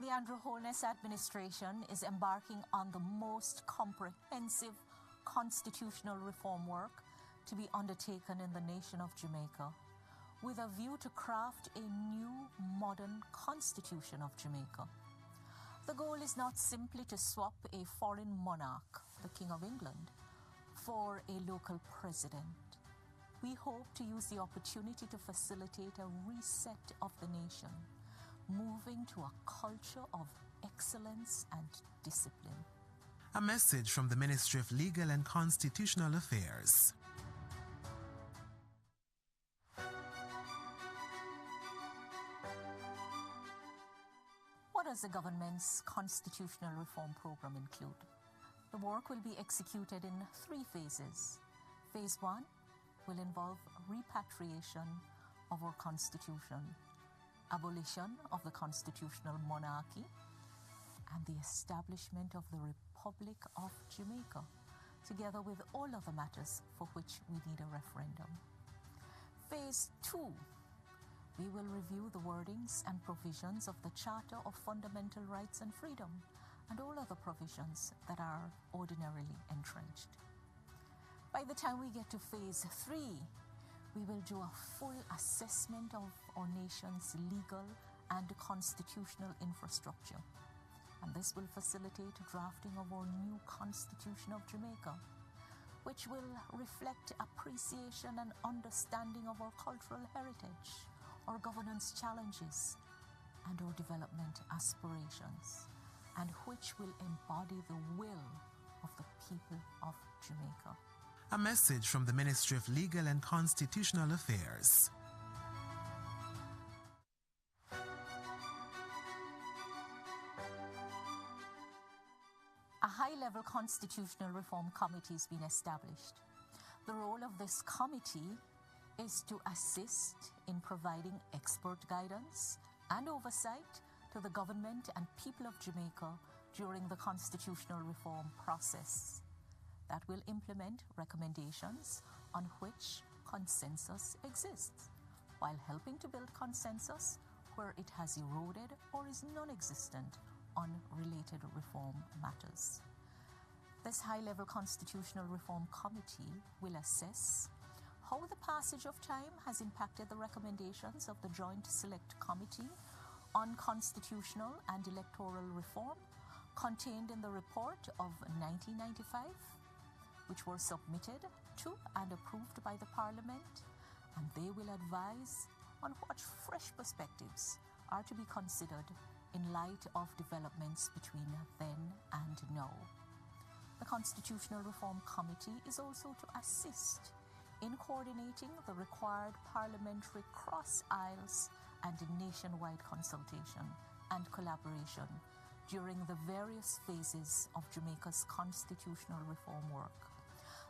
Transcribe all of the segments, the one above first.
the Andrew Holness administration is embarking on the most comprehensive constitutional reform work to be undertaken in the nation of Jamaica, with a view to craft a new modern constitution of Jamaica. The goal is not simply to swap a foreign monarch, the King of England, for a local president. We hope to use the opportunity to facilitate a reset of the nation, moving to a culture of excellence and discipline. A message from the Ministry of Legal and Constitutional Affairs. What does the government's constitutional reform program include? The work will be executed in 3 phases. Phase 1 will involve repatriation of our constitution, abolition of the constitutional monarchy, and the establishment of the Republic of Jamaica, together with all other matters for which we need a referendum. Phase 2, we will review the wordings and provisions of the Charter of Fundamental Rights and Freedom and all other provisions that are ordinarily entrenched. By the time we get to Phase 3, we will do a full assessment of our nation's legal and constitutional infrastructure. And this will facilitate drafting of our new Constitution of Jamaica, which will reflect appreciation and understanding of our cultural heritage, our governance challenges, and our development aspirations, and which will embody the will of the people of Jamaica. A message from the Ministry of Legal and Constitutional Affairs. A high-level constitutional reform committee has been established. The role of this committee is to assist in providing expert guidance and oversight to the government and people of Jamaica during the constitutional reform process. That will implement recommendations on which consensus exists, while helping to build consensus where it has eroded or is non-existent on related reform matters. This high-level constitutional reform committee will assess how the passage of time has impacted the recommendations of the Joint Select Committee on Constitutional and Electoral Reform contained in the report of 1995, which were submitted to and approved by the Parliament, and they will advise on what fresh perspectives are to be considered in light of developments between then and now. The Constitutional Reform Committee is also to assist in coordinating the required parliamentary cross-aisles and nationwide consultation and collaboration during the various phases of Jamaica's constitutional reform work.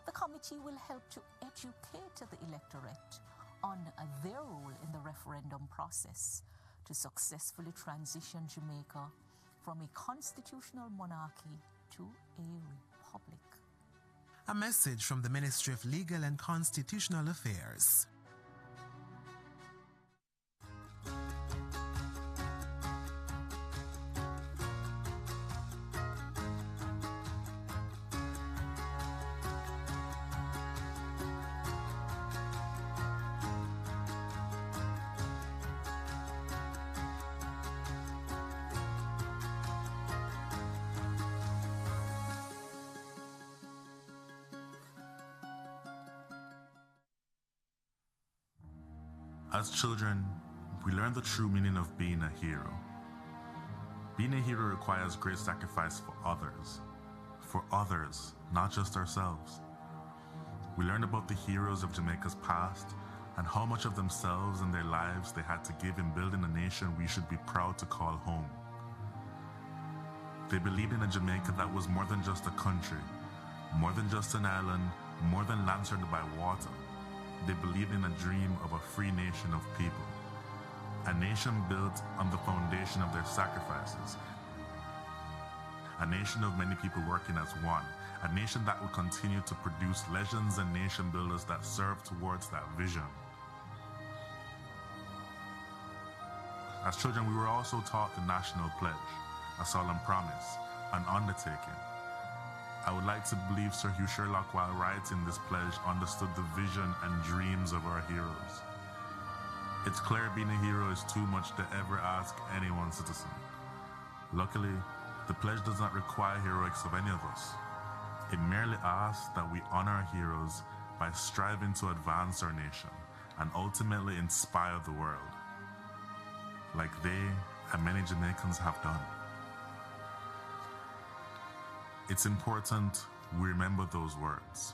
The committee will help to educate the electorate on their role in the referendum process to successfully transition Jamaica from a constitutional monarchy to a republic. A message from the Ministry of Legal and Constitutional Affairs. As children, we learn the true meaning of being a hero. Being a hero requires great sacrifice for others, not just ourselves. We learn about the heroes of Jamaica's past and how much of themselves and their lives they had to give in building a nation we should be proud to call home. They believed in a Jamaica that was more than just a country, more than just an island, more than land surrounded by water. They believed in a dream of a free nation of people, a nation built on the foundation of their sacrifices, a nation of many people working as one, a nation that will continue to produce legends and nation builders that serve towards that vision. As children, we were also taught the national pledge, a solemn promise, an undertaking. I would like to believe Sir Hugh Sherlock, while writing this pledge, understood the vision and dreams of our heroes. It's clear being a hero is too much to ever ask any one citizen. Luckily, the pledge does not require heroics of any of us. It merely asks that we honor our heroes by striving to advance our nation and ultimately inspire the world, like they and many Jamaicans have done. It's important we remember those words.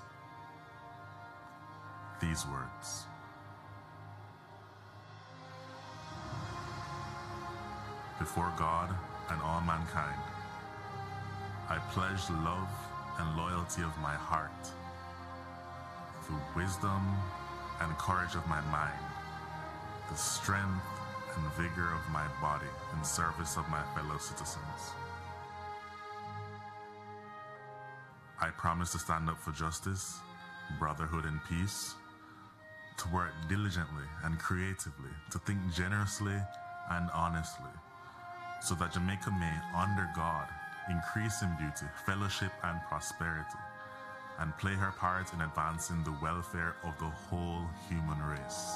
These words. Before God and all mankind, I pledge the love and loyalty of my heart, the wisdom and courage of my mind, the strength and vigor of my body in service of my fellow citizens. I promise to stand up for justice, brotherhood, and peace, to work diligently and creatively, to think generously and honestly, so that Jamaica may, under God, increase in beauty, fellowship, and prosperity, and play her part in advancing the welfare of the whole human race.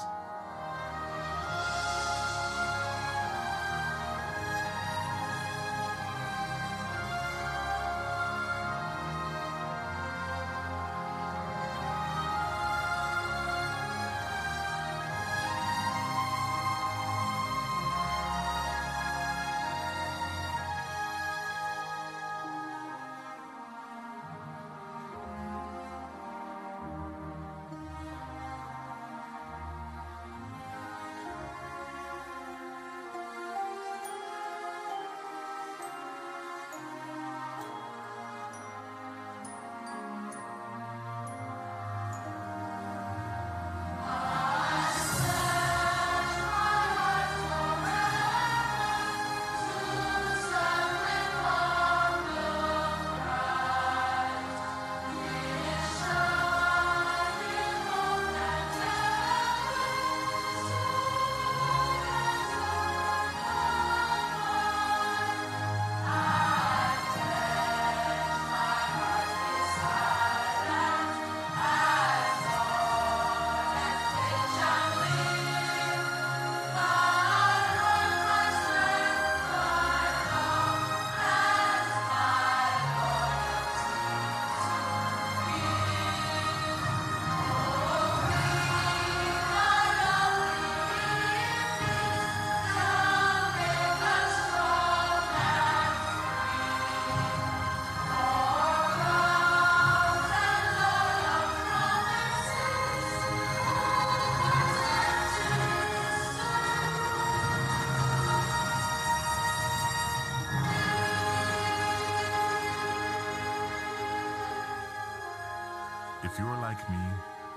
If you are like me,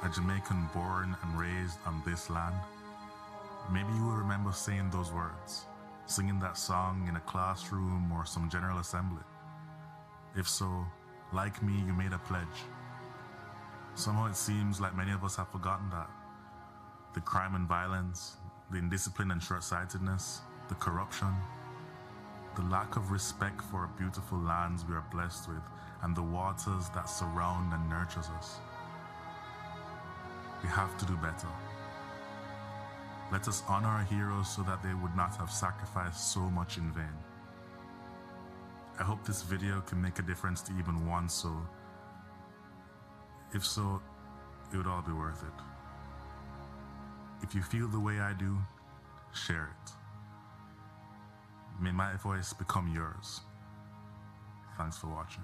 a Jamaican born and raised on this land, maybe you will remember saying those words, singing that song in a classroom or some general assembly. If so, like me, you made a pledge. Somehow it seems like many of us have forgotten that. The crime and violence, the indiscipline and short-sightedness, the corruption, the lack of respect for our beautiful lands we are blessed with, and the waters that surround and nurtures us. We have to do better. Let us honor our heroes so that they would not have sacrificed so much in vain. I hope this video can make a difference to even one soul. If so, it would all be worth it. If you feel the way I do, share it. May my voice become yours. Thanks for watching.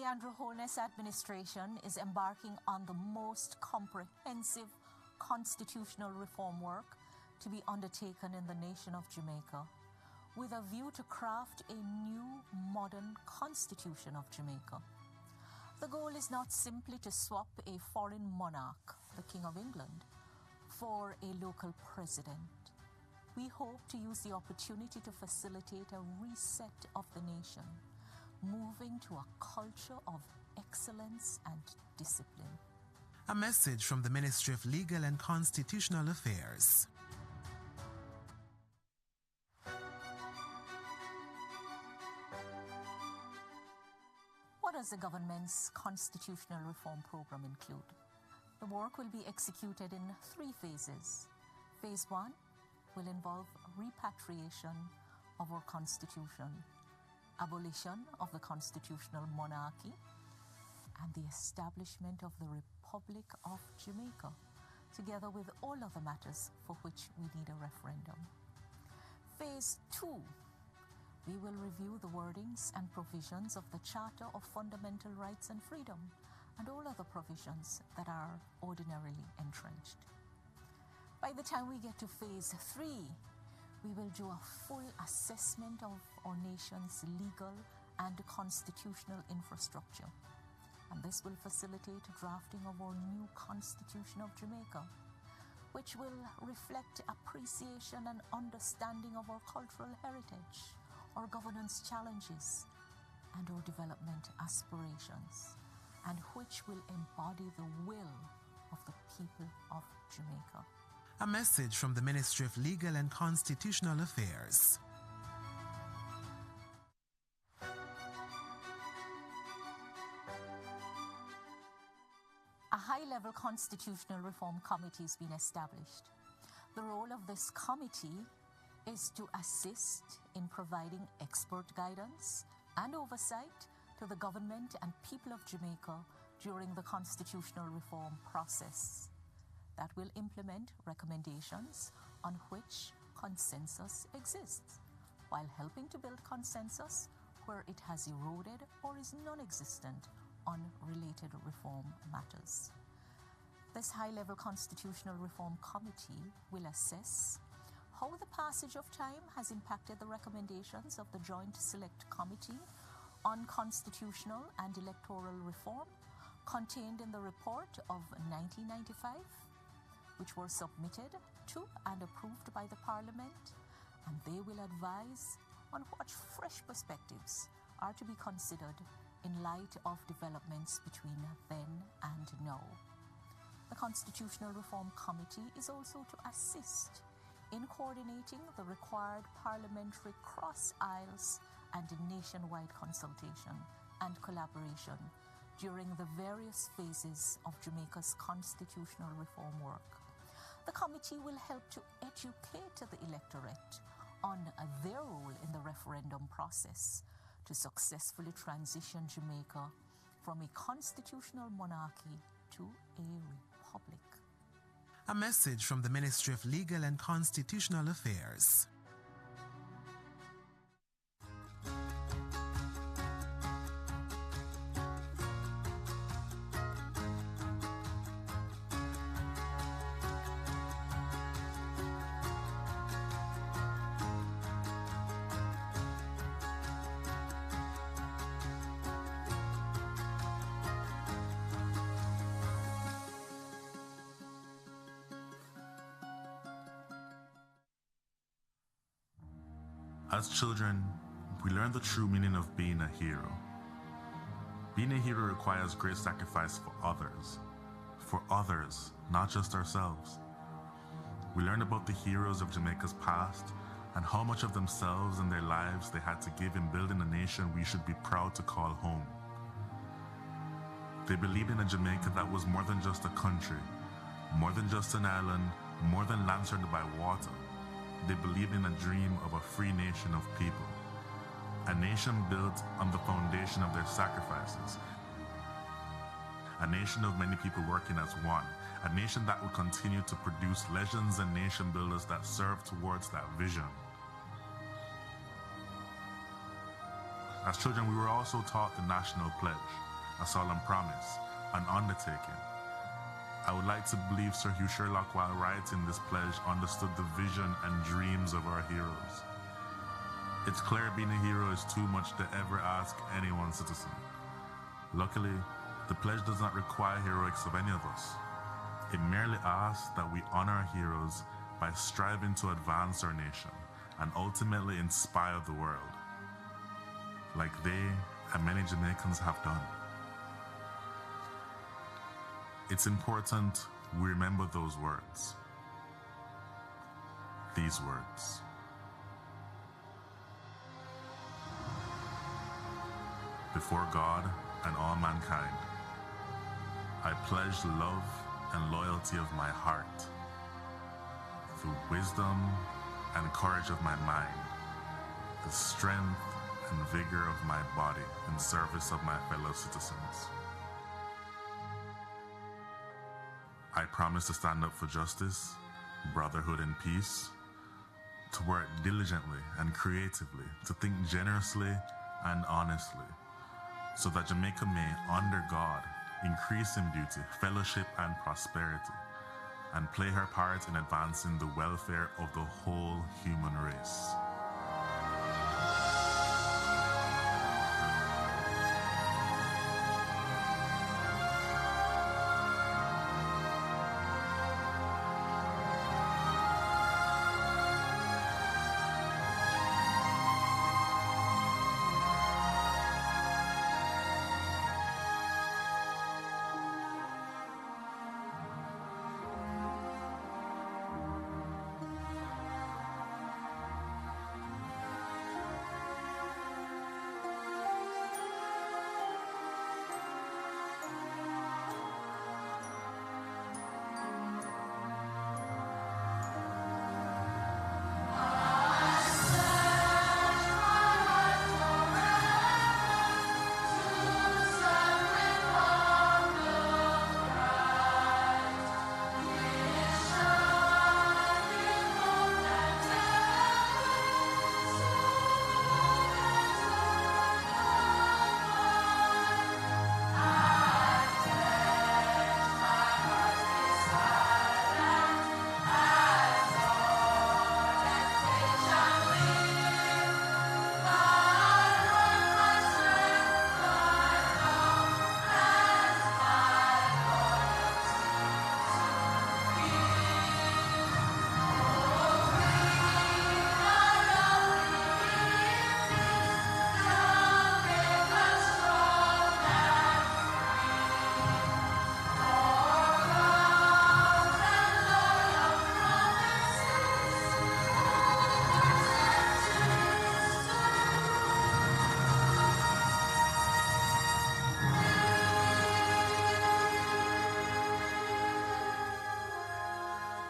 Andrew Holness administration is embarking on the most comprehensive constitutional reform work to be undertaken in the nation of Jamaica, with a view to craft a new modern constitution of Jamaica. The goal is not simply to swap a foreign monarch, the King of England, for a local president. We hope to use the opportunity to facilitate a reset of the nation, moving to a culture of excellence and discipline. A message from the Ministry of Legal and Constitutional Affairs. What does the government's constitutional reform program include? The work will be executed in 3 phases. Phase 1 will involve repatriation of our constitution, abolition of the constitutional monarchy, and the establishment of the Republic of Jamaica, together with all other matters for which we need a referendum. Phase 2, we will review the wordings and provisions of the Charter of Fundamental Rights and Freedom and all other provisions that are ordinarily entrenched. By the time we get to Phase 3, we will do a full assessment of our nation's legal and constitutional infrastructure. And this will facilitate drafting of our new Constitution of Jamaica, which will reflect appreciation and understanding of our cultural heritage, our governance challenges, and our development aspirations, and which will embody the will of the people of Jamaica. A message from the Ministry of Legal and Constitutional Affairs. A high-level constitutional reform committee has been established. The role of this committee is to assist in providing expert guidance and oversight to the government and people of Jamaica during the constitutional reform process that will implement recommendations on which consensus exists, while helping to build consensus where it has eroded or is non-existent on related reform matters. This high-level constitutional reform committee will assess how the passage of time has impacted the recommendations of the Joint Select Committee on Constitutional and Electoral Reform contained in the report of 1995, which were submitted to and approved by the Parliament, and they will advise on what fresh perspectives are to be considered in light of developments between then and now. The Constitutional Reform Committee is also to assist in coordinating the required parliamentary cross-aisles and nationwide consultation and collaboration during the various phases of Jamaica's constitutional reform work. The committee will help to educate the electorate on their role in the referendum process to successfully transition Jamaica from a constitutional monarchy to a republic. A message from the Ministry of Legal and Constitutional Affairs. As children, we learn the true meaning of being a hero. Being a hero requires great sacrifice for others, not just ourselves. We learn about the heroes of Jamaica's past and how much of themselves and their lives they had to give in building a nation we should be proud to call home. They believed in a Jamaica that was more than just a country, more than just an island, more than land surrounded by water. They believed in a dream of a free nation of people, a nation built on the foundation of their sacrifices, a nation of many people working as one, a nation that would continue to produce legends and nation builders that serve towards that vision. As children, we were also taught the national pledge, a solemn promise, an undertaking. I would like to believe Sir Hugh Sherlock, while writing this pledge, understood the vision and dreams of our heroes. It's clear being a hero is too much to ever ask any one citizen. Luckily, the pledge does not require heroics of any of us. It merely asks that we honor our heroes by striving to advance our nation and ultimately inspire the world, like they and many Jamaicans have done. It's important we remember those words. These words. Before God and all mankind, I pledge the love and loyalty of my heart, through wisdom and courage of my mind, the strength and vigor of my body in service of my fellow citizens. I promise to stand up for justice, brotherhood, and peace, to work diligently and creatively, to think generously and honestly, so that Jamaica may, under God, increase in beauty, fellowship, and prosperity, and play her part in advancing the welfare of the whole human race.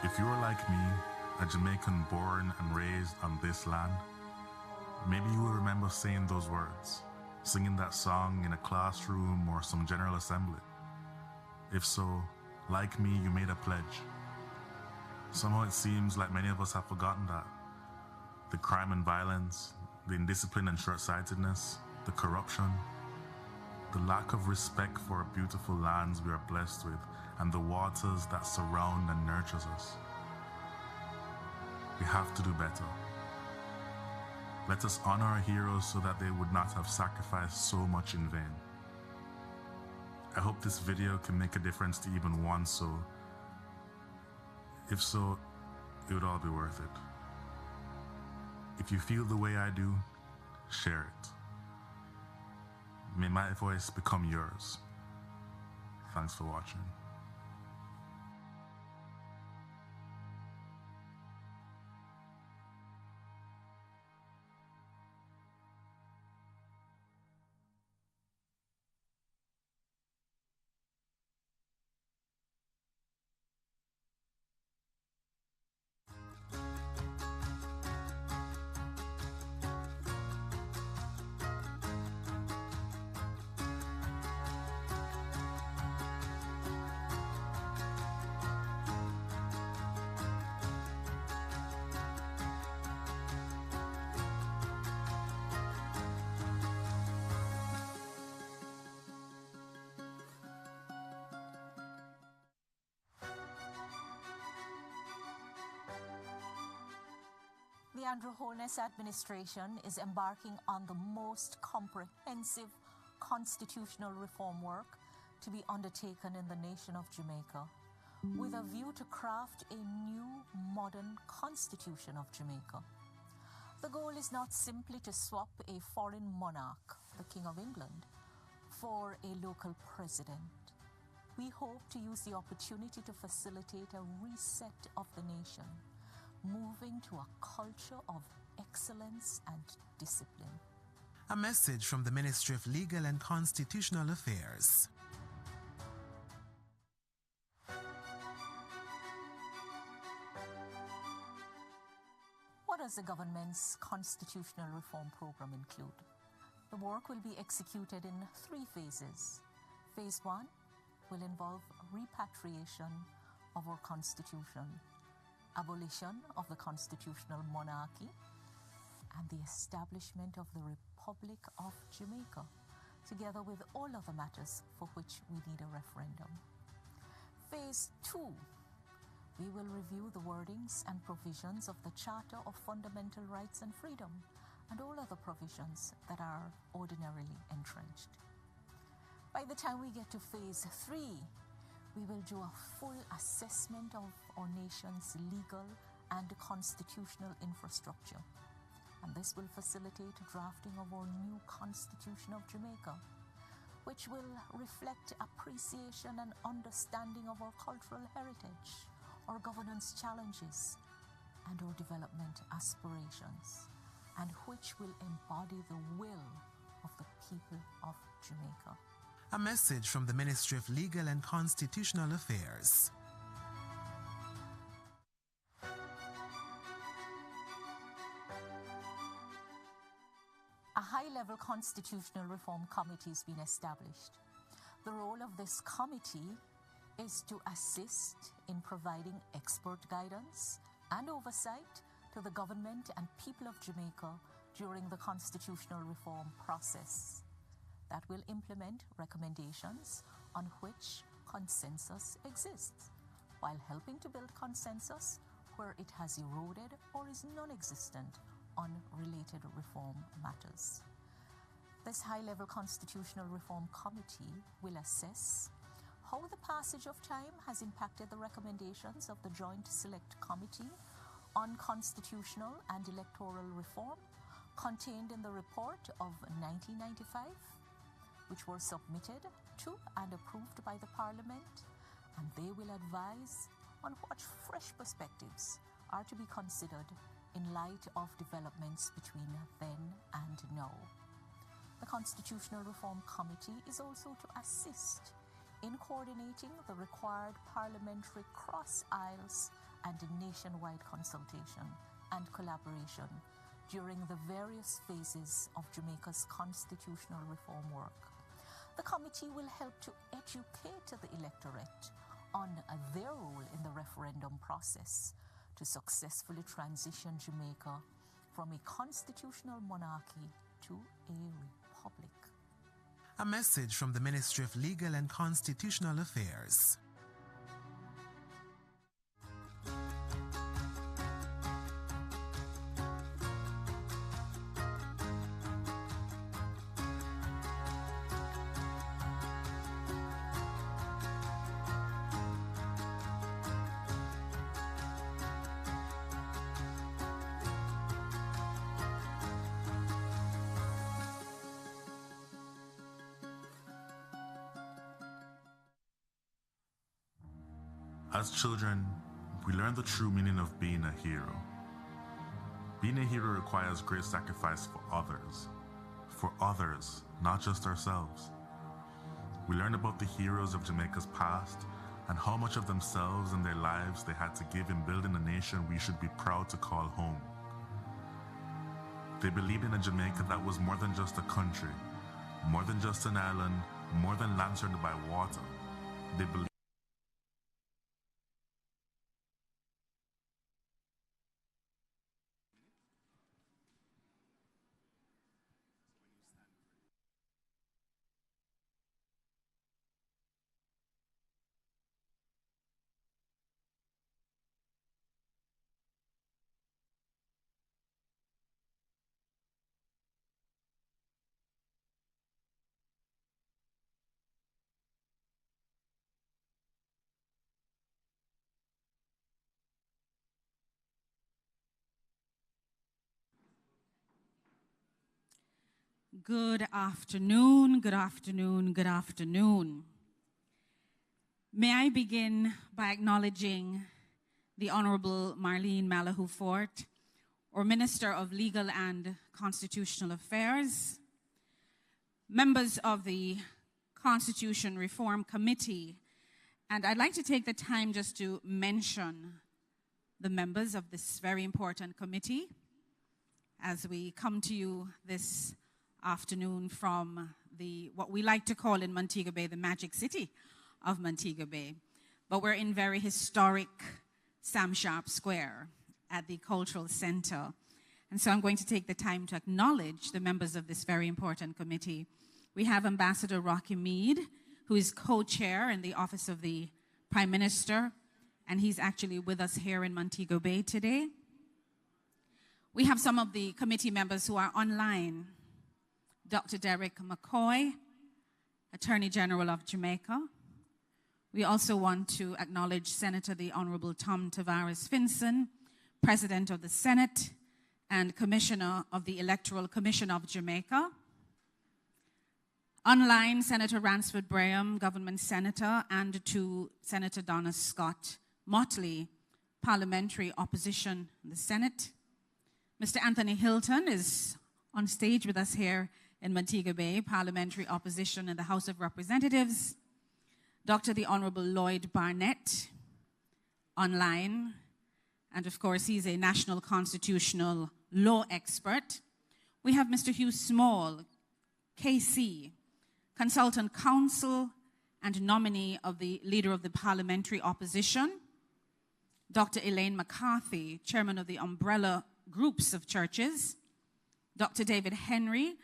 If you are like me, a Jamaican born and raised on this land, maybe you will remember saying those words, singing that song in a classroom or some general assembly. If so, like me, you made a pledge. Somehow it seems like many of us have forgotten that. The crime and violence, the indiscipline and short-sightedness, the corruption, the lack of respect for our beautiful lands we are blessed with, and the waters that surround and nurtures us. We have to do better. Let us honor our heroes so that they would not have sacrificed so much in vain. I hope this video can make a difference to even one soul. If so, it would all be worth it. If you feel the way I do, share it. May my voice become yours. Thanks for watching. Andrew Holness administration is embarking on the most comprehensive constitutional reform work to be undertaken in the nation of Jamaica, with a view to craft a new modern constitution of Jamaica. The goal is not simply to swap a foreign monarch, the King of England, for a local president. We hope to use the opportunity to facilitate a reset of the nation, moving to a culture of excellence and discipline. A message from the Ministry of Legal and Constitutional Affairs. What does the government's constitutional reform program include? The work will be executed in 3 phases. Phase 1 will involve repatriation of our constitution, abolition of the constitutional monarchy, and the establishment of the Republic of Jamaica, together with all other matters for which we need a referendum. Phase 2, we will review the wordings and provisions of the Charter of Fundamental Rights and Freedom and all other provisions that are ordinarily entrenched. By the time we get to Phase 3, we will do a full assessment of our nation's legal and constitutional infrastructure. And this will facilitate drafting of our new Constitution of Jamaica, which will reflect appreciation and understanding of our cultural heritage, our governance challenges, and our development aspirations, and which will embody the will of the people of Jamaica. A message from the Ministry of Legal and Constitutional Affairs. A high-level constitutional reform committee has been established. The role of this committee is to assist in providing expert guidance and oversight to the government and people of Jamaica during the constitutional reform process that will implement recommendations on which consensus exists, while helping to build consensus where it has eroded or is non-existent on related reform matters. This high-level constitutional reform committee will assess how the passage of time has impacted the recommendations of the Joint Select Committee on Constitutional and Electoral Reform contained in the report of 1995, which were submitted to and approved by the Parliament, and they will advise on what fresh perspectives are to be considered in light of developments between then and now. The Constitutional Reform Committee is also to assist in coordinating the required parliamentary cross-aisles and nationwide consultation and collaboration during the various phases of Jamaica's constitutional reform work. The committee will help to educate the electorate on their role in the referendum process to successfully transition Jamaica from a constitutional monarchy to a republic. A message from the Ministry of Legal and Constitutional Affairs. As children, we learn the true meaning of being a hero. Being a hero requires great sacrifice for others, not just ourselves. We learn about the heroes of Jamaica's past and how much of themselves and their lives they had to give in building a nation we should be proud to call home. They believed in a Jamaica that was more than just a country, more than just an island, more than land surrounded by water. They believed Good afternoon, good afternoon, good afternoon. May I begin by acknowledging the Honorable Marlene Malahoo Forte, or Minister of Legal and Constitutional Affairs, members of the Constitution Reform Committee, and I'd like to take the time just to mention the members of this very important committee as we come to you this afternoon from what we like to call in Montego Bay the Magic City of Montego Bay. But we're in very historic Sam Sharp Square at the Cultural Center. And so I'm going to take the time to acknowledge the members of this very important committee. We have Ambassador Rocky Mead, who is co-chair in the Office of the Prime Minister, and he's actually with us here in Montego Bay today. We have some of the committee members who are online. Dr. Derek McCoy, Attorney General of Jamaica. We also want to acknowledge Senator the Honorable Tom Tavares Finson, President of the Senate and Commissioner of the Electoral Commission of Jamaica. Online, Senator Ransford Braham, Government Senator, and to Senator Donna Scott Motley, Parliamentary Opposition in the Senate. Mr. Anthony Hilton is on stage with us here in Montego Bay, Parliamentary Opposition in the House of Representatives. Dr. the Honorable Lloyd Barnett, online. And of course, he's a national constitutional law expert. We have Mr. Hugh Small, KC, Consultant Counsel and nominee of the Leader of the Parliamentary Opposition. Dr. Elaine McCarthy, Chairman of the Umbrella Groups of Churches. Dr. David Henry,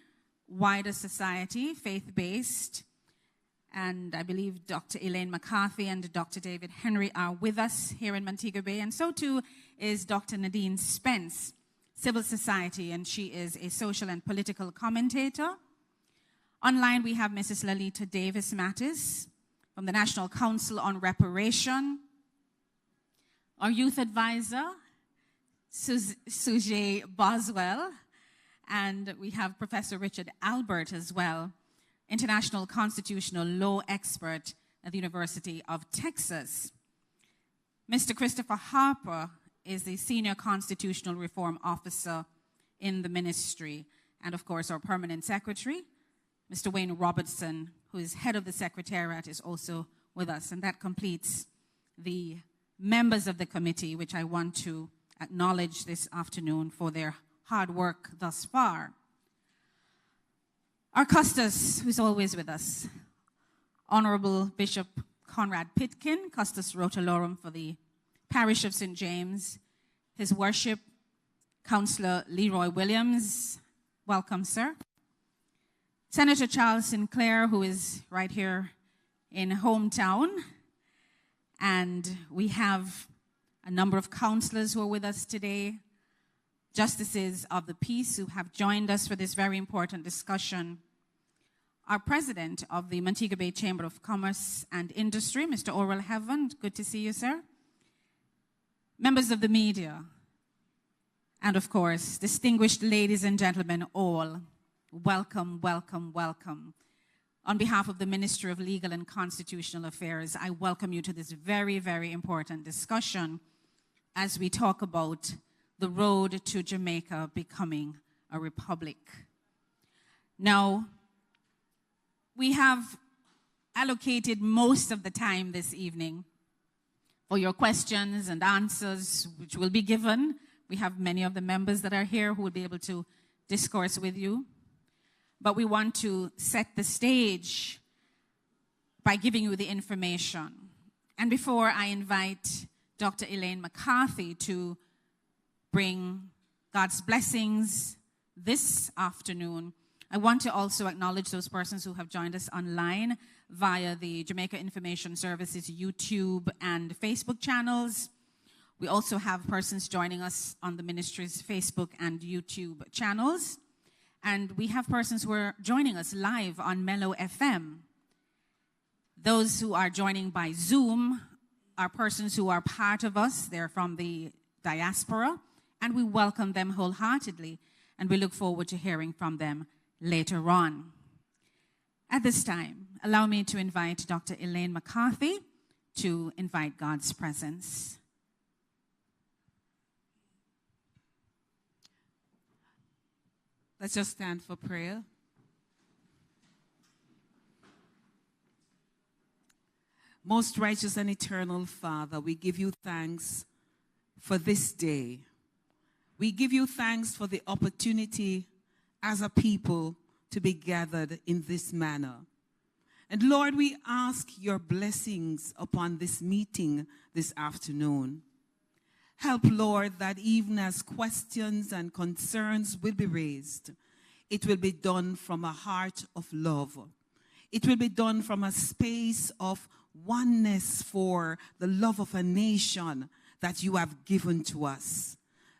Wider Society, faith-based. And I believe Dr. Elaine McCarthy and Dr. David Henry are with us here in Montego Bay. And so too is Dr. Nadine Spence, Civil Society, and she is a social and political commentator. Online, we have Mrs. Lalita Davis Mattis from the National Council on Reparation. Our youth advisor, Sujay Boswell. And we have Professor Richard Albert as well, international constitutional law expert at the University of Texas. Mr. Christopher Harper is the Senior Constitutional Reform Officer in the ministry. And of course, our Permanent Secretary, Mr. Wayne Robertson, who is head of the Secretariat, is also with us. And that completes the members of the committee, which I want to acknowledge this afternoon for their hard work thus far. Our Custos, who's always with us, Honorable Bishop Conrad Pitkin, Custos Rotalorum for the Parish of St. James, His Worship, Councillor Leroy Williams, welcome, sir. Senator Charles Sinclair, who is right here in hometown, and we have a number of councillors who are with us today, justices of the peace who have joined us for this very important discussion. Our president of the Montego Bay Chamber of Commerce and Industry, Mr. Oral Heaven, good to see you, sir. Members of the media, and of course, distinguished ladies and gentlemen all, welcome, welcome, welcome. On behalf of the Ministry of Legal and Constitutional Affairs, I welcome you to this very, very important discussion as we talk about the road to Jamaica becoming a republic. Now, we have allocated most of the time this evening for your questions and answers, which will be given. We have many of the members that are here who will be able to discourse with you. But we want to set the stage by giving you the information. And before I invite Dr. Elaine McCarthy to bring God's blessings this afternoon, I want to also acknowledge those persons who have joined us online via the Jamaica Information Services YouTube and Facebook channels. We also have persons joining us on the ministry's Facebook and YouTube channels. And we have persons who are joining us live on Mellow FM. Those who are joining by Zoom are persons who are part of us. They're from the diaspora, and we welcome them wholeheartedly, and we look forward to hearing from them later on. At this time, allow me to invite Dr. Elaine McCarthy to invite God's presence. Let's just stand for prayer. Most righteous and eternal Father, we give you thanks for this day. We give you thanks for the opportunity as a people to be gathered in this manner. And Lord, we ask your blessings upon this meeting this afternoon. Help, Lord, that even as questions and concerns will be raised, it will be done from a heart of love. It will be done from a space of oneness for the love of a nation that you have given to us.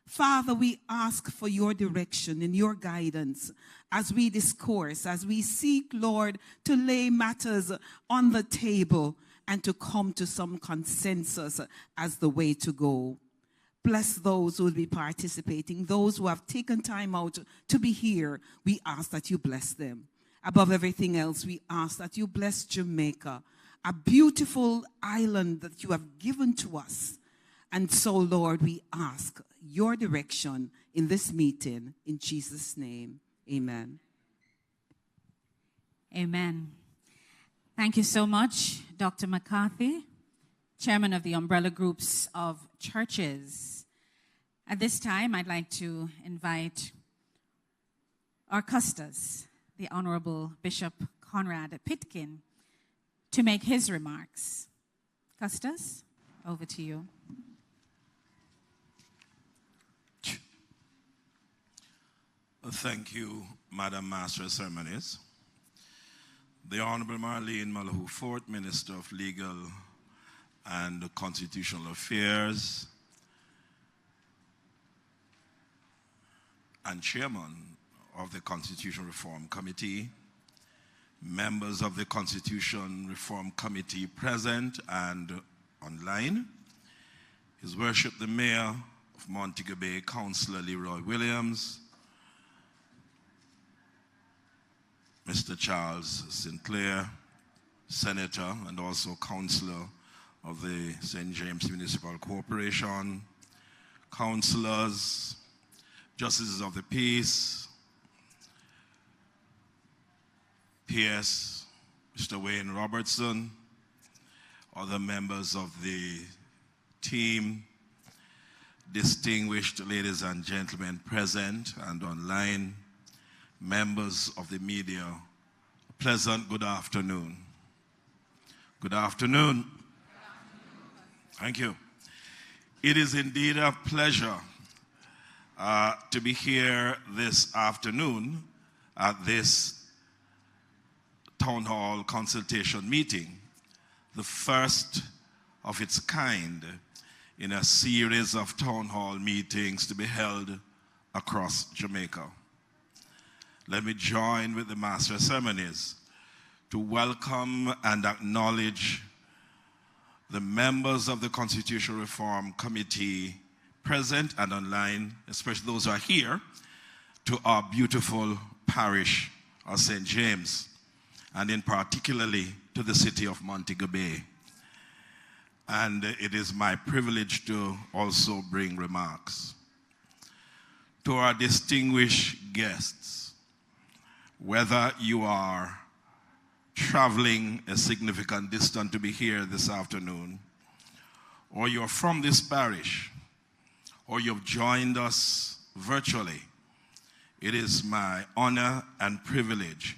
Father, we ask for your direction and your guidance as we discourse, as we seek, Lord, to lay matters on the table and to come to some consensus as the way to go. Bless those who will be participating, those who have taken time out to be here. We ask that you bless them. Above everything else, we ask that you bless Jamaica, a beautiful island that you have given to us. And so, Lord, we ask your direction in this meeting. In Jesus' name, amen. Amen. Thank you so much, Dr. McCarthy, Chairman of the Umbrella Groups of Churches. At this time, I'd like to invite our custos, the Honorable Bishop Conrad Pitkin, to make his remarks. Custos, over to you. Thank you, Madam Master of Ceremonies. The Honorable Marlene Malhou, Fourth Minister of Legal and Constitutional Affairs and Chairman of the Constitutional Reform Committee, members of the Constitution Reform Committee present and online, His Worship the Mayor of Montego Bay, Councillor Leroy Williams, Mr. Charles Sinclair, Senator and also Councillor of the St. James Municipal Corporation, councillors, justices of the peace, PS, Mr. Wayne Robertson, other members of the team, distinguished ladies and gentlemen present and online, members of the media, a pleasant good afternoon. Good afternoon. Thank you. It is indeed a pleasure to be here this afternoon at this town hall consultation meeting, the first of its kind in a series of town hall meetings to be held across Jamaica. Let me join with the Master of Ceremonies to welcome and acknowledge the members of the Constitutional Reform Committee present and online, especially those who are here, to our beautiful parish of St. James, and in particularly to the city of Montego Bay. And it is my privilege to also bring remarks. To our distinguished guests, whether you are traveling a significant distance to be here this afternoon, or you're from this parish, or you've joined us virtually, it is my honor and privilege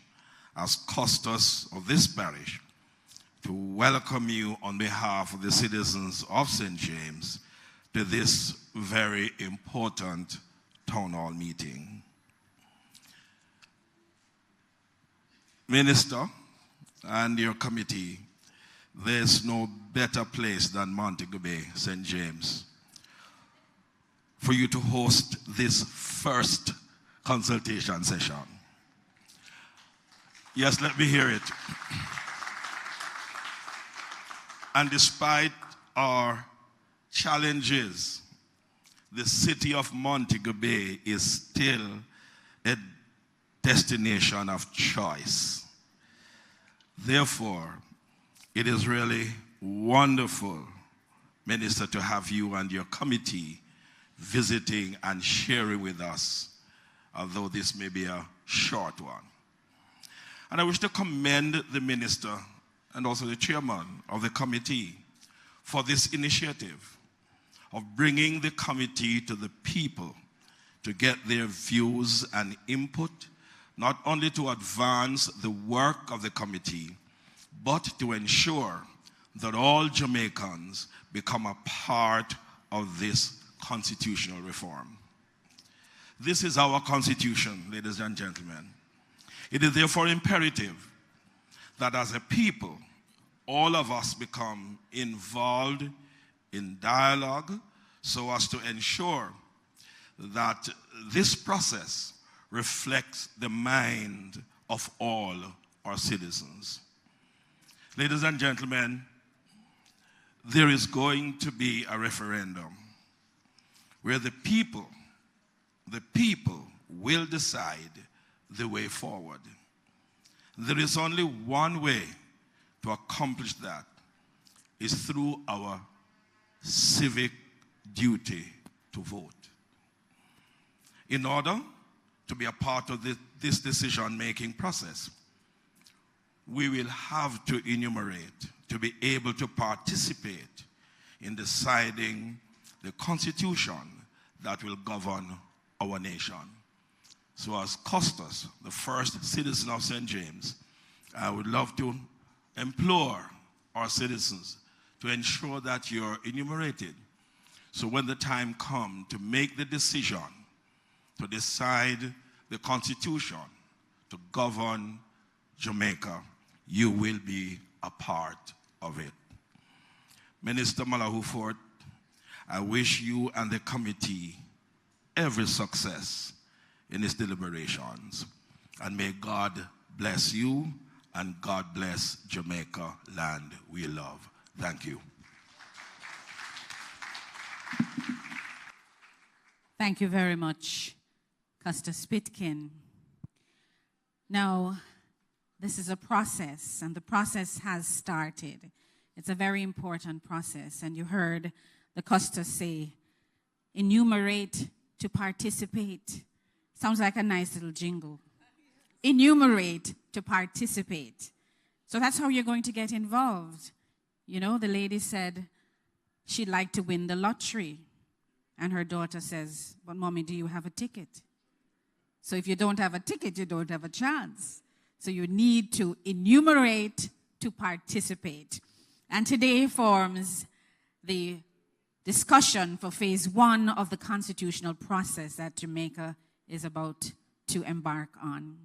as custos of this parish to welcome you on behalf of the citizens of St. James to this very important town hall meeting. Minister and your committee, there's no better place than Montego Bay, St. James, for you to host this first consultation session. Yes, let me hear it. And despite our challenges, the city of Montego Bay is still a destination of choice. Therefore, it is really wonderful, Minister, to have you and your committee visiting and sharing with us, although this may be a short one. And I wish to commend the minister and also the chairman of the committee for this initiative of bringing the committee to the people to get their views and input, not only to advance the work of the committee, but to ensure that all Jamaicans become a part of this constitutional reform. This is our constitution, ladies and gentlemen. It is therefore imperative that as a people, all of us become involved in dialogue so as to ensure that this process reflects the mind of all our citizens. Ladies and gentlemen, there is going to be a referendum where the people will decide the way forward. There is only one way to accomplish that, is through our civic duty to vote. In order to be a part of this decision-making process, we will have to enumerate, to be able to participate in deciding the constitution that will govern our nation. So as Custos, the first citizen of St. James, I would love to implore our citizens to ensure that you're enumerated. So when the time comes to make the decision to decide the constitution to govern Jamaica, you will be a part of it. Minister Malahoo Forte, I wish you and the committee every success in its deliberations. And may God bless you and God bless Jamaica, land we love. Thank you. Thank you very much, Custos Pitkin. Now, this is a process, and the process has started. It's a very important process, and you heard the Custos say, enumerate to participate. Sounds like a nice little jingle. Enumerate to participate. So that's how you're going to get involved. You know, the lady said she'd like to win the lottery. And her daughter says, but mommy, do you have a ticket? So if you don't have a ticket, you don't have a chance. So you need to enumerate to participate. And today forms the discussion for phase 1 of the constitutional process that Jamaica is about to embark on.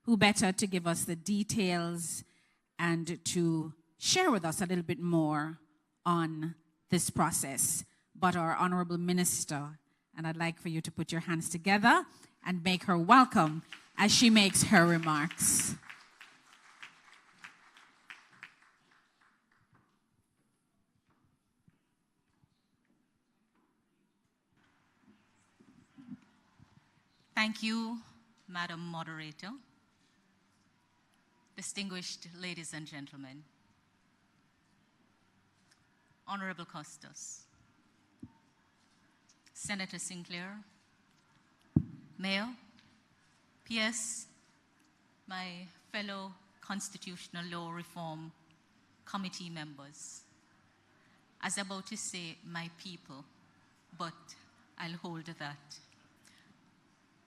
Who better to give us the details and to share with us a little bit more on this process but our Honorable Minister. And I'd like for you to put your hands together and make her welcome as she makes her remarks. Thank you, Madam Moderator. Distinguished ladies and gentlemen, Honorable Custos, Senator Sinclair, Mayor, PS, my fellow Constitutional Law Reform Committee members. As about to say my people, but I'll hold that.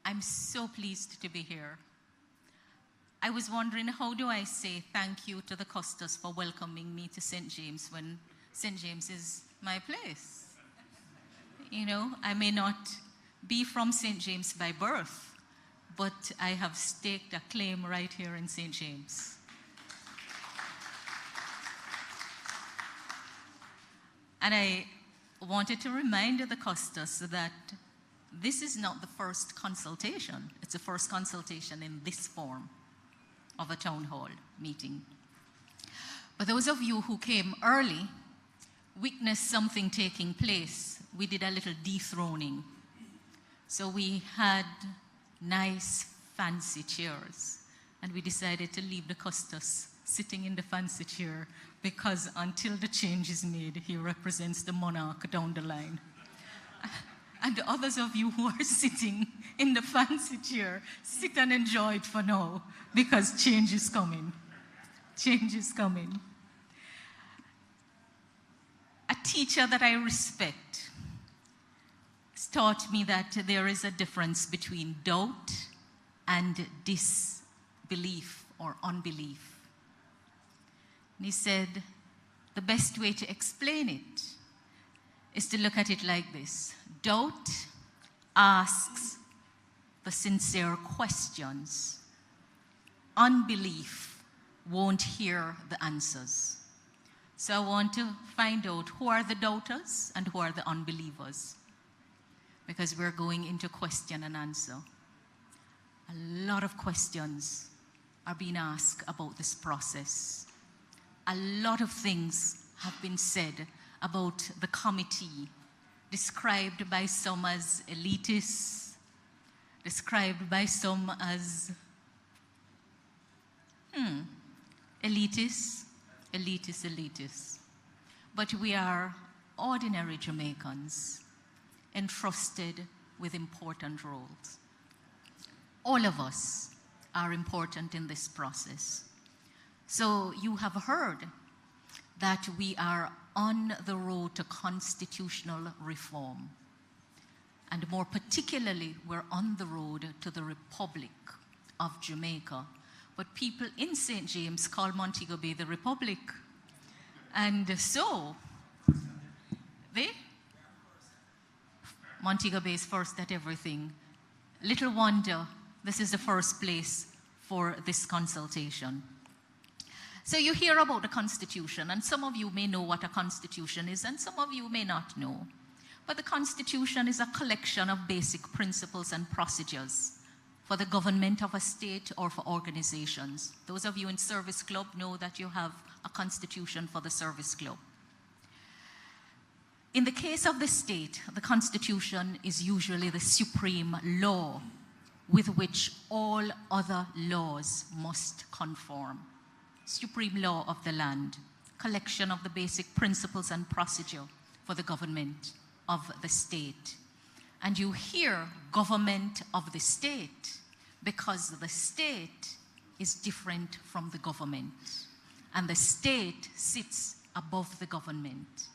I'm so pleased to be here. I was wondering, how do I say thank you to the Custos for welcoming me to St. James when St. James is my place? You know, I may not be from St. James by birth, but I have staked a claim right here in St. James. And I wanted to remind the Custos that this is not the first consultation. It's the first consultation in this form of a town hall meeting. But those of you who came early witnessed something taking place. We did a little dethroning. So we had nice fancy chairs. And we decided to leave the Custos sitting in the fancy chair because until the change is made, he represents the monarch down the line. And the others of you who are sitting in the fancy chair, sit and enjoy it for now because change is coming. Change is coming. A teacher that I respect taught me that there is a difference between doubt and disbelief or unbelief. And he said, the best way to explain it is to look at it like this. Doubt asks the sincere questions. Unbelief won't hear the answers. So I want to find out who are the doubters and who are the unbelievers, because we're going into question and answer. A lot of questions are being asked about this process. A lot of things have been said about the committee, described by some as elitist, described by some as elitist. But we are ordinary Jamaicans entrusted with important roles. All of us are important in this process. So you have heard that we are on the road to constitutional reform. And more particularly, we're on the road to the Republic of Jamaica. But people in St. James call Montego Bay the Republic. And so, Montego Bay is first at everything. Little wonder this is the first place for this consultation. So you hear about the Constitution, and some of you may know what a Constitution is, and some of you may not know. But the Constitution is a collection of basic principles and procedures for the government of a state or for organizations. Those of you in Service Club know that you have a constitution for the Service Club. In the case of the state, the Constitution is usually the supreme law with which all other laws must conform. Supreme law of the land, collection of the basic principles and procedure for the government of the state. And you hear government of the state because the state is different from the government. And the state sits above the government.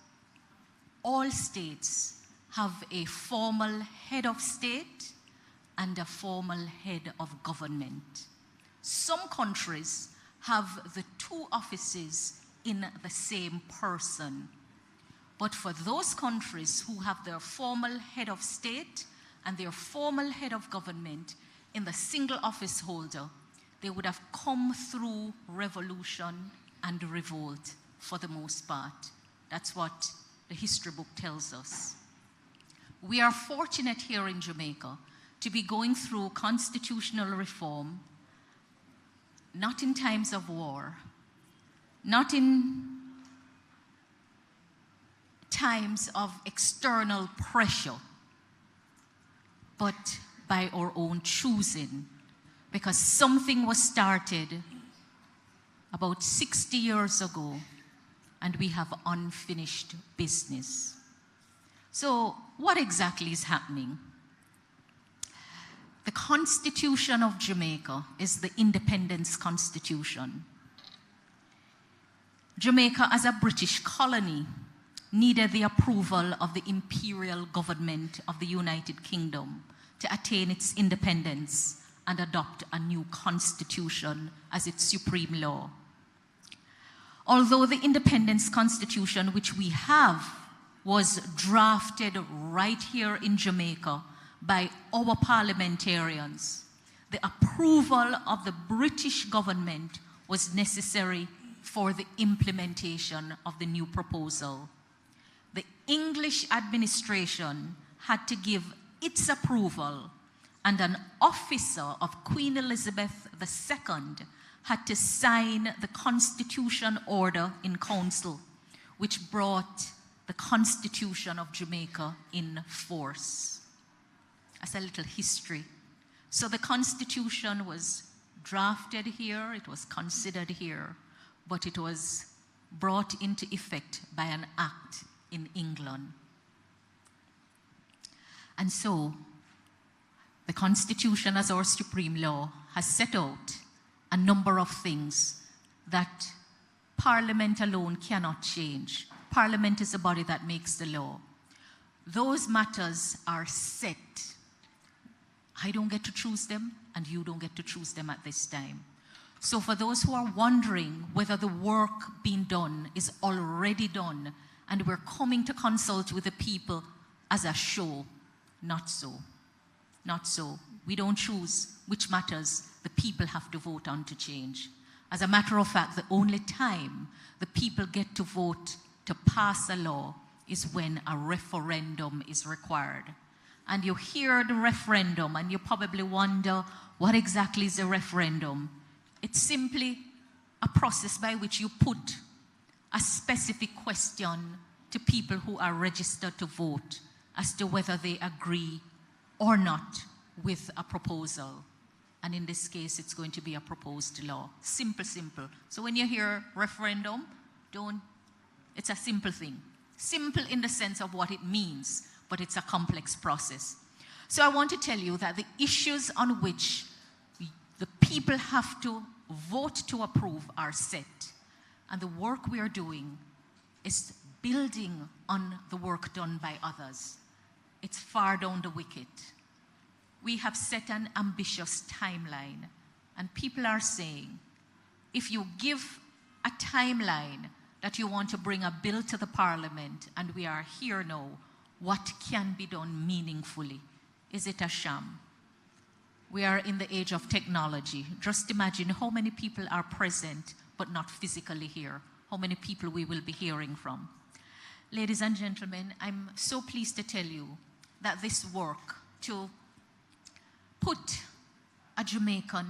All states have a formal head of state and a formal head of government. Some countries have the two offices in the same person. But for those countries who have their formal head of state and their formal head of government in the single office holder, they would have come through revolution and revolt for the most part. That's what the history book tells us. We are fortunate here in Jamaica to be going through constitutional reform, not in times of war, not in times of external pressure, but by our own choosing, because something was started about 60 years ago and we have unfinished business. So what exactly is happening? The Constitution of Jamaica is the Independence Constitution. Jamaica, as a British colony, needed the approval of the imperial government of the United Kingdom to attain its independence and adopt a new constitution as its supreme law. Although the Independence Constitution, which we have, was drafted right here in Jamaica by our parliamentarians, the approval of the British government was necessary for the implementation of the new proposal. The English administration had to give its approval, and an officer of Queen Elizabeth II had to sign the Constitution Order in Council, which brought the Constitution of Jamaica in force. That's a little history. So the Constitution was drafted here, it was considered here, but it was brought into effect by an act in England. And so, the Constitution as our supreme law has set out a number of things that Parliament alone cannot change. Parliament is the body that makes the law. Those matters are set. I don't get to choose them, and you don't get to choose them at this time. So for those who are wondering whether the work being done is already done, and we're coming to consult with the people as a show, not so. Not so. We don't choose which matters the people have to vote on to change. As a matter of fact, the only time the people get to vote to pass a law is when a referendum is required. And you hear the referendum and you probably wonder, what exactly is a referendum? It's simply a process by which you put a specific question to people who are registered to vote as to whether they agree or not with a proposal. And in this case, it's going to be a proposed law. Simple, simple. So when you hear referendum, it's a simple thing. Simple in the sense of what it means, but it's a complex process. So I want to tell you that the issues on which the people have to vote to approve are set. And the work we are doing is building on the work done by others. It's far down the wicket. We have set an ambitious timeline, and people are saying, if you give a timeline that you want to bring a bill to the Parliament, and we are here now, what can be done meaningfully? Is it a sham? We are in the age of technology. Just imagine how many people are present but not physically here, how many people we will be hearing from. Ladies and gentlemen, I'm so pleased to tell you that this work to put a Jamaican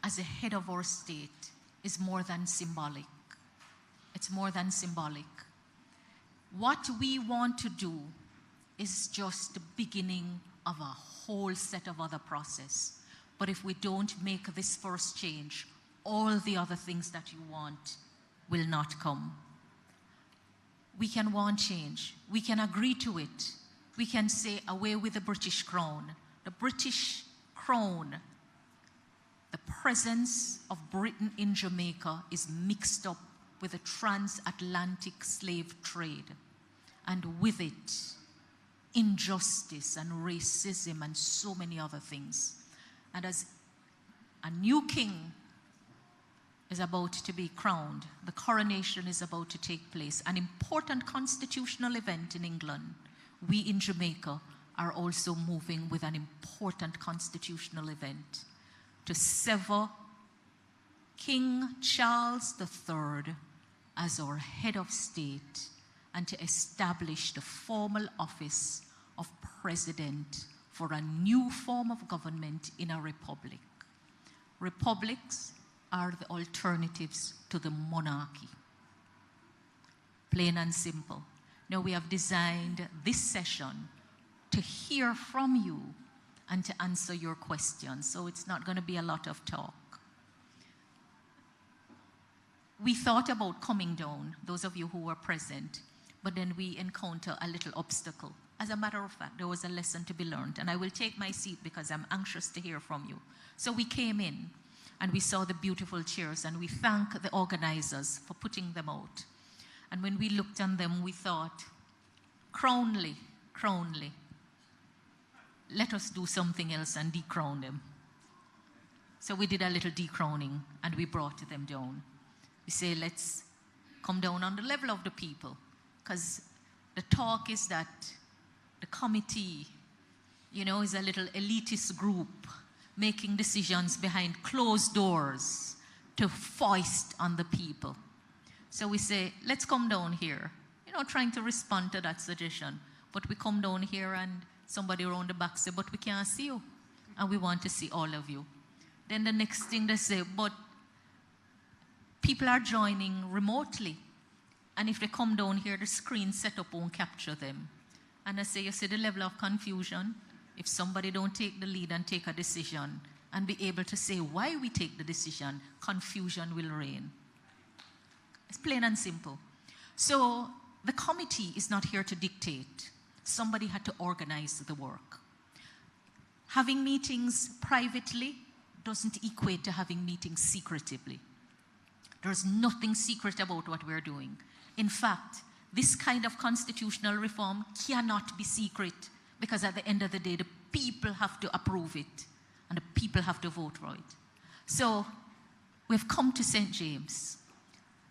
as the head of our state is more than symbolic. It's more than symbolic. What we want to do is just the beginning of a whole set of other process. But if we don't make this first change, all the other things that you want will not come. We can want change. We can agree to it. We can say, away with the British crown. The British crown, the presence of Britain in Jamaica is mixed up with the transatlantic slave trade. And with it, injustice and racism and so many other things. And as a new king is about to be crowned, the coronation is about to take place, an important constitutional event in England, we in Jamaica are also moving with an important constitutional event to sever King Charles III as our head of state and to establish the formal office of president for a new form of government in a republic. Republics are the alternatives to the monarchy. Plain and simple. Now we have designed this session to hear from you and to answer your questions. So it's not going to be a lot of talk. We thought about coming down, those of you who were present, but then we encounter a little obstacle. As a matter of fact, there was a lesson to be learned, and I will take my seat because I'm anxious to hear from you. So we came in and we saw the beautiful chairs, and we thank the organizers for putting them out. And when we looked on them, we thought, Crownly, let us do something else and decrown them. So we did a little decrowning and we brought them down. We say, let's come down on the level of the people, because the talk is that the committee, is a little elitist group making decisions behind closed doors to foist on the people. So we say, let's come down here, trying to respond to that suggestion. But we come down here and somebody around the back say, but we can't see you. And we want to see all of you. Then the next thing they say, but people are joining remotely. And if they come down here, the screen setup won't capture them. And I say, you see the level of confusion? if somebody don't take the lead and take a decision and be able to say why we take the decision, confusion will reign. It's plain and simple. So the committee is not here to dictate. Somebody had to organize the work. Having meetings privately doesn't equate to having meetings secretively. There's nothing secret about what we're doing. In fact, this kind of constitutional reform cannot be secret, because at the end of the day, the people have to approve it and the people have to vote for it. So we've come to St. James,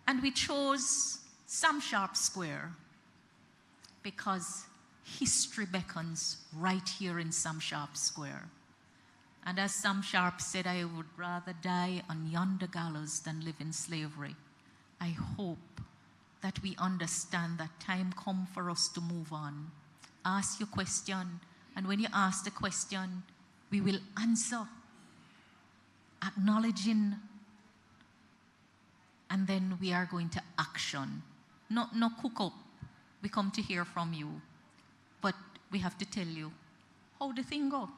and we chose Sam Sharp Square because history beckons right here in Sam Sharp Square. And as Sam Sharp said, I would rather die on yonder gallows than live in slavery. I hope that we understand that time come for us to move on. Ask your question, and when you ask the question, we will answer, acknowledging, and then we are going to action. No cook up. We come to hear from you, but we have to tell you how the thing go.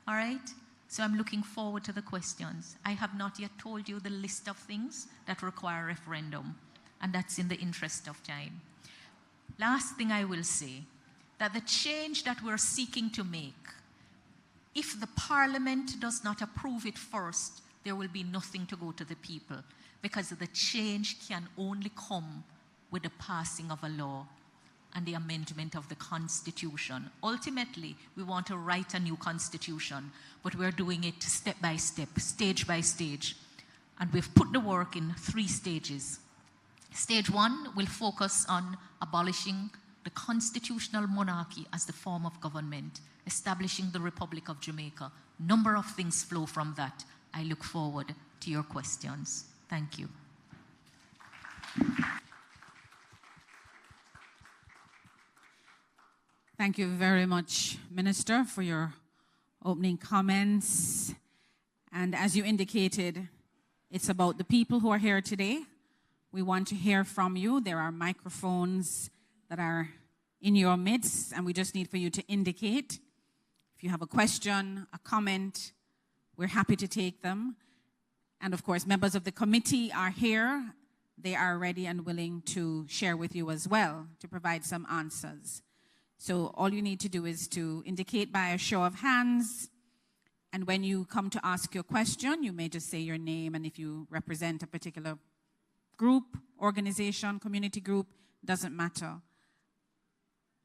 All right? So I'm looking forward to the questions. I have not yet told you the list of things that require referendum, and that's in the interest of time. Last thing I will say, that the change that we're seeking to make, if the Parliament does not approve it first, there will be nothing to go to the people, because the change can only come with the passing of a law and the amendment of the Constitution. Ultimately, we want to write a new Constitution, but we're doing it step by step, stage by stage. And we've put the work in 3 stages. Stage 1 will focus on abolishing the constitutional monarchy as the form of government, establishing the Republic of Jamaica. Number of things flow from that. I look forward to your questions. Thank you. Thank you very much, Minister, for your opening comments. And as you indicated, it's about the people who are here today. We want to hear from you. There are microphones that are in your midst, and we just need for you to indicate. If you have a question, a comment, we're happy to take them. And of course, members of the committee are here. They are ready and willing to share with you as well, to provide some answers. So all you need to do is to indicate by a show of hands. And when you come to ask your question, you may just say your name. And if you represent a particular group, organization, community group, doesn't matter.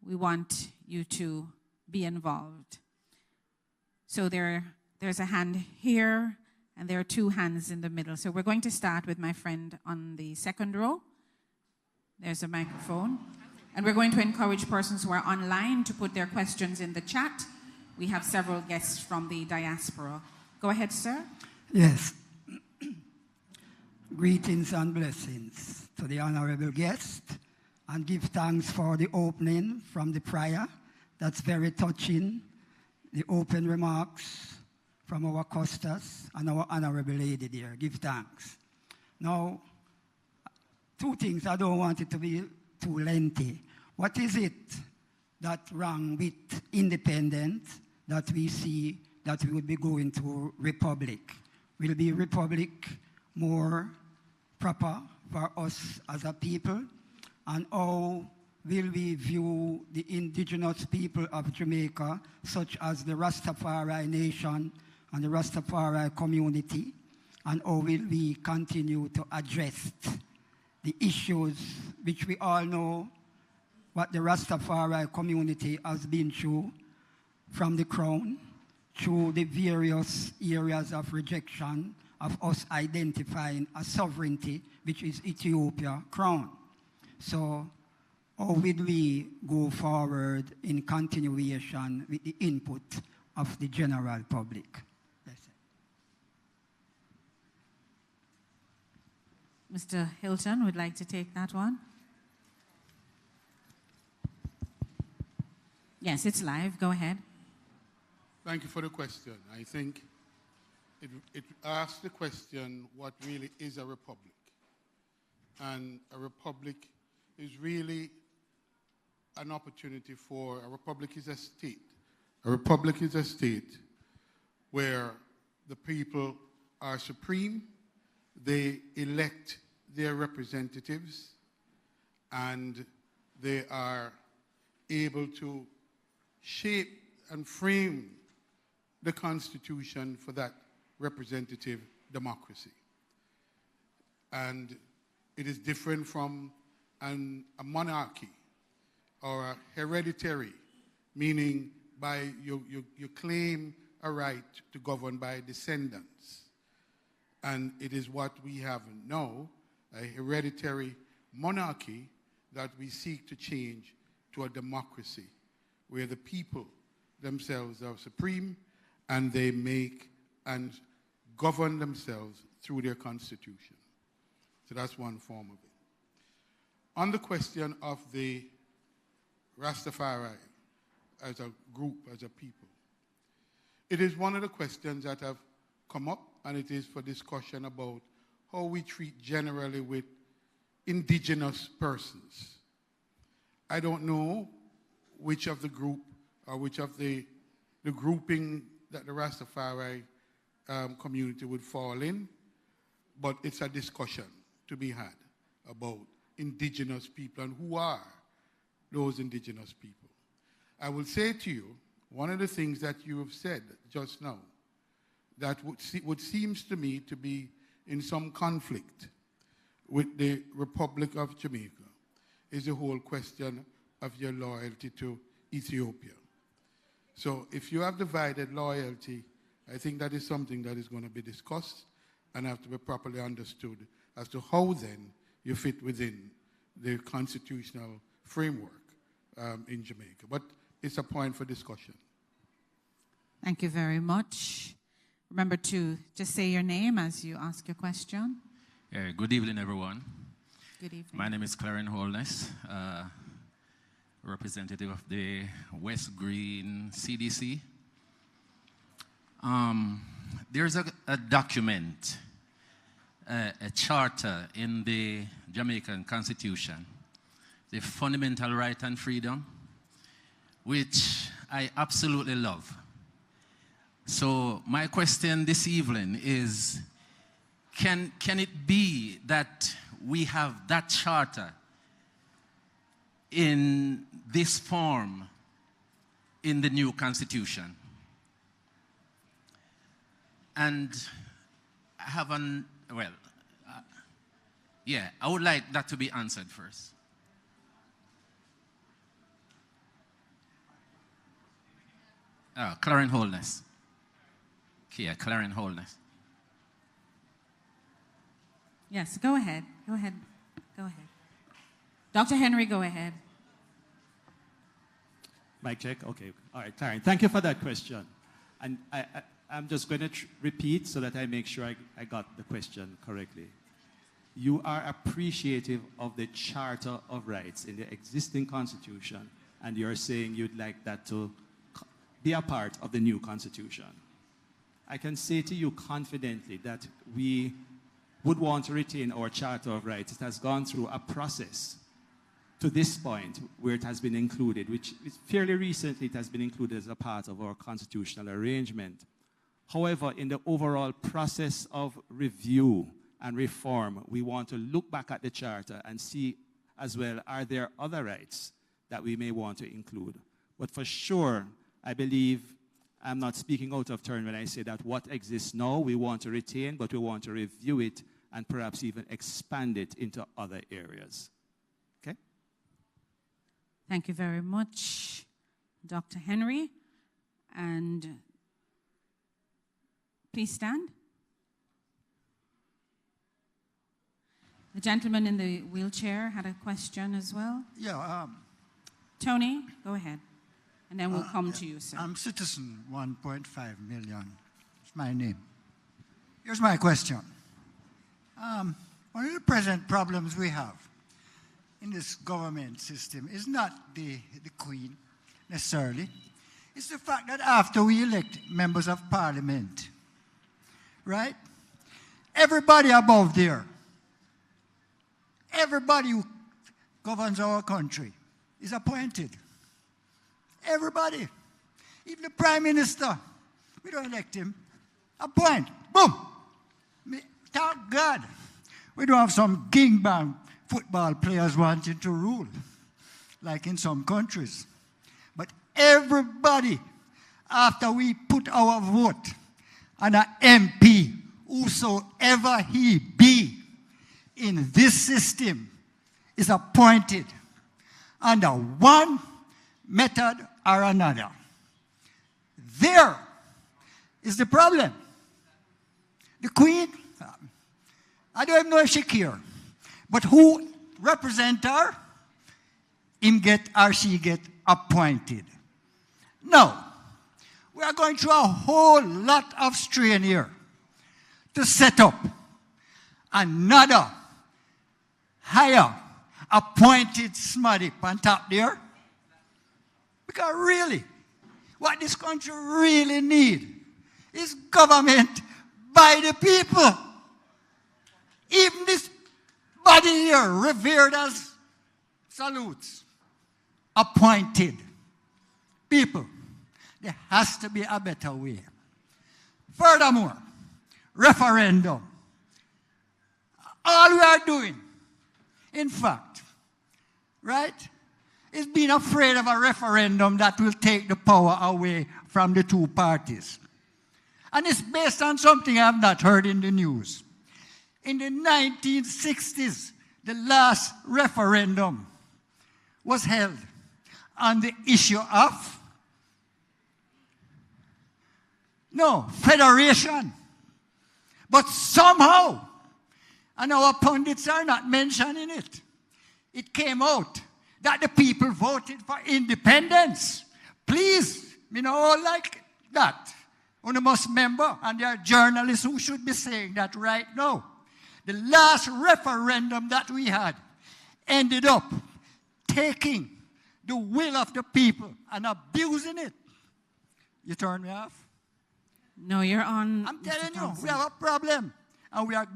We want you to be involved. So there's a hand here, and there are 2 hands in the middle. So we're going to start with my friend on the second row. There's a microphone. And we're going to encourage persons who are online to put their questions in the chat. We have several guests from the diaspora. Go ahead, sir. Yes. Greetings and blessings to the honorable guest, and give thanks for the opening from the prior. That's very touching. The open remarks from our Costas and our honorable lady there. Give thanks. Now, 2 things. I don't want it to be too lengthy. What is it that wrong with independent that we see that we will be going to republic? Will be republic more proper for us as a people? And how will we view the indigenous people of Jamaica, such as the Rastafari Nation and the Rastafari community? And how will we continue to address the issues which we all know what the Rastafari community has been through, from the crown, through the various areas of rejection of us identifying a sovereignty, which is Ethiopia crown. So how will we go forward in continuation with the input of the general public? Mr. Hilton would like to take that one. Yes, it's live. Go ahead. Thank you for the question. I think it asks the question, what really is a republic? And a republic is really an opportunity for, a republic is a state A republic is a state where the people are supreme, they elect their representatives, and they are able to shape and frame the Constitution for that representative democracy. And it is different from a monarchy or a hereditary, meaning by you claim a right to govern by descendants. And it is what we have now, a hereditary monarchy that we seek to change to a democracy where the people themselves are supreme and they make and govern themselves through their constitution. So that's one form of it. On the question of the Rastafari as a group, as a people, it is one of the questions that have come up, and it is for discussion about how we treat generally with indigenous persons. I don't know which of the group or which of the grouping that the Rastafari community would fall in, but it's a discussion to be had about indigenous people and who are those indigenous people. I will say to you, one of the things that you have said just now that would seems to me to be in some conflict with the Republic of Jamaica is the whole question of your loyalty to Ethiopia. So if you have divided loyalty, I think that is something that is going to be discussed and have to be properly understood as to how then you fit within the constitutional framework in Jamaica. But it's a point for discussion. Thank you very much. Remember to just say your name as you ask your question. Good evening, everyone. Good evening. My name is Clarence Holness, representative of the West Green CDC. There's a document, a charter in the Jamaican Constitution, the Fundamental Right and Freedom, which I absolutely love. So my question this evening is, can it be that we have that charter in this form in the new Constitution? And I have I would like that to be answered first. Clarence Holness. Yeah, Clarence Holness. Yes, go ahead. Go ahead. Go ahead. Dr. Henry, go ahead. Mic check? Okay. All right, Clarence. Thank you for that question. And I'm just going to repeat so that I make sure I got the question correctly. You are appreciative of the Charter of Rights in the existing Constitution, and you're saying you'd like that to be a part of the new Constitution. I can say to you confidently that we would want to retain our Charter of Rights. It has gone through a process to this point where it has been included, which is fairly recently it has been included as a part of our constitutional arrangement. However, in the overall process of review and reform, we want to look back at the Charter and see as well, are there other rights that we may want to include? But for sure, I believe I'm not speaking out of turn when I say that what exists now we want to retain, but we want to review it and perhaps even expand it into other areas. Okay? Thank you very much, Dr. Henry. And please stand. The gentleman in the wheelchair had a question as well. Yeah. Tony, go ahead. And then we'll come to you, sir. I'm Citizen 1.5 million. It's my name. Here's my question. One of the present problems we have in this government system is not the Queen necessarily. It's the fact that after we elect members of Parliament, right? Everybody above there, everybody who governs our country is appointed. Everybody. Even the Prime Minister, we don't elect him. Appoint. Boom. Thank God. We don't have some gangbang football players wanting to rule, like in some countries. But everybody, after we put our vote on an MP, whosoever he be, in this system, is appointed under one method or another. There is the problem. The Queen, I don't even know if she cares, but who represent her, him get or she get appointed. Now, we are going through a whole lot of strain here to set up another higher appointed smarty on top there. Because really, what this country really needs is government by the people. Even this body here, revered as salutes, appointed people. There has to be a better way. Furthermore, referendum. All we are doing, in fact, right, is being afraid of a referendum that will take the power away from the two parties. And it's based on something I have not heard in the news. In the 1960s, the last referendum was held on the issue of federation. But somehow, and our pundits are not mentioning it, it came out that the people voted for independence. Please, me know like that. You must remember, and there are journalists who should be saying that right now. The last referendum that we had ended up taking the will of the people and abusing it. You turn me off? No, you're on. I'm telling you, we have a problem, and we are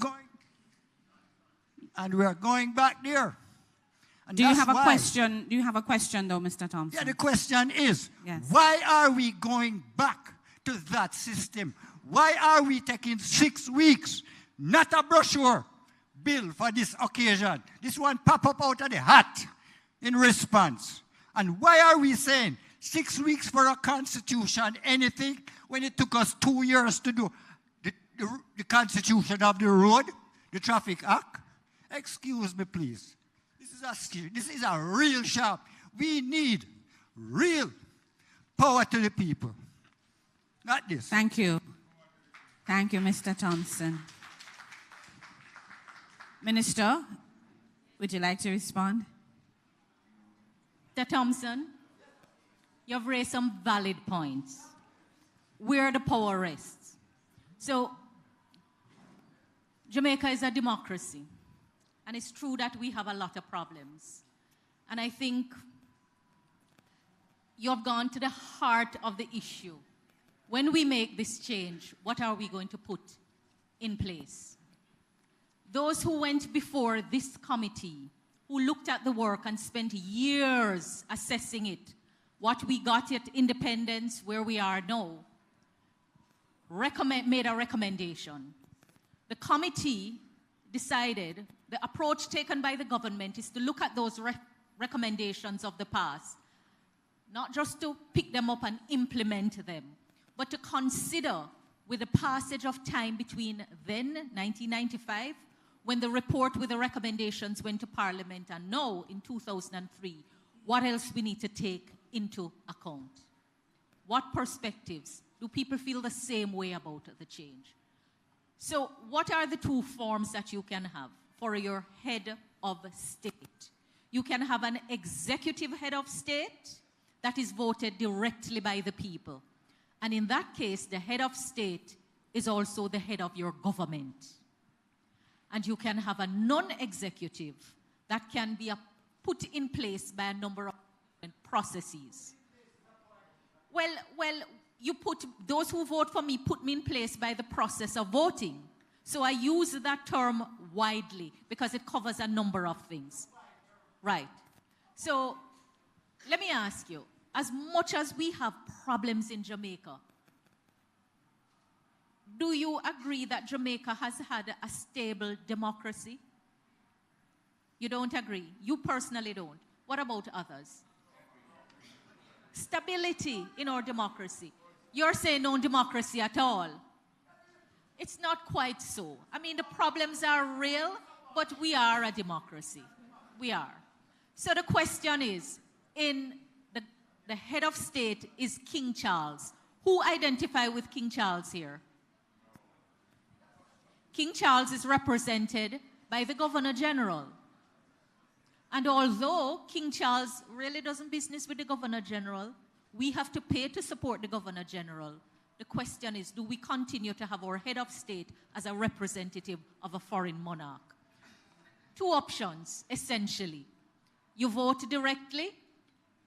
going back there. And do you have a question? Do you have a question, though, Mr. Thompson? Yeah, the question is, yes, why are we going back to that system? Why are we taking 6 weeks? Not a brochure bill for this occasion. This one pop up out of the hat in response. And why are we saying 6 weeks for a constitution, anything, when it took us 2 years to do the constitution of the road, the traffic act? Excuse me, please. This is a real shop. We need real power to the people. Not this. Thank you. Thank you, Mr. Thompson. Minister, would you like to respond? Mr. Thompson, you've raised some valid points. Where the power rests. So, Jamaica is a democracy. And it's true that we have a lot of problems. And I think you have gone to the heart of the issue. When we make this change, what are we going to put in place? Those who went before this committee, who looked at the work and spent years assessing it, what we got at independence, where we are now, made a recommendation. The committee decided the approach taken by the government is to look at those recommendations of the past, not just to pick them up and implement them, but to consider, with the passage of time between then, 1995, when the report with the recommendations went to Parliament, and now, in 2003, what else we need to take into account. What perspectives? Do people feel the same way about the change? So what are the two forms that you can have for your head of state? You can have an executive head of state that is voted directly by the people. And in that case, the head of state is also the head of your government. And you can have a non-executive that can be put in place by a number of processes. Well, you put, those who vote for me put me in place by the process of voting. So I use that term widely because it covers a number of things. Right. So let me ask you, as much as we have problems in Jamaica, do you agree that Jamaica has had a stable democracy? You don't agree. You personally don't. What about others? Stability in our democracy. You're saying no democracy at all. It's not quite so. I mean, the problems are real, but we are a democracy. We are. So the question is, in the head of state is King Charles. Who identify with King Charles here? King Charles is represented by the Governor General. And although King Charles really doesn't business with the Governor General, we have to pay to support the Governor General. The question is, do we continue to have our head of state as a representative of a foreign monarch? Two options, essentially. You vote directly,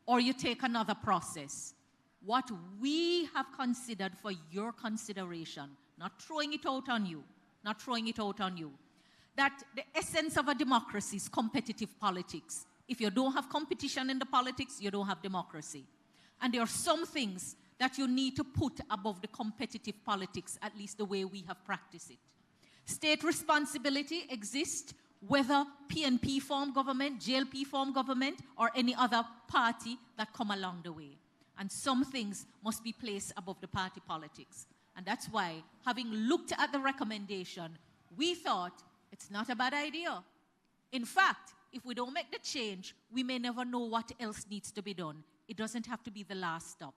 or you take another process. What we have considered for your consideration, not throwing it out on you, not throwing it out on you, that the essence of a democracy is competitive politics. If you don't have competition in the politics, you don't have democracy. And there are some things that you need to put above the competitive politics, at least the way we have practiced it. State responsibility exists whether PNP form government, JLP form government, or any other party that come along the way. And some things must be placed above the party politics. And that's why, having looked at the recommendation, we thought it's not a bad idea. In fact, if we don't make the change, we may never know what else needs to be done. It doesn't have to be the last stop.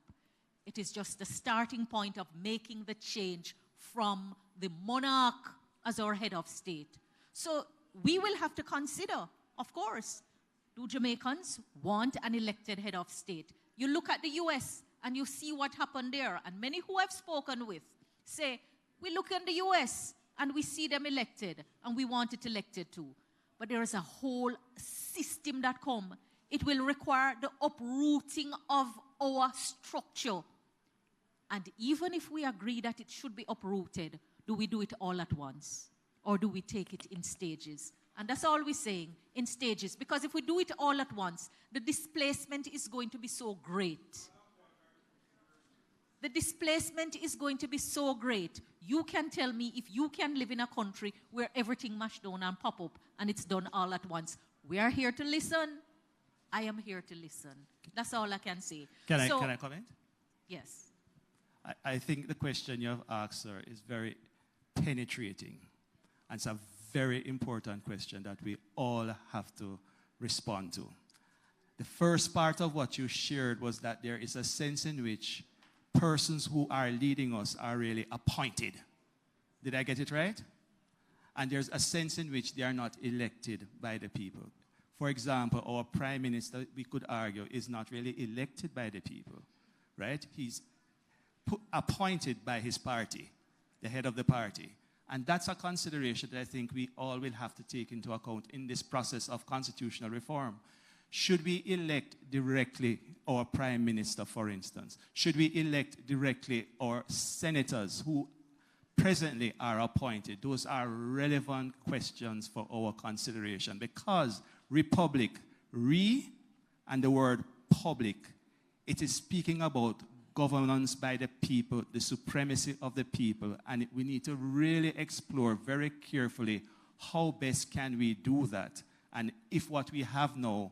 It is just the starting point of making the change from the monarch as our head of state. So we will have to consider, of course, do Jamaicans want an elected head of state? You look at the US and you see what happened there. And many who I've spoken with say, we look in the US and we see them elected and we want it elected too. But there is a whole system that comes. It will require the uprooting of our structure. And even if we agree that it should be uprooted, do we do it all at once? Or do we take it in stages? And that's all we're saying, in stages. Because if we do it all at once, the displacement is going to be so great. The displacement is going to be so great. You can tell me if you can live in a country where everything mashed down and pop up and it's done all at once. We are here to listen. I am here to listen. That's all I can say. Can I comment? Yes. I think the question you have asked, sir, is very penetrating. And it's a very important question that we all have to respond to. The first part of what you shared was that there is a sense in which persons who are leading us are really appointed. Did I get it right? And there's a sense in which they are not elected by the people. For example, our prime minister, we could argue, is not really elected by the people, right? He's appointed by his party, the head of the party. And that's a consideration that I think we all will have to take into account in this process of constitutional reform. Should we elect directly our prime minister, for instance? Should we elect directly our senators who presently are appointed? Those are relevant questions for our consideration because republic, and the word public, it is speaking about governance by the people, the supremacy of the people, and we need to really explore very carefully how best can we do that. And if what we have now,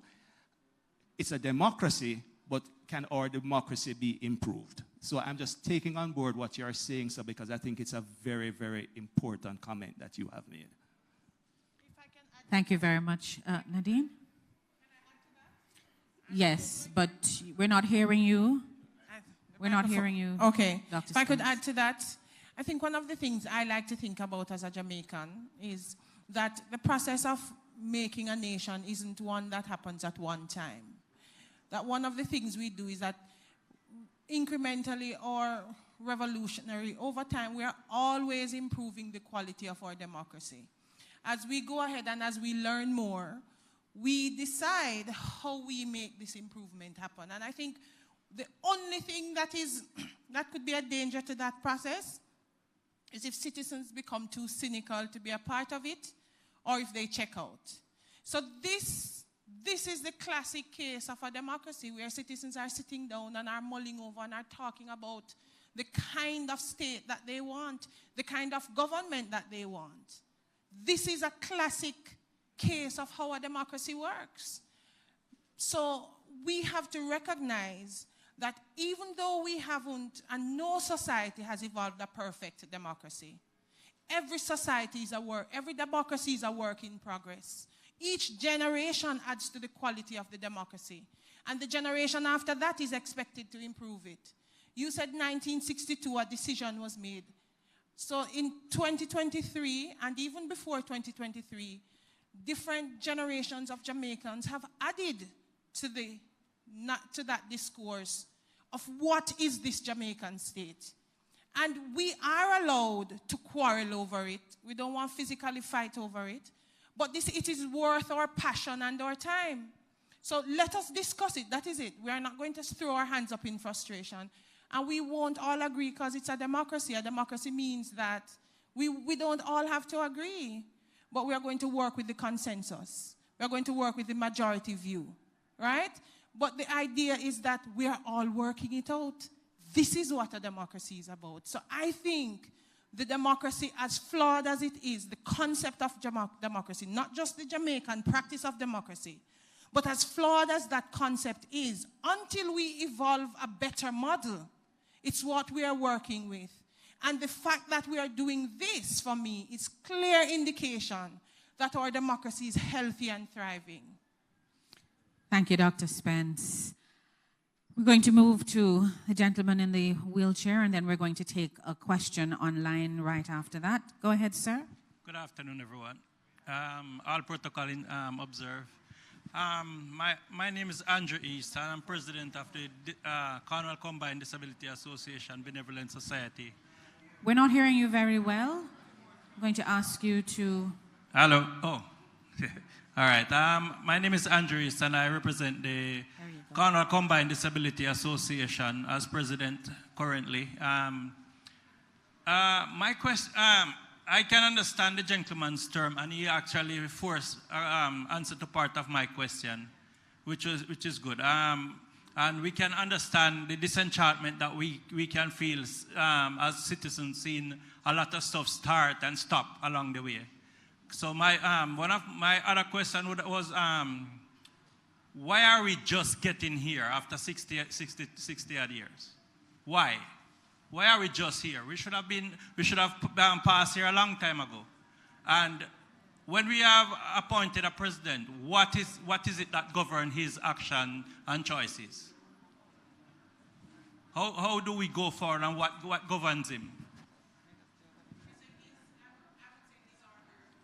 it's a democracy, but can our democracy be improved? So I'm just taking on board what you are saying, sir, because I think it's a very, very important comment that you have made. Thank you very much. Nadine? Yes, but we're not hearing you. We're not hearing you. Okay. Dr. If I could Spence. add to that, I think one of the things I like to think about as a Jamaican is that the process of making a nation isn't one that happens at one time. That one of the things we do is that incrementally or revolutionary, over time, we are always improving the quality of our democracy. As we go ahead and as we learn more, we decide how we make this improvement happen. And I think the only thing that could be a danger to that process is if citizens become too cynical to be a part of it, or if they check out. So this this is the classic case of a democracy where citizens are sitting down and are mulling over and are talking about the kind of state that they want, the kind of government that they want. This is a classic case of how a democracy works. So we have to recognize that even though we haven't, and no society has evolved a perfect democracy, every society is a work, every democracy is a work in progress. Each generation adds to the quality of the democracy. And the generation after that is expected to improve it. You said 1962, a decision was made. So in 2023, and even before 2023, different generations of Jamaicans have added to that discourse of what is this Jamaican state. And we are allowed to quarrel over it. We don't want to physically fight over it. But it is worth our passion and our time. So let us discuss it. That is it. We are not going to throw our hands up in frustration. And we won't all agree because it's a democracy. A democracy means that we don't all have to agree. But we are going to work with the consensus. We are going to work with the majority view. Right? But the idea is that we are all working it out. This is what a democracy is about. So I think the democracy, as flawed as it is, the concept of democracy, not just the Jamaican practice of democracy, but as flawed as that concept is, until we evolve a better model, it's what we are working with. And the fact that we are doing this, for me, is clear indication that our democracy is healthy and thriving. Thank you, Dr. Spence. We're going to move to the gentleman in the wheelchair, and then we're going to take a question online right after that. Go ahead, sir. Good afternoon, everyone. All protocol observed. My name is Andrew East, and I'm president of the Cornwall Combined Disability Association Benevolent Society. We're not hearing you very well. I'm going to ask you to... Hello. Oh. All right. My name is Andrew East, and I represent the Cornwall Combined Disability Association as president currently. My question, I can understand the gentleman's term, and he actually forced answer to part of my question, which is good. And we can understand the disenchantment that we can feel as citizens, seeing a lot of stuff start and stop along the way. So one of my other questions was, why are we just getting here after 60 odd years? Why? Why are we just here? We should have passed here a long time ago. And when we have appointed a president, what is it that governs his action and choices? How do we go forward, and what governs him?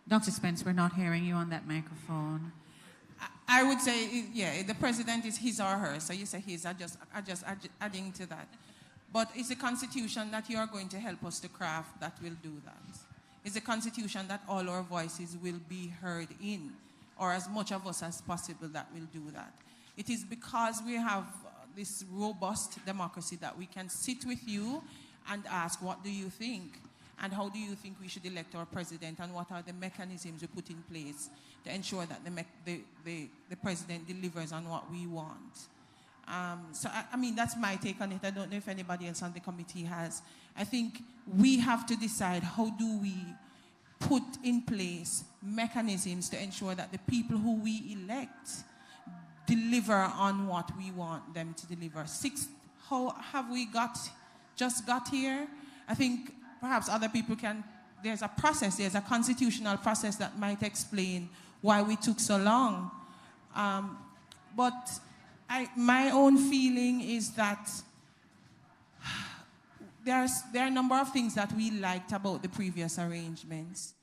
Dr. Spence, we're not hearing you on that microphone. I would say, yeah, the president is his or her. So you say his, I just adding to that. But it's a constitution that you are going to help us to craft that will do that. It's a constitution that all our voices will be heard in, or as much of us as possible that will do that. It is because we have this robust democracy that we can sit with you and ask, what do you think? And how do you think we should elect our president? And what are the mechanisms we put in place to ensure that the president delivers on what we want? So, I mean, that's my take on it. I don't know if anybody else on the committee has. I think we have to decide, how do we put in place mechanisms to ensure that the people who we elect deliver on what we want them to deliver. How have we just got here? I think perhaps other people can, there's a process, there's a constitutional process that might explain why we took so long. But my own feeling is that there are a number of things that we liked about the previous arrangements.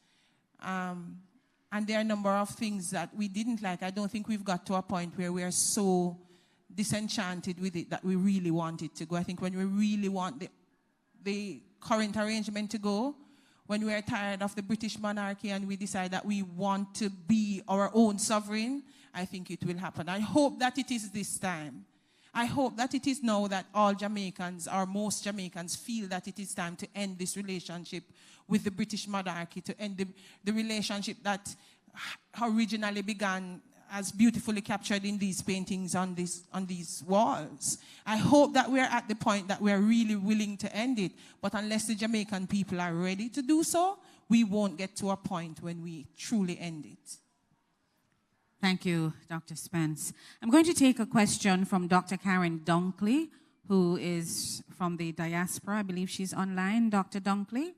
And there are a number of things that we didn't like. I don't think we've got to a point where we are so disenchanted with it that we really want it to go. I think when we really want the current arrangement to go, when we are tired of the British monarchy and we decide that we want to be our own sovereign, I think it will happen. I hope that it is this time. I hope that it is now that all Jamaicans, or most Jamaicans, feel that it is time to end this relationship with the British monarchy, to end the relationship that originally began as beautifully captured in these paintings on these walls. I hope that we're at the point that we're really willing to end it. But unless the Jamaican people are ready to do so, we won't get to a point when we truly end it. Thank you, Dr. Spence. I'm going to take a question from Dr. Karen Dunkley, who is from the diaspora. I believe she's online. Dr. Dunkley.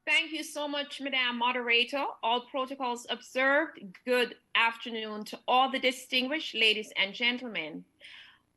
Thank you so much, Madam Moderator. All protocols observed. Good afternoon to all the distinguished ladies and gentlemen.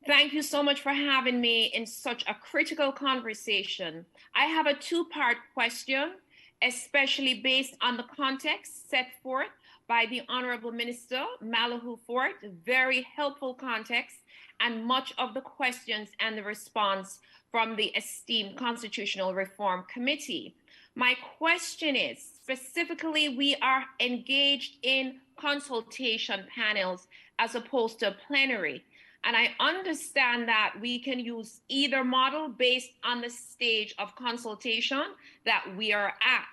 Thank you so much for having me in such a critical conversation. I have a two-part question, especially based on the context set forth by the Honorable Minister Malahoo Fort. Very helpful context, and much of the questions and the response from the esteemed Constitutional Reform Committee. My question is, specifically, we are engaged in consultation panels as opposed to plenary. And I understand that we can use either model based on the stage of consultation that we are at.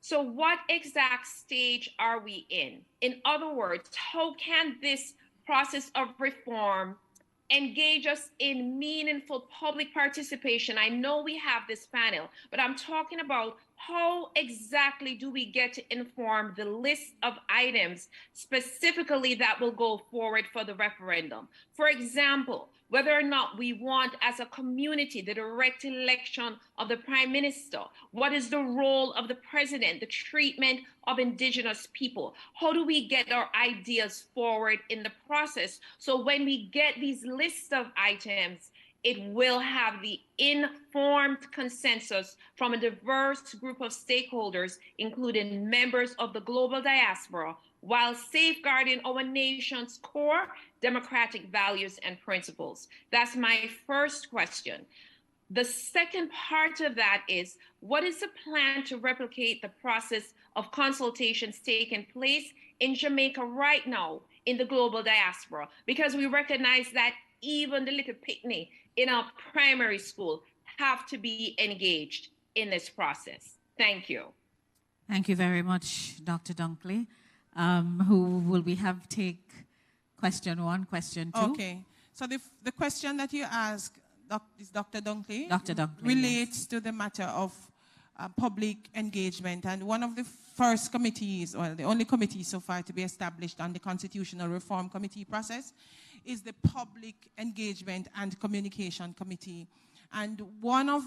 So what exact stage are we in? In other words, how can this process of reform engage us in meaningful public participation? I know we have this panel, but I'm talking about how exactly do we get to inform the list of items specifically that will go forward for the referendum? For example, whether or not we want as a community the direct election of the Prime Minister, what is the role of the President, the treatment of Indigenous people? How do we get our ideas forward in the process so when we get these lists of items, it will have the informed consensus from a diverse group of stakeholders, including members of the global diaspora, while safeguarding our nation's core democratic values and principles? That's my first question. The second part of that is, what is the plan to replicate the process of consultations taking place in Jamaica right now in the global diaspora? Because we recognize that even the little picnic in our primary school have to be engaged in this process. Thank you. Thank you very much, Dr. Dunkley. Who will we have take question one, question two? Okay. So the question that you asked is Dr. Dunkley. Dr. Dunkley, relates to the matter of public engagement. And one of the first committees, well, the only committee so far to be established on the Constitutional Reform Committee process is the Public Engagement and Communication Committee. And one of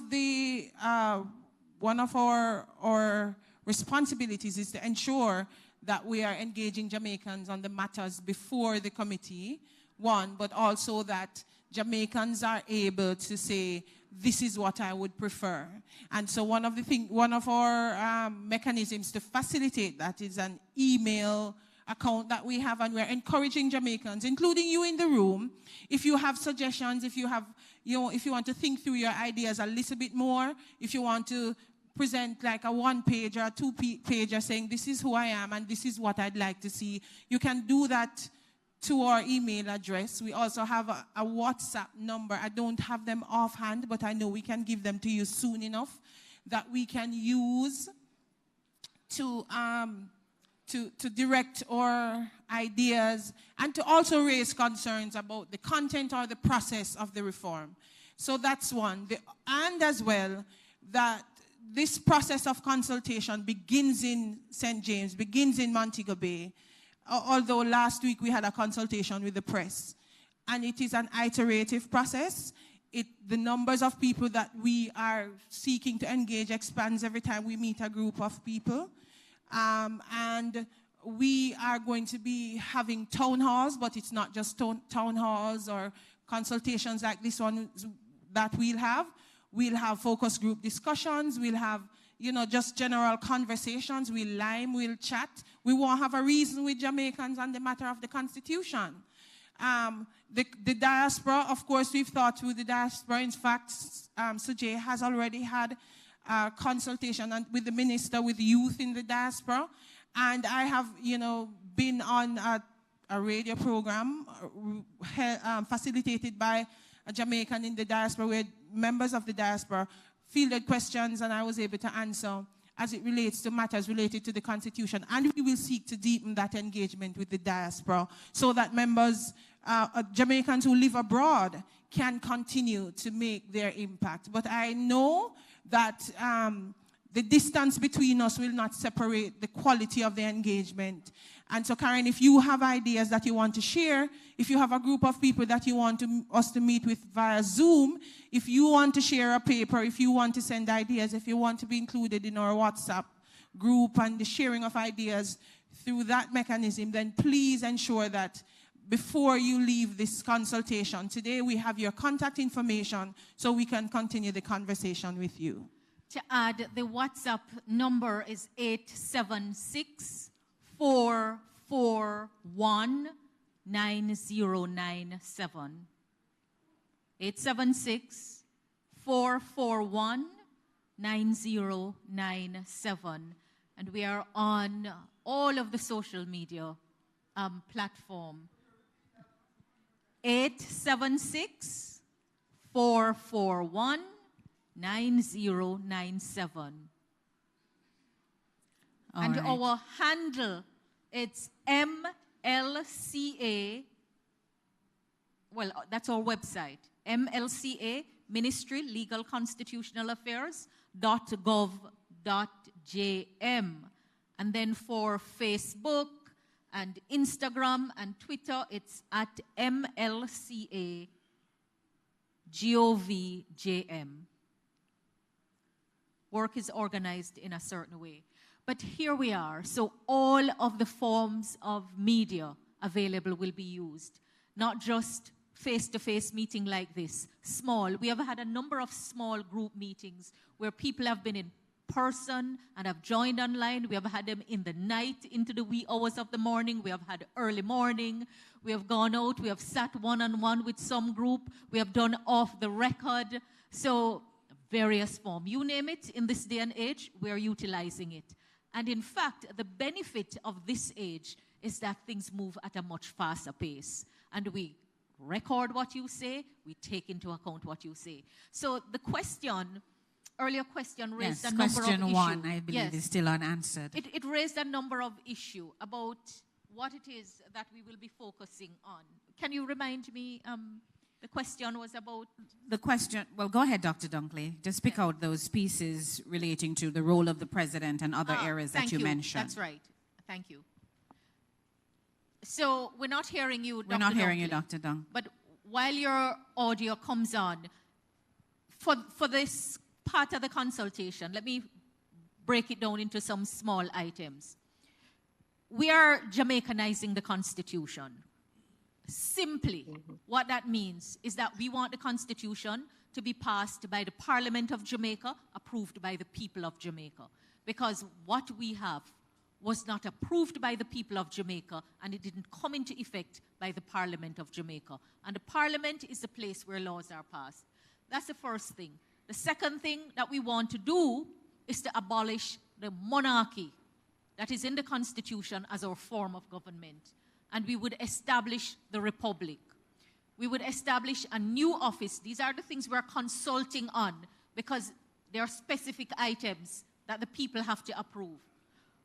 our responsibilities is to ensure that we are engaging Jamaicans on the matters before the committee, one, but also that Jamaicans are able to say, this is what I would prefer. And so one of our mechanisms to facilitate that is an email account that we have, and we're encouraging Jamaicans, including you in the room, if you have suggestions, if you want to think through your ideas a little bit more, if you want to present like a one-pager, a two-pager saying, this is who I am and this is what I'd like to see, you can do that to our email address. We also have a WhatsApp number. I don't have them offhand, but I know we can give them to you soon enough that we can use to direct our ideas and to also raise concerns about the content or the process of the reform. So that's one. And as well, that this process of consultation begins in St. James, begins in Montego Bay, although last week we had a consultation with the press. And it is an iterative process. The numbers of people that we are seeking to engage expands every time we meet a group of people. And we are going to be having town halls, but it's not just town halls or consultations like this one that we'll have. We'll have focus group discussions. We'll have, just general conversations. We'll lime, we'll chat. We won't have a reason with Jamaicans on the matter of the Constitution. The diaspora, of course, we've thought through the diaspora. In fact, Sujay has already had a consultation with the minister with youth in the diaspora. And I have, been on a radio program facilitated by a Jamaican in the diaspora where members of the diaspora fielded questions and I was able to answer. as it relates to matters related to the Constitution. And we will seek to deepen that engagement with the diaspora so that members, Jamaicans who live abroad, can continue to make their impact. But I know that the distance between us will not separate the quality of the engagement. And so, Karen, if you have ideas that you want to share, if you have a group of people that you want us to meet with via Zoom, if you want to share a paper, if you want to send ideas, if you want to be included in our WhatsApp group and the sharing of ideas through that mechanism, then please ensure that before you leave this consultation today, we have your contact information so we can continue the conversation with you. To add, the WhatsApp number is 876-441-9097. 876-441-9097. And we are on all of the social media platform. 876-441-9097. And right. our handle, it's MLCA, well, that's our website, MLCA, Ministry Legal Constitutional Affairs.gov.jm. And then for Facebook and Instagram and Twitter, it's at MLCA GOVJM. Work is organized in a certain way. But here we are. So all of the forms of media available will be used, not just face-to-face meeting like this. Small. We have had a number of small group meetings where people have been in person and have joined online. We have had them in the night into the wee hours of the morning. We have had early morning. We have gone out. We have sat one-on-one with some group. We have done off the record. So various form. You name it, in this day and age, we are utilizing it. And in fact, the benefit of this age is that things move at a much faster pace. And we record what you say, we take into account what you say. So the question, earlier question raised a number of issues. Question one, I believe, is still unanswered. It raised a number of issues about what it is that we will be focusing on. Can you remind me? The question was about... The question, well, go ahead, Dr. Dunkley. Just pick out those pieces relating to the role of the president and other areas that you mentioned. That's right. Thank you. So we're not hearing you, Dr. We're not hearing Dunkley, you, Dr. Dung. But while your audio comes on, for this part of the consultation, let me break it down into some small items. We are Jamaicanizing the Constitution. Simply, what that means is that we want the Constitution to be passed by the Parliament of Jamaica, approved by the people of Jamaica. Because what we have was not approved by the people of Jamaica, and it didn't come into effect by the Parliament of Jamaica. And the Parliament is the place where laws are passed. That's the first thing. The second thing that we want to do is to abolish the monarchy that is in the Constitution as our form of government. And we would establish the Republic. We would establish a new office. These are the things we're consulting on because there are specific items that the people have to approve.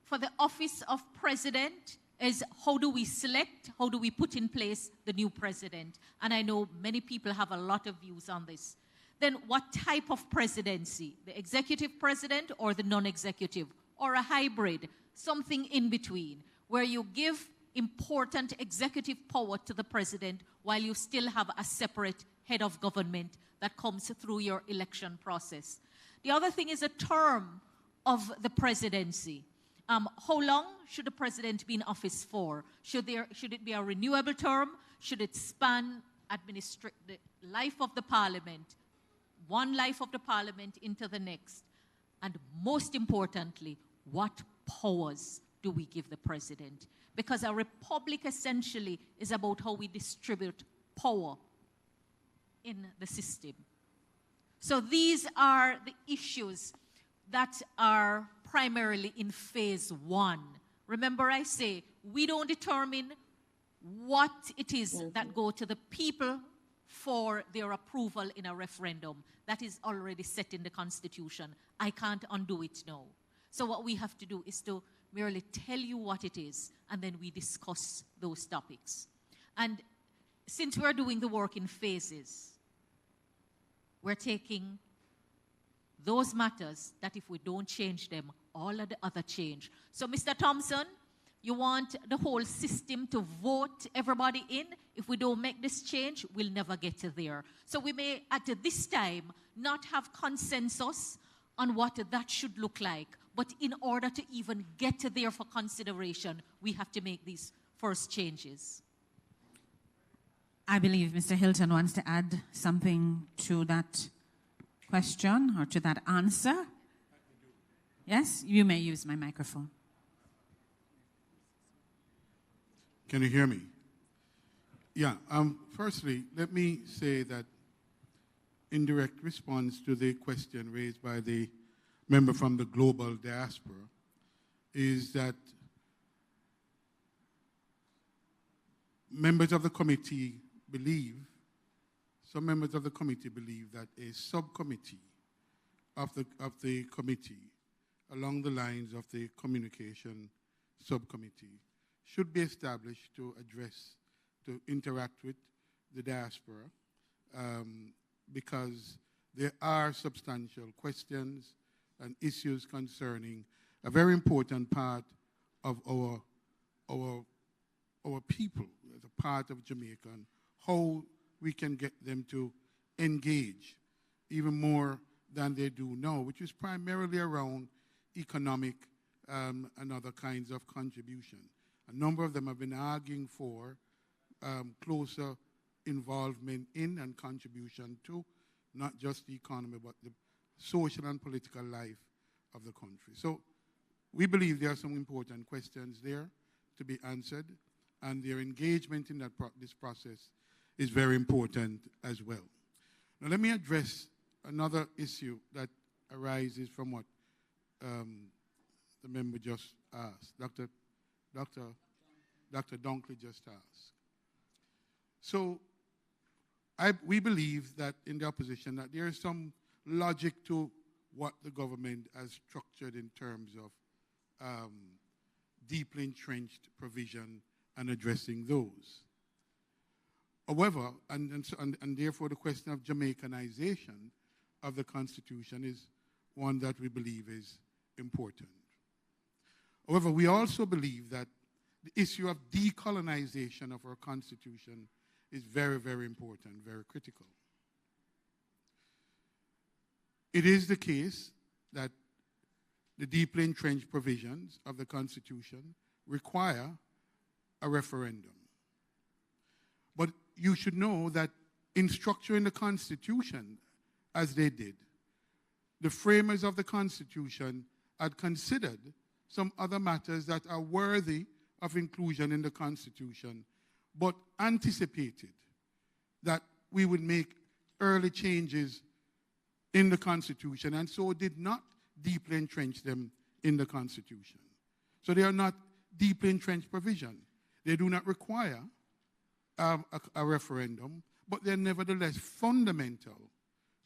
For the office of president is how do we select, how do we put in place the new president? And I know many people have a lot of views on this. Then what type of presidency? The executive president or the non-executive? Or a hybrid, something in between, where you give important executive power to the president while you still have a separate head of government that comes through your election process. The other thing is a term of the presidency. How long should the president be in office for? Should it be a renewable term? Should it span the life of the parliament, one life of the parliament into the next? And most importantly, what powers do we give the president? Because a republic essentially is about how we distribute power in the system. So these are the issues that are primarily in phase one. Remember I say, we don't determine what it is that go to the people for their approval in a referendum. That is already set in the Constitution. I can't undo it now. So what we have to do is to merely tell you what it is, and then we discuss those topics. And since we're doing the work in phases, we're taking those matters that if we don't change them, all of the other change. So Mr. Thompson, you want the whole system to vote everybody in? If we don't make this change, we'll never get to there. So we may, at this time, not have consensus on what that should look like. But in order to even get to there for consideration, we have to make these first changes. I believe Mr. Hilton wants to add something to that question or to that answer. Yes, you may use my microphone. Can you hear me? Yeah, firstly, let me say that in direct response to the question raised by the member from the global diaspora is that members of the committee believe, some members of the committee believe that a subcommittee of the committee along the lines of the communication subcommittee should be established to address, to interact with the diaspora because there are substantial questions and issues concerning a very important part of our people, as a part of Jamaica, and how we can get them to engage even more than they do now, which is primarily around economic and other kinds of contribution. A number of them have been arguing for closer involvement in and contribution to not just the economy, but the social and political life of the country. So we believe there are some important questions there to be answered, and their engagement in this process is very important as well. Now let me address another issue that arises from what the member just asked, Dr. Dunkley just asked. So we believe that in the opposition that there is some logic to what the government has structured in terms of deeply entrenched provision and addressing those. However, and therefore the question of Jamaicanization of the Constitution is one that we believe is important. However, we also believe that the issue of decolonization of our Constitution is very, very important, very critical. It is the case that the deeply entrenched provisions of the Constitution require a referendum. But you should know that in structuring the Constitution, as they did, the framers of the Constitution had considered some other matters that are worthy of inclusion in the Constitution, but anticipated that we would make early changes in the Constitution, and so did not deeply entrench them in the Constitution. So they are not deeply entrenched provision. They do not require a referendum, but they're nevertheless fundamental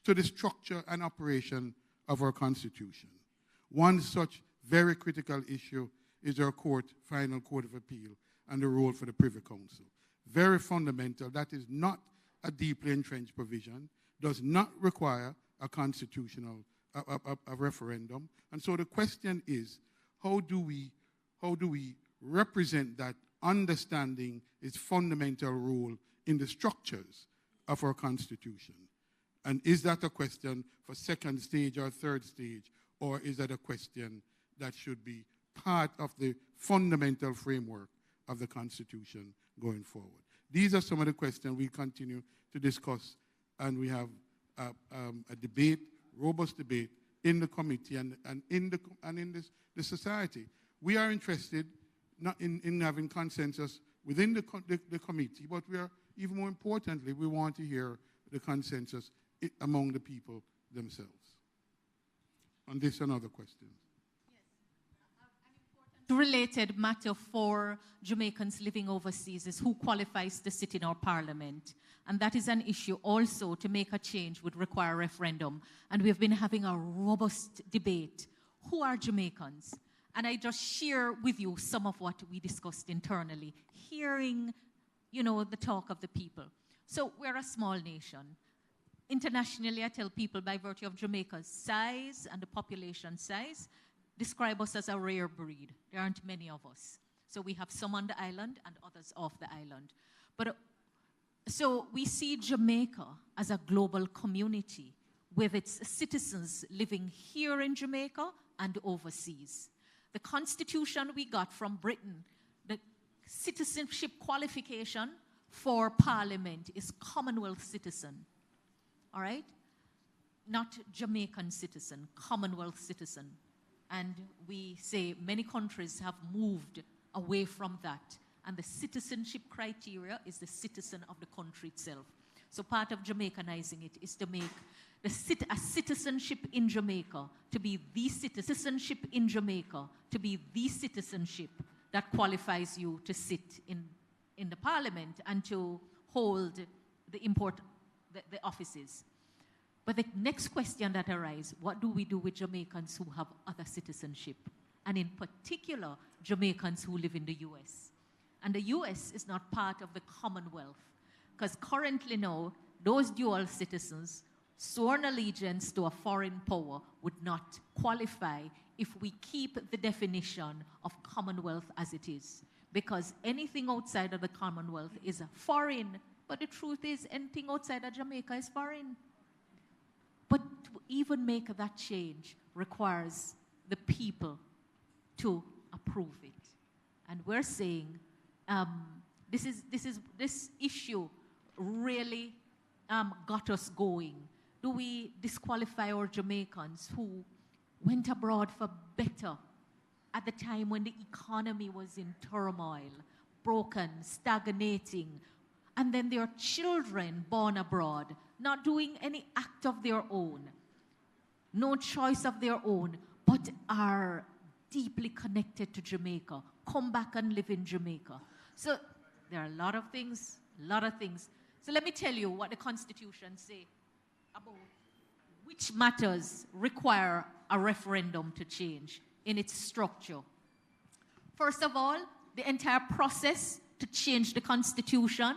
to the structure and operation of our Constitution. One such very critical issue is our final Court of Appeal and the role for the Privy Council. Very fundamental. That is not a deeply entrenched provision, does not require a constitutional a referendum. And so the question is, how do we represent that understanding its fundamental role in the structures of our Constitution? And is that a question for second stage or third stage, or is that a question that should be part of the fundamental framework of the Constitution going forward? These are some of the questions we continue to discuss, and we have a debate, robust debate, in the committee and in the society. We are interested not in having consensus within the committee, but we are, even more importantly, we want to hear the consensus among the people themselves. On this and other questions. Related matter for Jamaicans living overseas is who qualifies to sit in our parliament. And that is an issue also. To make a change would require a referendum. And we've been having a robust debate who are Jamaicans? And I just share with you some of what we discussed internally, hearing, the talk of the people. So we're a small nation. Internationally, I tell people by virtue of Jamaica's size and the population size, describe us as a rare breed. There aren't many of us. So we have some on the island and others off the island. So we see Jamaica as a global community with its citizens living here in Jamaica and overseas. The constitution we got from Britain, the citizenship qualification for Parliament is Commonwealth citizen, all right? Not Jamaican citizen, Commonwealth citizen. And we say many countries have moved away from that. And the citizenship criteria is the citizen of the country itself. So part of Jamaicanizing it is to make a citizenship in Jamaica to be the citizenship in Jamaica to be the citizenship that qualifies you to sit in the Parliament and to hold the offices. But the next question that arises, what do we do with Jamaicans who have other citizenship? And in particular, Jamaicans who live in the U.S. And the U.S. is not part of the Commonwealth, because currently now, those dual citizens, sworn allegiance to a foreign power would not qualify if we keep the definition of Commonwealth as it is. Because anything outside of the Commonwealth is foreign, but the truth is anything outside of Jamaica is foreign. But to even make that change requires the people to approve it. And we're saying this issue really got us going. Do we disqualify our Jamaicans who went abroad for better at the time when the economy was in turmoil, broken, stagnating, and then their children born abroad, not doing any act of their own, no choice of their own, but are deeply connected to Jamaica, come back and live in Jamaica. So there are a lot of things. So let me tell you what the Constitution says about which matters require a referendum to change in its structure. First of all, the entire process to change the Constitution,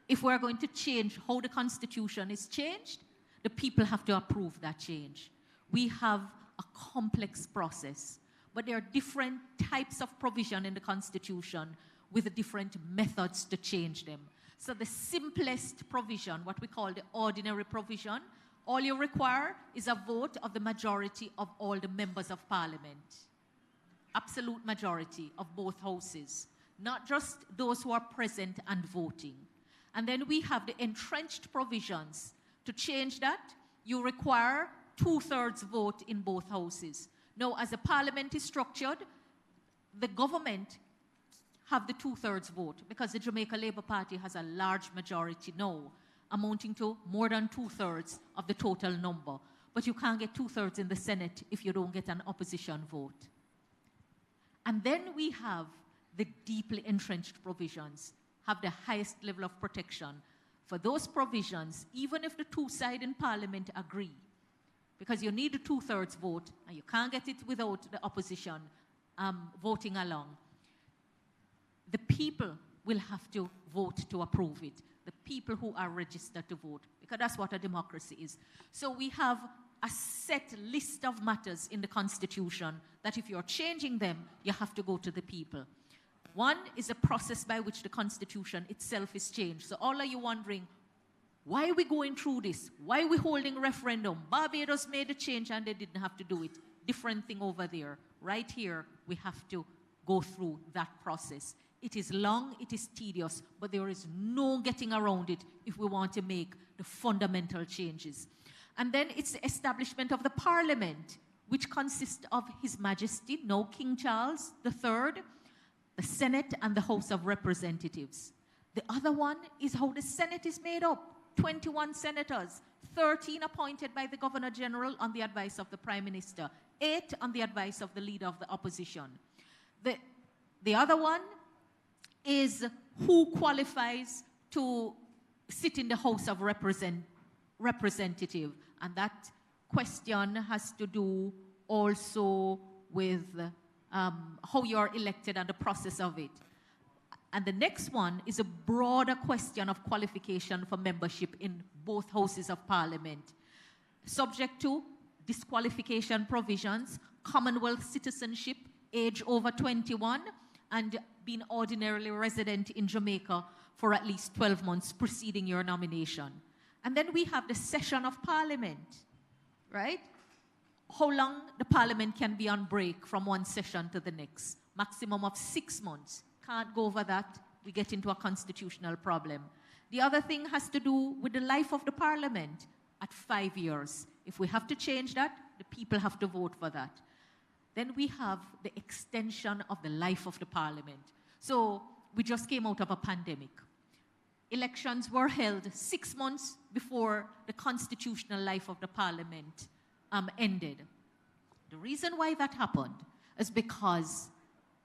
if we're going to change how the Constitution is changed, the people have to approve that change. We have a complex process, but there are different types of provision in the Constitution with different methods to change them. So the simplest provision, what we call the ordinary provision, all you require is a vote of the majority of all the members of Parliament. Absolute majority of both houses, not just those who are present and voting. And then we have the entrenched provisions. To change that, you require 2/3 vote in both houses. Now, as the Parliament is structured, the government have the 2/3 vote because the Jamaica Labour Party has a large majority now, amounting to more than 2/3 of the total number. But you can't get 2/3 in the Senate if you don't get an opposition vote. And then we have the deeply entrenched provisions, have the highest level of protection. For those provisions, even if the two sides in Parliament agree, because you need a 2/3 vote, and you can't get it without the opposition voting along, the people will have to vote to approve it. The people who are registered to vote, because that's what a democracy is. So we have a set list of matters in the Constitution that if you're changing them, you have to go to the people. One is a process by which the Constitution itself is changed. So all of you wondering, why are we going through this? Why are we holding referendum? Barbados made a change and they didn't have to do it. Different thing over there. Right here, we have to go through that process. It is long, it is tedious, but there is no getting around it if we want to make the fundamental changes. And then it's the establishment of the Parliament, which consists of His Majesty, now King Charles III, the Senate, and the House of Representatives. The other one is how the Senate is made up. 21 senators, 13 appointed by the Governor General on the advice of the Prime Minister, 8 on the advice of the Leader of the Opposition. The other one is who qualifies to sit in the House of Representative. And that question has to do also with how you're elected and the process of it. And the next one is a broader question of qualification for membership in both houses of parliament, subject to disqualification provisions, Commonwealth citizenship, age over 21, and being ordinarily resident in Jamaica for at least 12 months preceding your nomination. And then we have the session of parliament, right? How long the parliament can be on break from one session to the next. Maximum of 6 months. Can't go over that. We get into a constitutional problem. The other thing has to do with the life of the parliament at 5 years. If we have to change that, the people have to vote for that. Then we have the extension of the life of the parliament. So we just came out of a pandemic. Elections were held 6 months before the constitutional life of the parliament ended. The reason why that happened is because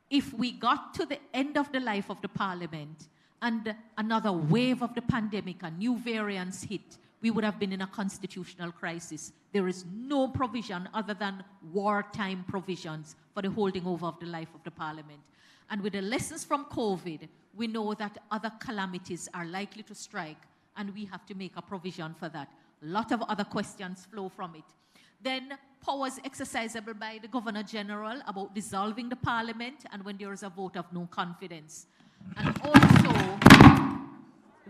if we got to the end of the life of the parliament and another wave of the pandemic and new variants hit, we would have been in a constitutional crisis. There is no provision other than wartime provisions for the holding over of the life of the parliament. And with the lessons from COVID, we know that other calamities are likely to strike, and we have to make a provision for that. A lot of other questions flow from it. Then powers exercisable by the Governor General about dissolving the parliament and when there is a vote of no confidence. And also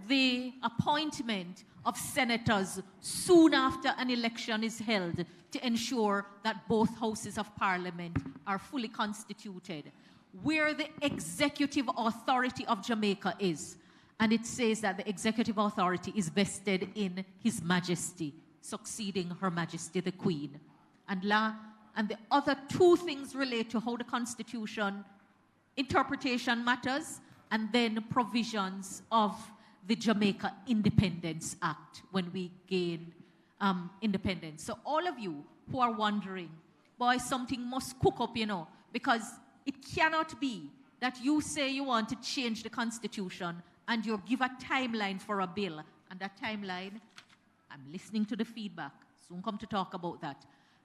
the appointment of senators soon after an election is held to ensure that both houses of parliament are fully constituted. Where the executive authority of Jamaica is, and it says that the executive authority is vested in His Majesty, succeeding Her Majesty the Queen. And the other two things relate to how the Constitution interpretation matters, and then provisions of the Jamaica Independence Act when we gain independence. So all of you who are wondering, boy, something must cook up, because it cannot be that you say you want to change the Constitution and you give a timeline for a bill, and that timeline, I'm listening to the feedback, soon come to talk about that.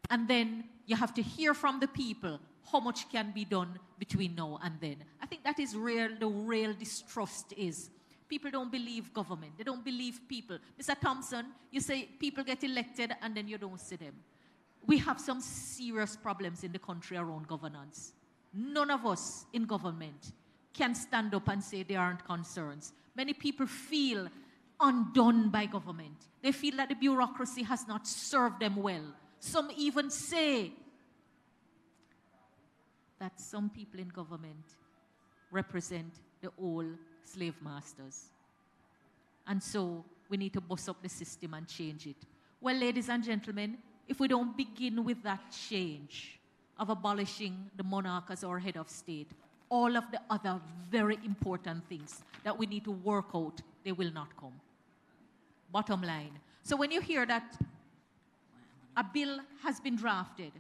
And then you have to hear from the people how much can be done between now and then. I think that is the real distrust is. People don't believe government. They don't believe people. Mr. Thompson, you say people get elected and then you don't see them. We have some serious problems in the country around governance. None of us in government can stand up and say there aren't concerns. Many people feel undone by government. They feel that the bureaucracy has not served them well. Some even say that some people in government represent the old slave masters. And so we need to bust up the system and change it. Well, ladies and gentlemen, if we don't begin with that change of abolishing the monarch as our head of state, all of the other very important things that we need to work out, they will not come. Bottom line. So when you hear that a bill has been drafted,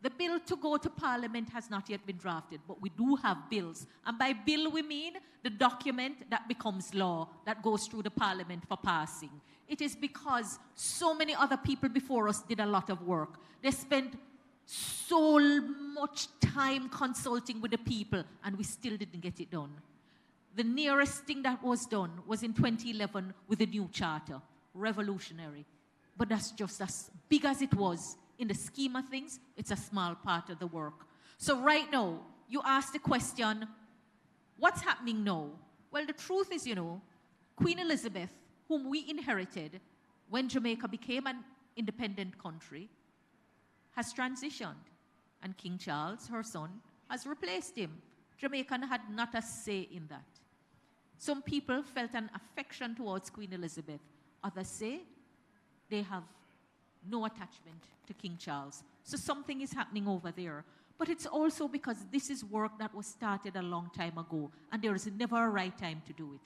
the bill to go to Parliament has not yet been drafted, but we do have bills. And by bill, we mean the document that becomes law, that goes through the Parliament for passing. It is because so many other people before us did a lot of work. They spent so much time consulting with the people, and we still didn't get it done. The nearest thing that was done was in 2011 with the new charter. Revolutionary. But that's just as big as it was. In the scheme of things, it's a small part of the work. So right now, you ask the question, what's happening now? Well, the truth is, Queen Elizabeth, whom we inherited when Jamaica became an independent country, has transitioned. And King Charles, her son, has replaced him. Jamaica had not a say in that. Some people felt an affection towards Queen Elizabeth. Others say they have no attachment to King Charles. So something is happening over there. But it's also because this is work that was started a long time ago, and there is never a right time to do it.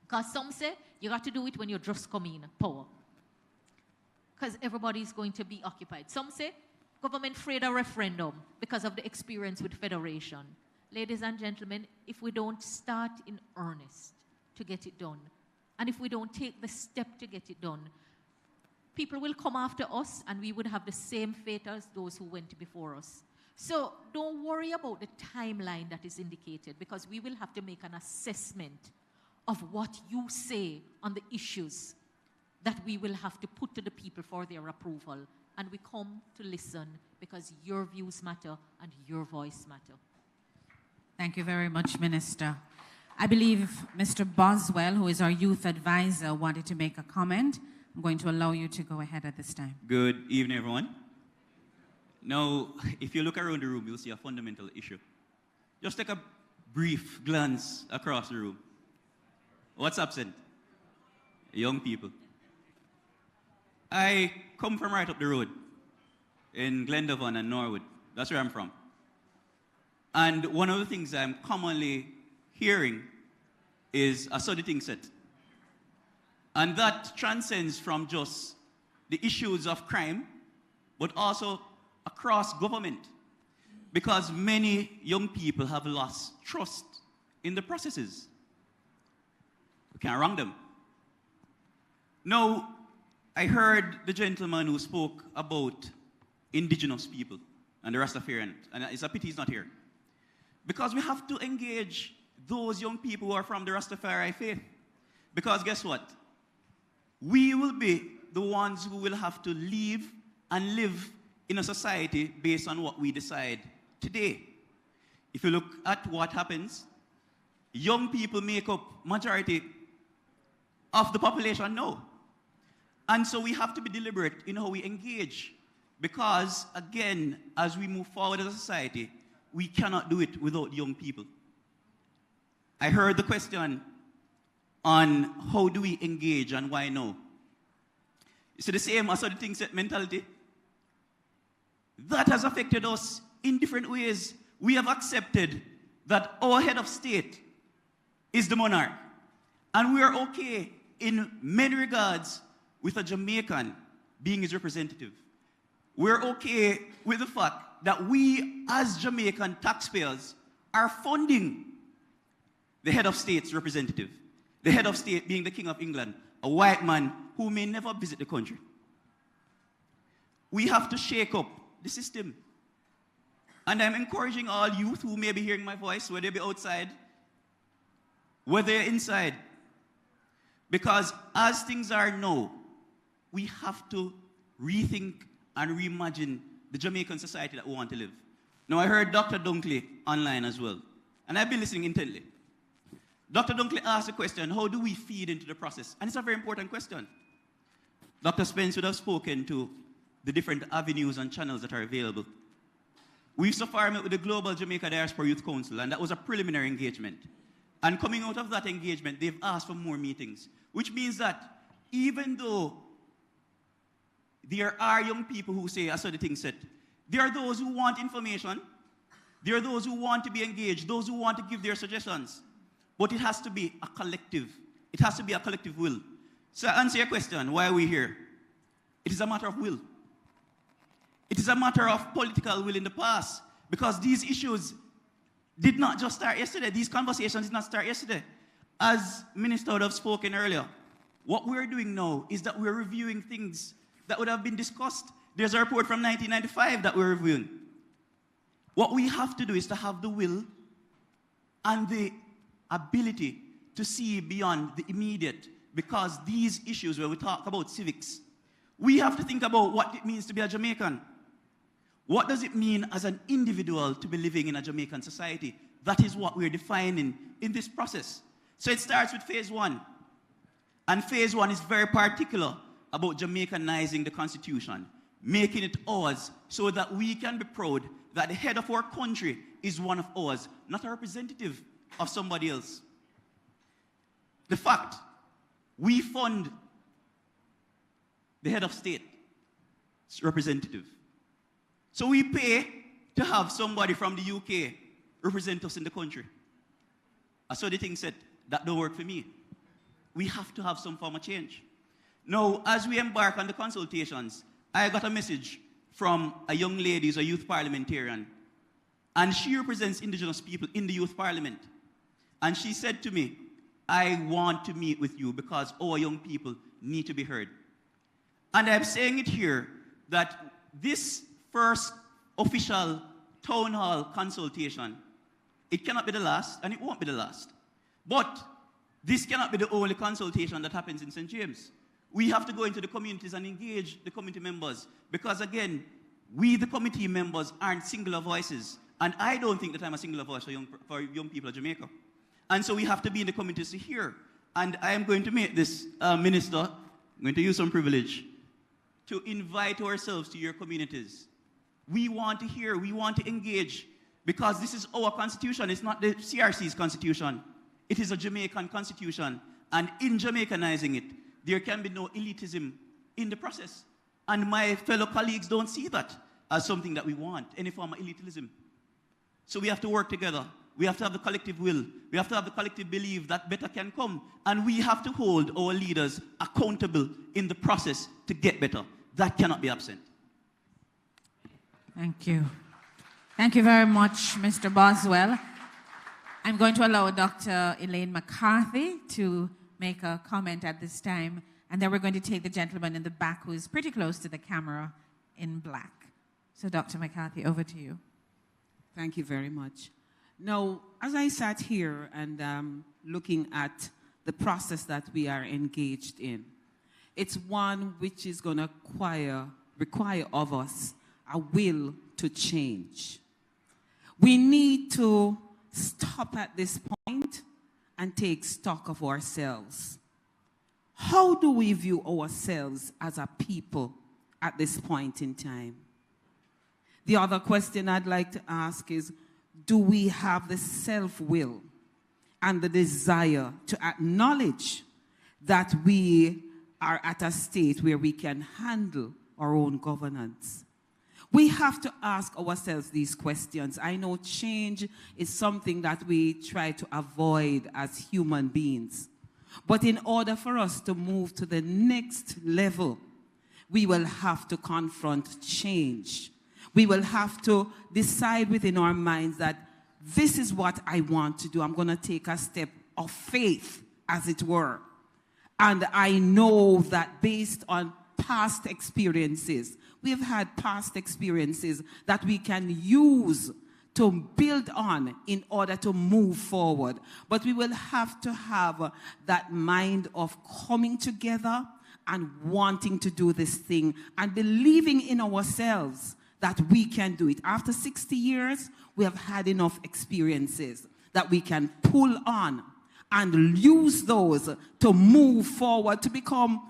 Because some say you got to do it when you're just coming in power, because everybody's going to be occupied. Some say government afraid of referendum because of the experience with federation. Ladies and gentlemen, if we don't start in earnest to get it done, and if we don't take the step to get it done, people will come after us and we would have the same fate as those who went before us. So don't worry about the timeline that is indicated, because we will have to make an assessment of what you say on the issues that we will have to put to the people for their approval. And we come to listen because your views matter and your voice matter. Thank you very much, Minister. I believe Mr. Boswell, who is our youth advisor, wanted to make a comment. I'm going to allow you to go ahead at this time. Good evening, everyone. Now, if you look around the room, you'll see a fundamental issue. Just take a brief glance across the room. What's absent? Young people. I come from right up the road in Glendavon and Norwood. That's where I'm from. And one of the things I'm commonly hearing is a sort of thing set. And that transcends from just the issues of crime, but also across government. Because many young people have lost trust in the processes. We can't wrong them. Now, I heard the gentleman who spoke about indigenous people and the Rastafarian, and it's a pity he's not here. Because we have to engage those young people who are from the Rastafari faith. Because guess what? We will be the ones who will have to leave and live in a society based on what we decide today. If you look at what happens, young people make up majority of the population now. And so we have to be deliberate in how we engage. Because, again, as we move forward as a society, we cannot do it without young people. I heard the question on how do we engage and why no. You see, the same as the thing set mentality. That has affected us in different ways. We have accepted that our head of state is the monarch. And we are okay in many regards with a Jamaican being his representative. We're okay with the fact that we, as Jamaican taxpayers, are funding the head of state's representative. The head of state being the King of England, a white man who may never visit the country. We have to shake up the system. And I'm encouraging all youth who may be hearing my voice, whether they be outside, whether they're inside. Because as things are now, we have to rethink and reimagine the Jamaican society that we want to live. Now, I heard Dr. Dunkley online as well, and I've been listening intently. Dr. Dunkley asked the question, how do we feed into the process? And it's a very important question. Dr. Spence would have spoken to the different avenues and channels that are available. We've so far met with the Global Jamaica Diaspora Youth Council, and that was a preliminary engagement. And coming out of that engagement, they've asked for more meetings, which means that even though there are young people who say, I saw the thing said, there are those who want information, there are those who want to be engaged, those who want to give their suggestions. But it has to be a collective. It has to be a collective will. So answer your question, why are we here? It is a matter of will. It is a matter of political will in the past, because these issues did not just start yesterday. These conversations did not start yesterday. As Minister would have spoken earlier, what we're doing now is that we're reviewing things that would have been discussed. There's a report from 1995 that we're reviewing. What we have to do is to have the will and the ability to see beyond the immediate, because these issues where we talk about civics, we have to think about what it means to be a Jamaican. What does it mean as an individual to be living in a Jamaican society? That is what we're defining in this process. So it starts with phase one. And phase one is very particular about Jamaicanizing the Constitution, making it ours so that we can be proud that the head of our country is one of ours, not a representative of somebody else. The fact we fund the head of state representative. So we pay to have somebody from the UK represent us in the country. I saw the thing said, that don't work for me. We have to have some form of change. Now, as we embark on the consultations, I got a message from a young lady who's a youth parliamentarian, and she represents indigenous people in the youth parliament. And she said to me, I want to meet with you because our young people need to be heard. And I'm saying it here that this first official town hall consultation, it cannot be the last, and it won't be the last. But this cannot be the only consultation that happens in St. James. We have to go into the communities and engage the community members, because again, we, the committee members, aren't singular voices. And I don't think that I'm a singular voice for young people of Jamaica. And so we have to be in the communities to hear. And I am going to make this, Minister, I'm going to use some privilege, to invite ourselves to your communities. We want to hear, we want to engage, because this is our constitution. It's not the CRC's constitution. It is a Jamaican constitution. And in Jamaicanizing it, there can be no elitism in the process. And my fellow colleagues don't see that as something that we want, any form of elitism. So we have to work together. We have to have the collective will. We have to have the collective belief that better can come. And we have to hold our leaders accountable in the process to get better. That cannot be absent. Thank you. Thank you very much, Mr. Boswell. I'm going to allow Dr. Elaine McCarthy to make a comment at this time, and then we're going to take the gentleman in the back who is pretty close to the camera in black. So, Dr. McCarthy, over to you. Thank you very much. Now, as I sat here and looking at the process that we are engaged in, it's one which is going to require of us a will to change. We need to stop at this point and take stock of ourselves. How do we view ourselves as a people at this point in time? The other question I'd like to ask is, do we have the self-will and the desire to acknowledge that we are at a state where we can handle our own governance? We have to ask ourselves these questions. I know change is something that we try to avoid as human beings. But in order for us to move to the next level, we will have to confront change. We will have to decide within our minds that this is what I want to do. I'm going to take a step of faith, as it were. And I know that based on past experiences, we have had past experiences that we can use to build on in order to move forward. But we will have to have that mind of coming together and wanting to do this thing and believing in ourselves that we can do it. After 60 years, we have had enough experiences that we can pull on and use those to move forward, to become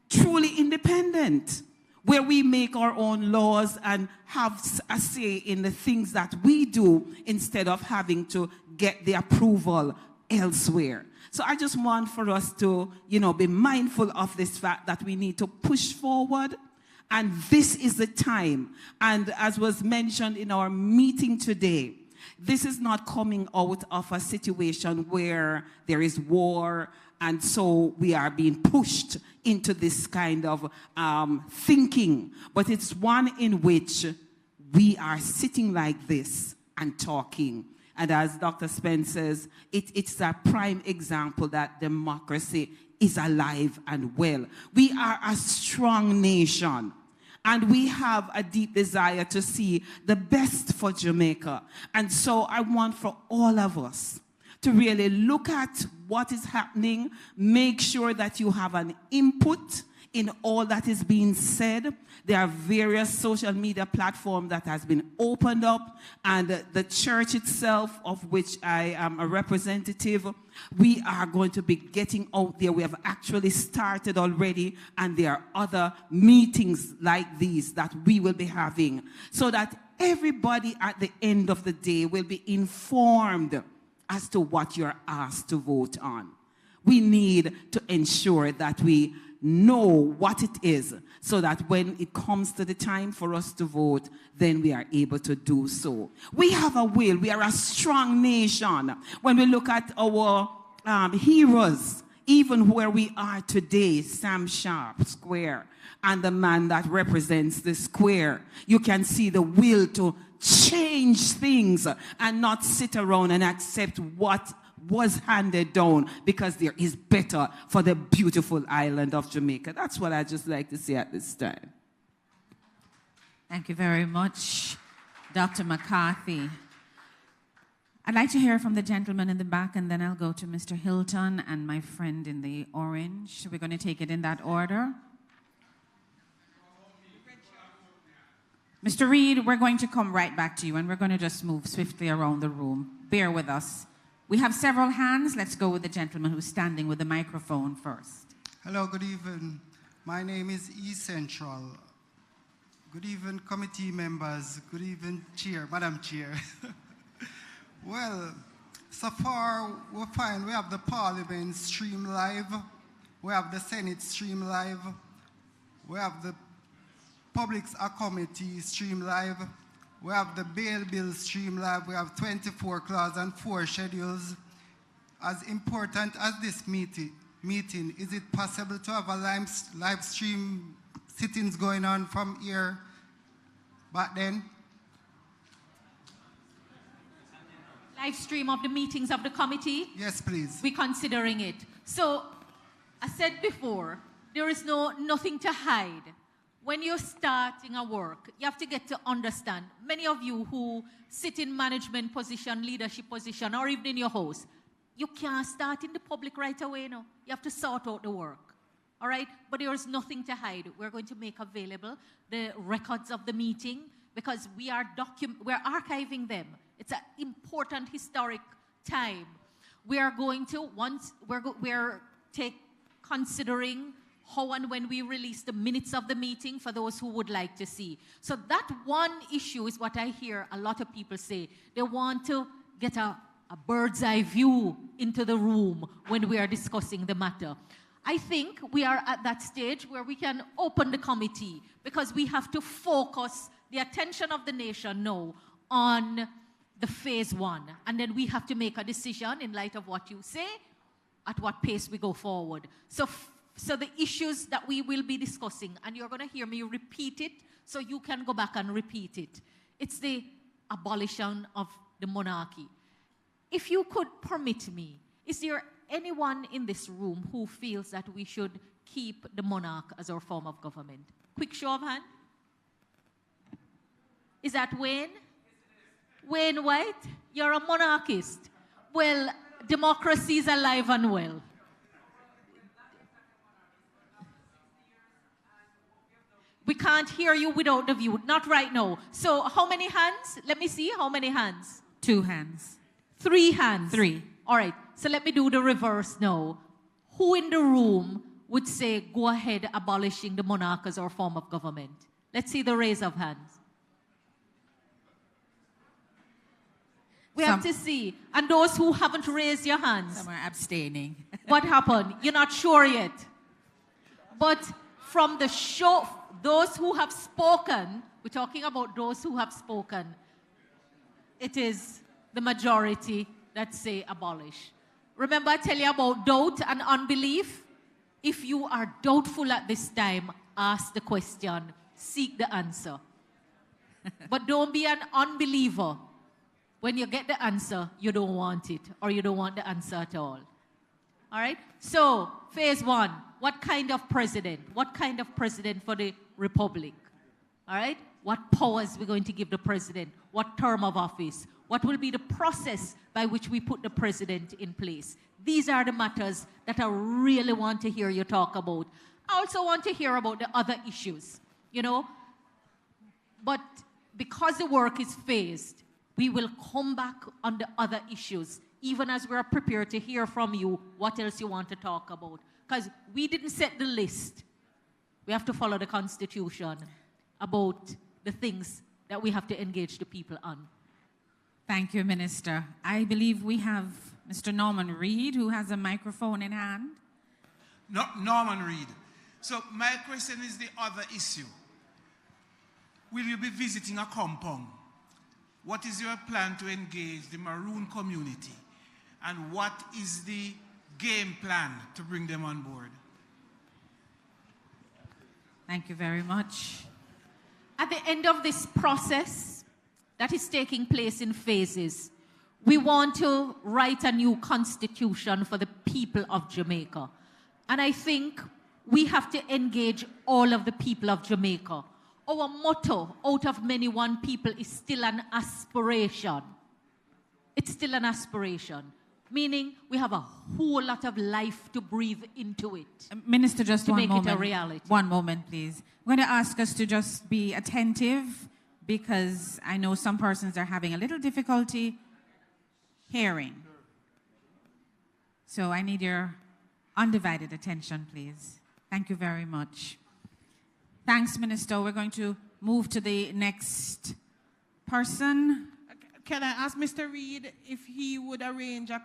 truly independent, where we make our own laws and have a say in the things that we do instead of having to get the approval elsewhere. So I just want for us to, be mindful of this fact that we need to push forward, and this is the time. And as was mentioned in our meeting today, this is not coming out of a situation where there is war, and so we are being pushed into this kind of thinking. But it's one in which we are sitting like this and talking. And as Dr. Spence says, it's a prime example that democracy is alive and well. We are a strong nation. And we have a deep desire to see the best for Jamaica. And so I want for all of us to really look at what is happening, make sure that you have an input in all that is being said. There are various social media platforms that has been opened up, and the church itself, of which I am a representative, we are going to be getting out there. We have actually started already, and there are other meetings like these that we will be having, so that everybody at the end of the day will be informed as to what you're asked to vote on. We need to ensure that we know what it is, so that when it comes to the time for us to vote, then we are able to do so. We have a will. We are a strong nation. When we look at our heroes, even where we are today, Sam Sharp Square, and the man that represents the square, you can see the will to change things and not sit around and accept what was handed down because there is better for the beautiful island of Jamaica. That's what I just like to say at this time. Thank you very much, Dr. McCarthy. I'd like to hear from the gentleman in the back, and then I'll go to Mr. Hilton and my friend in the orange. We're going to take it in that order. Mr. Reed, we're going to come right back to you, and we're going to just move swiftly around the room. Bear with us. We have several hands. Let's go with the gentleman who's standing with the microphone first. Hello, good evening. My name is E Central. Good evening, committee members. Good evening, Chair, Madam Chair. Well, so far we find we have the Parliament stream live, we have the Senate stream live, we have the Public Committee stream live, we have the bail bill stream live, we have 24 clauses and 4 schedules. As important as this meeting, is it possible to have a live stream sittings going on from here back then? Live stream of the meetings of the committee? Yes, please. We're considering it. So, I said before, there is nothing to hide. When you're starting a work, you have to get to understand. Many of you who sit in management position, leadership position, or even in your house, you can't start in the public right away, no. You have to sort out the work. All right? But there is nothing to hide. We're going to make available the records of the meeting because we're archiving them. It's an important historic time. We are going to, we're considering how and when we release the minutes of the meeting for those who would like to see. So that one issue is what I hear a lot of people say. They want to get a bird's eye view into the room when we are discussing the matter. I think we are at that stage where we can open the committee because we have to focus the attention of the nation now on the phase 1. And then we have to make a decision in light of what you say, at what pace we go forward. So the issues that we will be discussing, and you're going to hear me repeat it so you can go back and repeat it. It's the abolition of the monarchy. If you could permit me, is there anyone in this room who feels that we should keep the monarch as our form of government? Quick show of hand. Is that Wayne? Wayne White? You're a monarchist. Well, democracy is alive and well. We can't hear you without the view. Not right now. So how many hands? Let me see. How many hands? 2 hands. 3 hands? 3. All right. So let me do the reverse now. Who in the room would say, go ahead abolishing the monarch as our form of government? Let's see the raise of hands. We have to see. And those who haven't raised your hands. Some are abstaining. What happened? You're not sure yet. But from the show, those who have spoken, we're talking about those who have spoken, it is the majority that say abolish. Remember I tell you about doubt and unbelief? If you are doubtful at this time, ask the question, seek the answer. But don't be an unbeliever. When you get the answer, you don't want it, or you don't want the answer at all. All right? So, phase 1, what kind of president? What kind of president for the republic? All right? What powers we're going to give the president? What term of office? What will be the process by which we put the president in place? These are the matters that I really want to hear you talk about. I also want to hear about the other issues, you know? But because the work is phased, we will come back on the other issues, even as we're prepared to hear from you what else you want to talk about. Because we didn't set the list. We have to follow the Constitution about the things that we have to engage the people on. Thank you, Minister. I believe we have Mr. Norman Reed, who has a microphone in hand. No, Norman Reed. So my question is the other issue. Will you be visiting a compound? What is your plan to engage the Maroon community? And what is the game plan to bring them on board? Thank you very much. At the end of this process that is taking place in phases, We want to write a new constitution for the people of Jamaica. And I think we have to engage all of the people of Jamaica. Our motto, out of many one people, is still an aspiration. It's still an aspiration, meaning we have a whole lot of life to breathe into it. Minister, just to one make moment. it a reality. One moment, please. I'm going to ask us to just be attentive because I know some persons are having a little difficulty hearing. So I need your undivided attention, please. Thank you very much. Thanks, Minister. We're going to move to the next person. Can I ask Mr. Reid if he would arrange a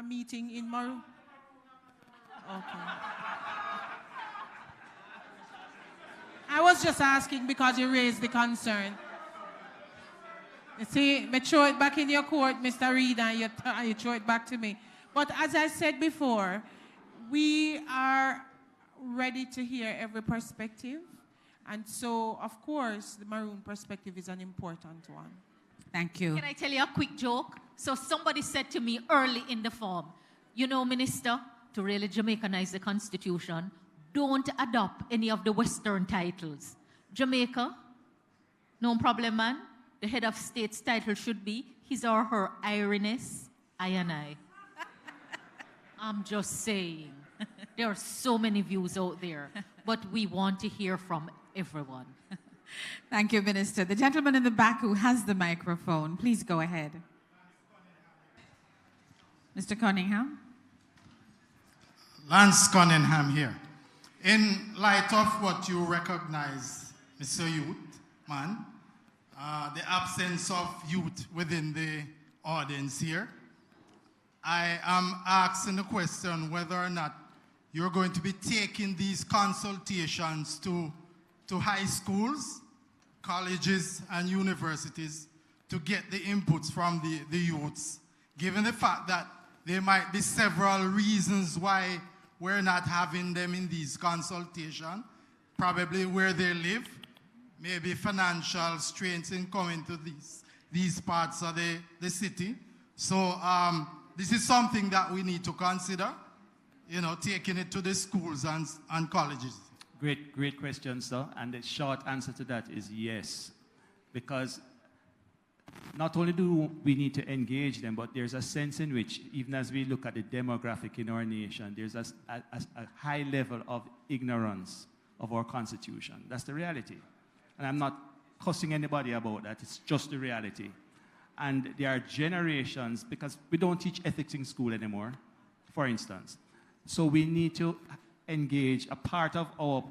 meeting in Maroon? Okay. I was just asking because you raised the concern. You see, me throw it back in your court, Mr. Reid, and you throw it back to me. But as I said before, we are ready to hear every perspective. And so, of course, the Maroon perspective is an important one. Thank you. Can I tell you a quick joke? So somebody said to me early in the form, you know, Minister, to really Jamaicanize the Constitution, don't adopt any of the Western titles. Jamaica, no problem, man. The head of state's title should be his or her Ireness, I and I. I'm just saying. There are so many views out there, but we want to hear from everyone. Thank you, Minister. The gentleman in the back who has the microphone, please go ahead. Mr. Cunningham. Lance Cunningham here. In light of what you recognize, Mr. Youth, man, the absence of youth within the audience here, I am asking the question whether or not you're going to be taking these consultations to high schools, colleges, and universities to get the inputs from the youths, given the fact that there might be several reasons why we're not having them in these consultations, probably where they live, maybe financial strains in coming to these parts of the city. So this is something that we need to consider, you know, taking it to the schools and colleges. Great question, sir. And the short answer to that is yes. Because not only do we need to engage them, but there's a sense in which, even as we look at the demographic in our nation, there's a high level of ignorance of our Constitution. That's the reality. And I'm not cussing anybody about that. It's just the reality. And there are generations, because we don't teach ethics in school anymore, for instance. So we need to engage. A part of our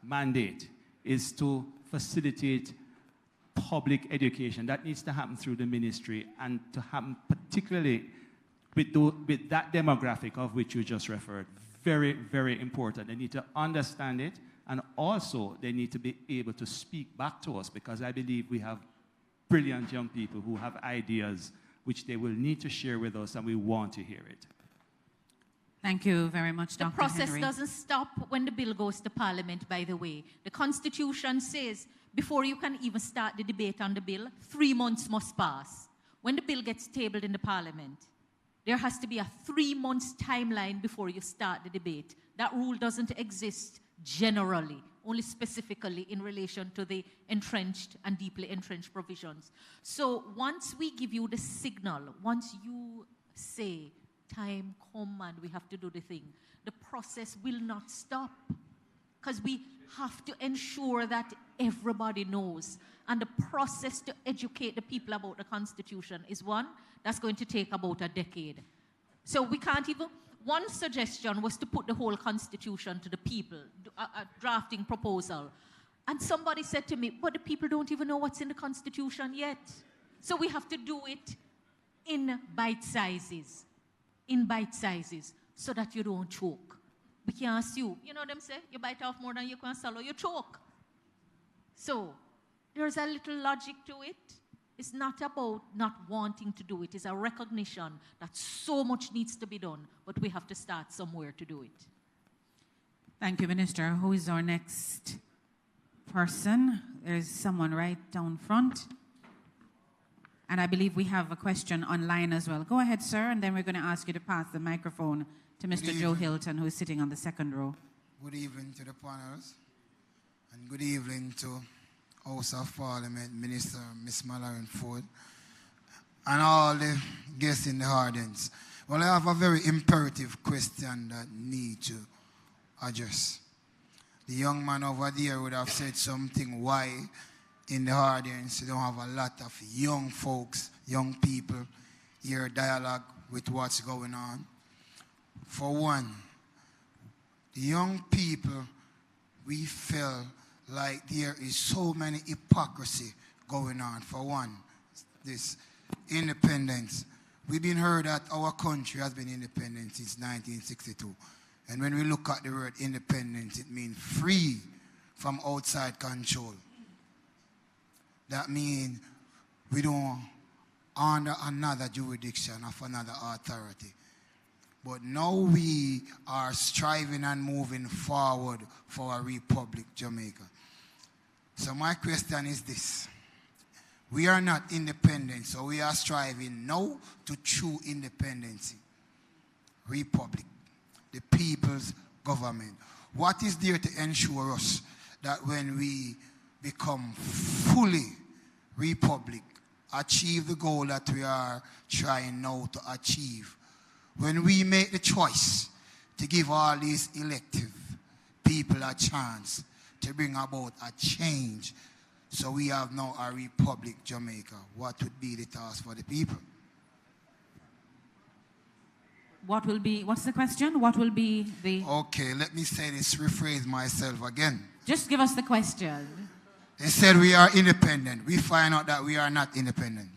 mandate is to facilitate public education. That needs to happen through the ministry, and to happen particularly with that demographic of which you just referred. Very, very important. They need to understand it, and also they need to be able to speak back to us, because I believe we have brilliant young people who have ideas which they will need to share with us, and we want to hear it. Thank you very much, Dr. The process Henry. doesn't stop when the bill goes to Parliament, by the way. The Constitution says before you can even start the debate on the bill, 3 months must pass. When the bill gets tabled in the Parliament, there has to be a 3 months timeline before you start the debate. That rule doesn't exist generally, only specifically in relation to the entrenched and deeply entrenched provisions. So once we give you the signal, once you say, time come and we have to do the thing, the process will not stop, because we have to ensure that everybody knows. And the process to educate the people about the Constitution is one that's going to take about a decade. So we can't even, one suggestion was to put the whole Constitution to the people, a drafting proposal. And somebody said to me, but the people don't even know what's in the Constitution yet. So we have to do it in bite sizes, so that you don't choke. We can't sue. You know them say, you bite off more than you can swallow, you choke. So there's a little logic to it. It's not about not wanting to do it. It's a recognition that so much needs to be done, but we have to start somewhere to do it. Thank you, Minister. Who is our next person? There's someone right down front. And I believe we have a question online as well. Go ahead, sir, and then we're going to ask you to pass the microphone to Mr. Joe Hilton, who is sitting on the second row. Good evening to the panels, and good evening to House of Parliament Minister Ms. Mallory Ford, and all the guests in the audience. Well, I have a very imperative question that need to address. The young man over there would have said something why in the audience you don't have a lot of young folks, young people here dialogue with what's going on. For one, the young people, we feel like there is so many hypocrisy going on. For one, this independence. We've been heard that our country has been independent since 1962. And when we look at the word independence, it means free from outside control. That means we don't under another jurisdiction of another authority. But now we are striving and moving forward for a Republic Jamaica. So my question is this. We are not independent, so we are striving now to true independence. Republic, the people's government. What is there to ensure us that when we become fully Republic, achieve the goal that we are trying now to achieve, when we make the choice to give all these elective people a chance to bring about a change, so we have now a Republic Jamaica, what would be the task for the people? What's the question? What will be the... Okay, let me say this, rephrase myself again. Just give us the question. They said we are independent. We find out that we are not independent.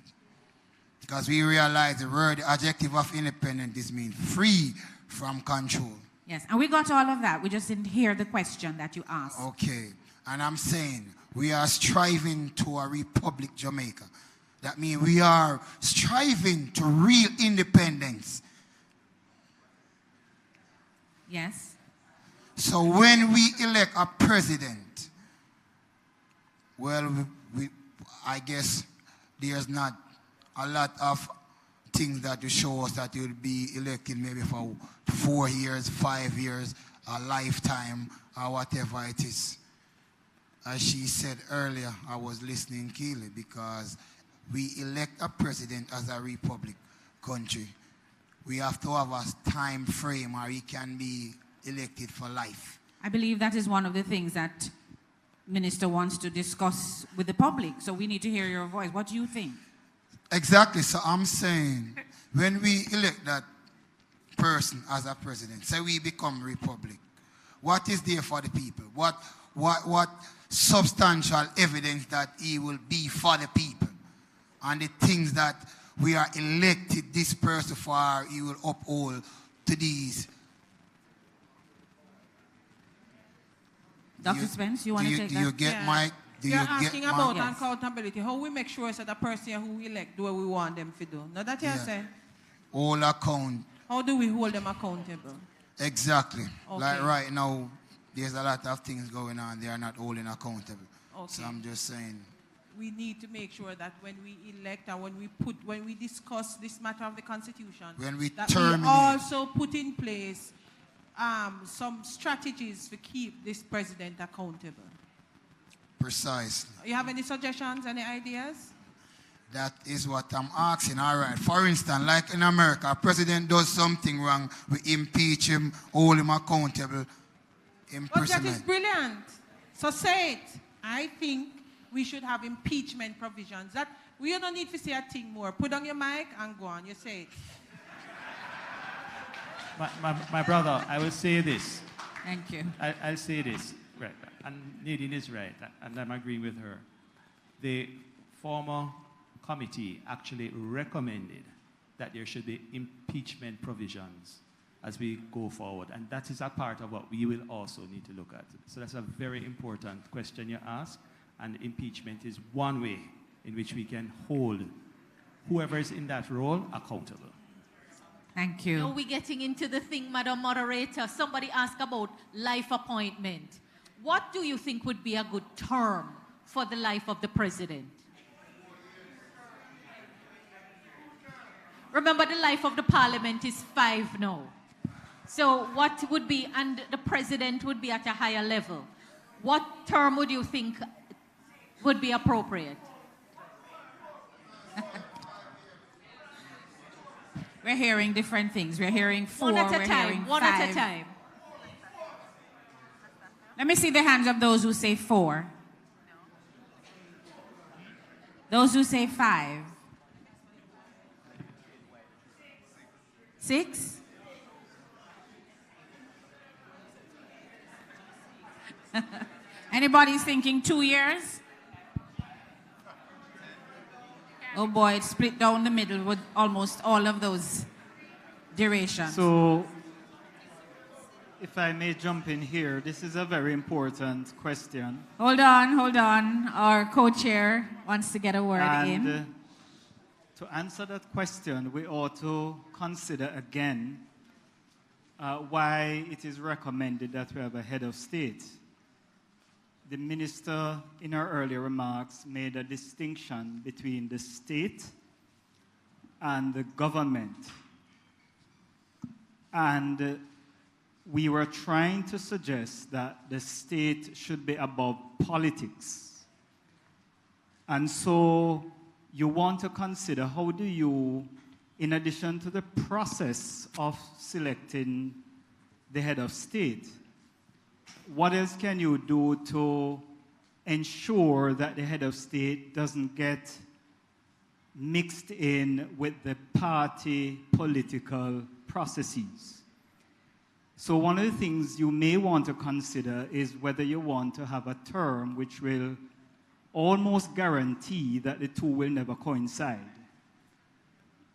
Because we realize the word, the adjective of independent, this means free from control. Yes, and we got all of that. We just didn't hear the question that you asked. Okay, and I'm saying we are striving to a Republic Jamaica. That means we are striving to real independence. Yes. So when we elect a president, well, I guess there's not a lot of things that will show us that you'll be elected maybe for 4 years, 5 years, a lifetime, or whatever it is. As she said earlier, I was listening keenly because we elect a president as a republic country. We have to have a time frame or he can be elected for life. I believe that is one of the things that Minister wants to discuss with the public. So we need to hear your voice. What do you think? Exactly. So I'm saying when we elect that person as a president, say we become republic, what is there for the people? What substantial evidence that he will be for the people? And the things that we are elected this person for, he will uphold to these. Dr. Spence, you want to take that? Do you get my... You're asking about accountability. How we make sure that the person who elect do what we want them to do. Now that you say. All account. How do we hold them accountable? Exactly. Okay. Like right now, there's a lot of things going on. They are not holding accountable. Okay. So I'm just saying. We need to make sure that when we elect and when we discuss this matter of the Constitution, when we that we also put in place some strategies to keep this president accountable. Precisely. You have any suggestions, any ideas? That is what I'm asking. All right. For instance, like in America, a president does something wrong, we impeach him, hold him accountable, imprisonment. But that is brilliant. So say it. I think we should have impeachment provisions. That we don't need to say a thing more. Put on your mic and go on. You say it. My brother, I will say this. Thank you. I'll say this. Right. And Nadine is right, and I'm agreeing with her. The former committee actually recommended that there should be impeachment provisions as we go forward, and that is a part of what we will also need to look at. So that's a very important question you ask, and impeachment is one way in which we can hold whoever is in that role accountable. Thank you. Now we're getting into the thing, Madam Moderator. Somebody asked about life appointment. What do you think would be a good term for the life of the president? Remember, the life of the parliament is 5 now. So what would be, and the president would be at a higher level. What term would you think would be appropriate? We're hearing different things. We're hearing 4, One at a we're time, hearing 5. one at a time. Let me see the hands of those who say 4. Those who say 5. 6? Anybody's thinking 2 years? Oh boy, it's split down the middle with almost all of those durations. So, if I may jump in here, this is a very important question. Hold on. Our co-chair wants to get a word in. To answer that question, we ought to consider again why it is recommended that we have a head of state. The minister, in her earlier remarks, made a distinction between the state and the government. And we were trying to suggest that the state should be above politics. And so you want to consider, how do you, in addition to the process of selecting the head of state, what else can you do to ensure that the head of state doesn't get mixed in with the party political processes? So one of the things you may want to consider is whether you want to have a term which will almost guarantee that the two will never coincide,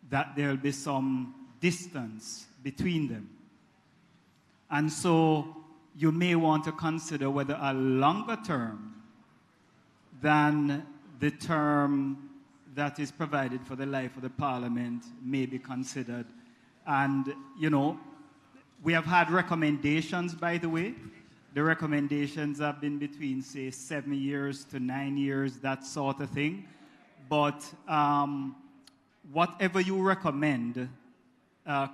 that there will be some distance between them. And so you may want to consider whether a longer term than the term that is provided for the life of the parliament may be considered. And, you know, we have had recommendations, by the way. The recommendations have been between, say, 7 years to 9 years, that sort of thing. But whatever you recommend,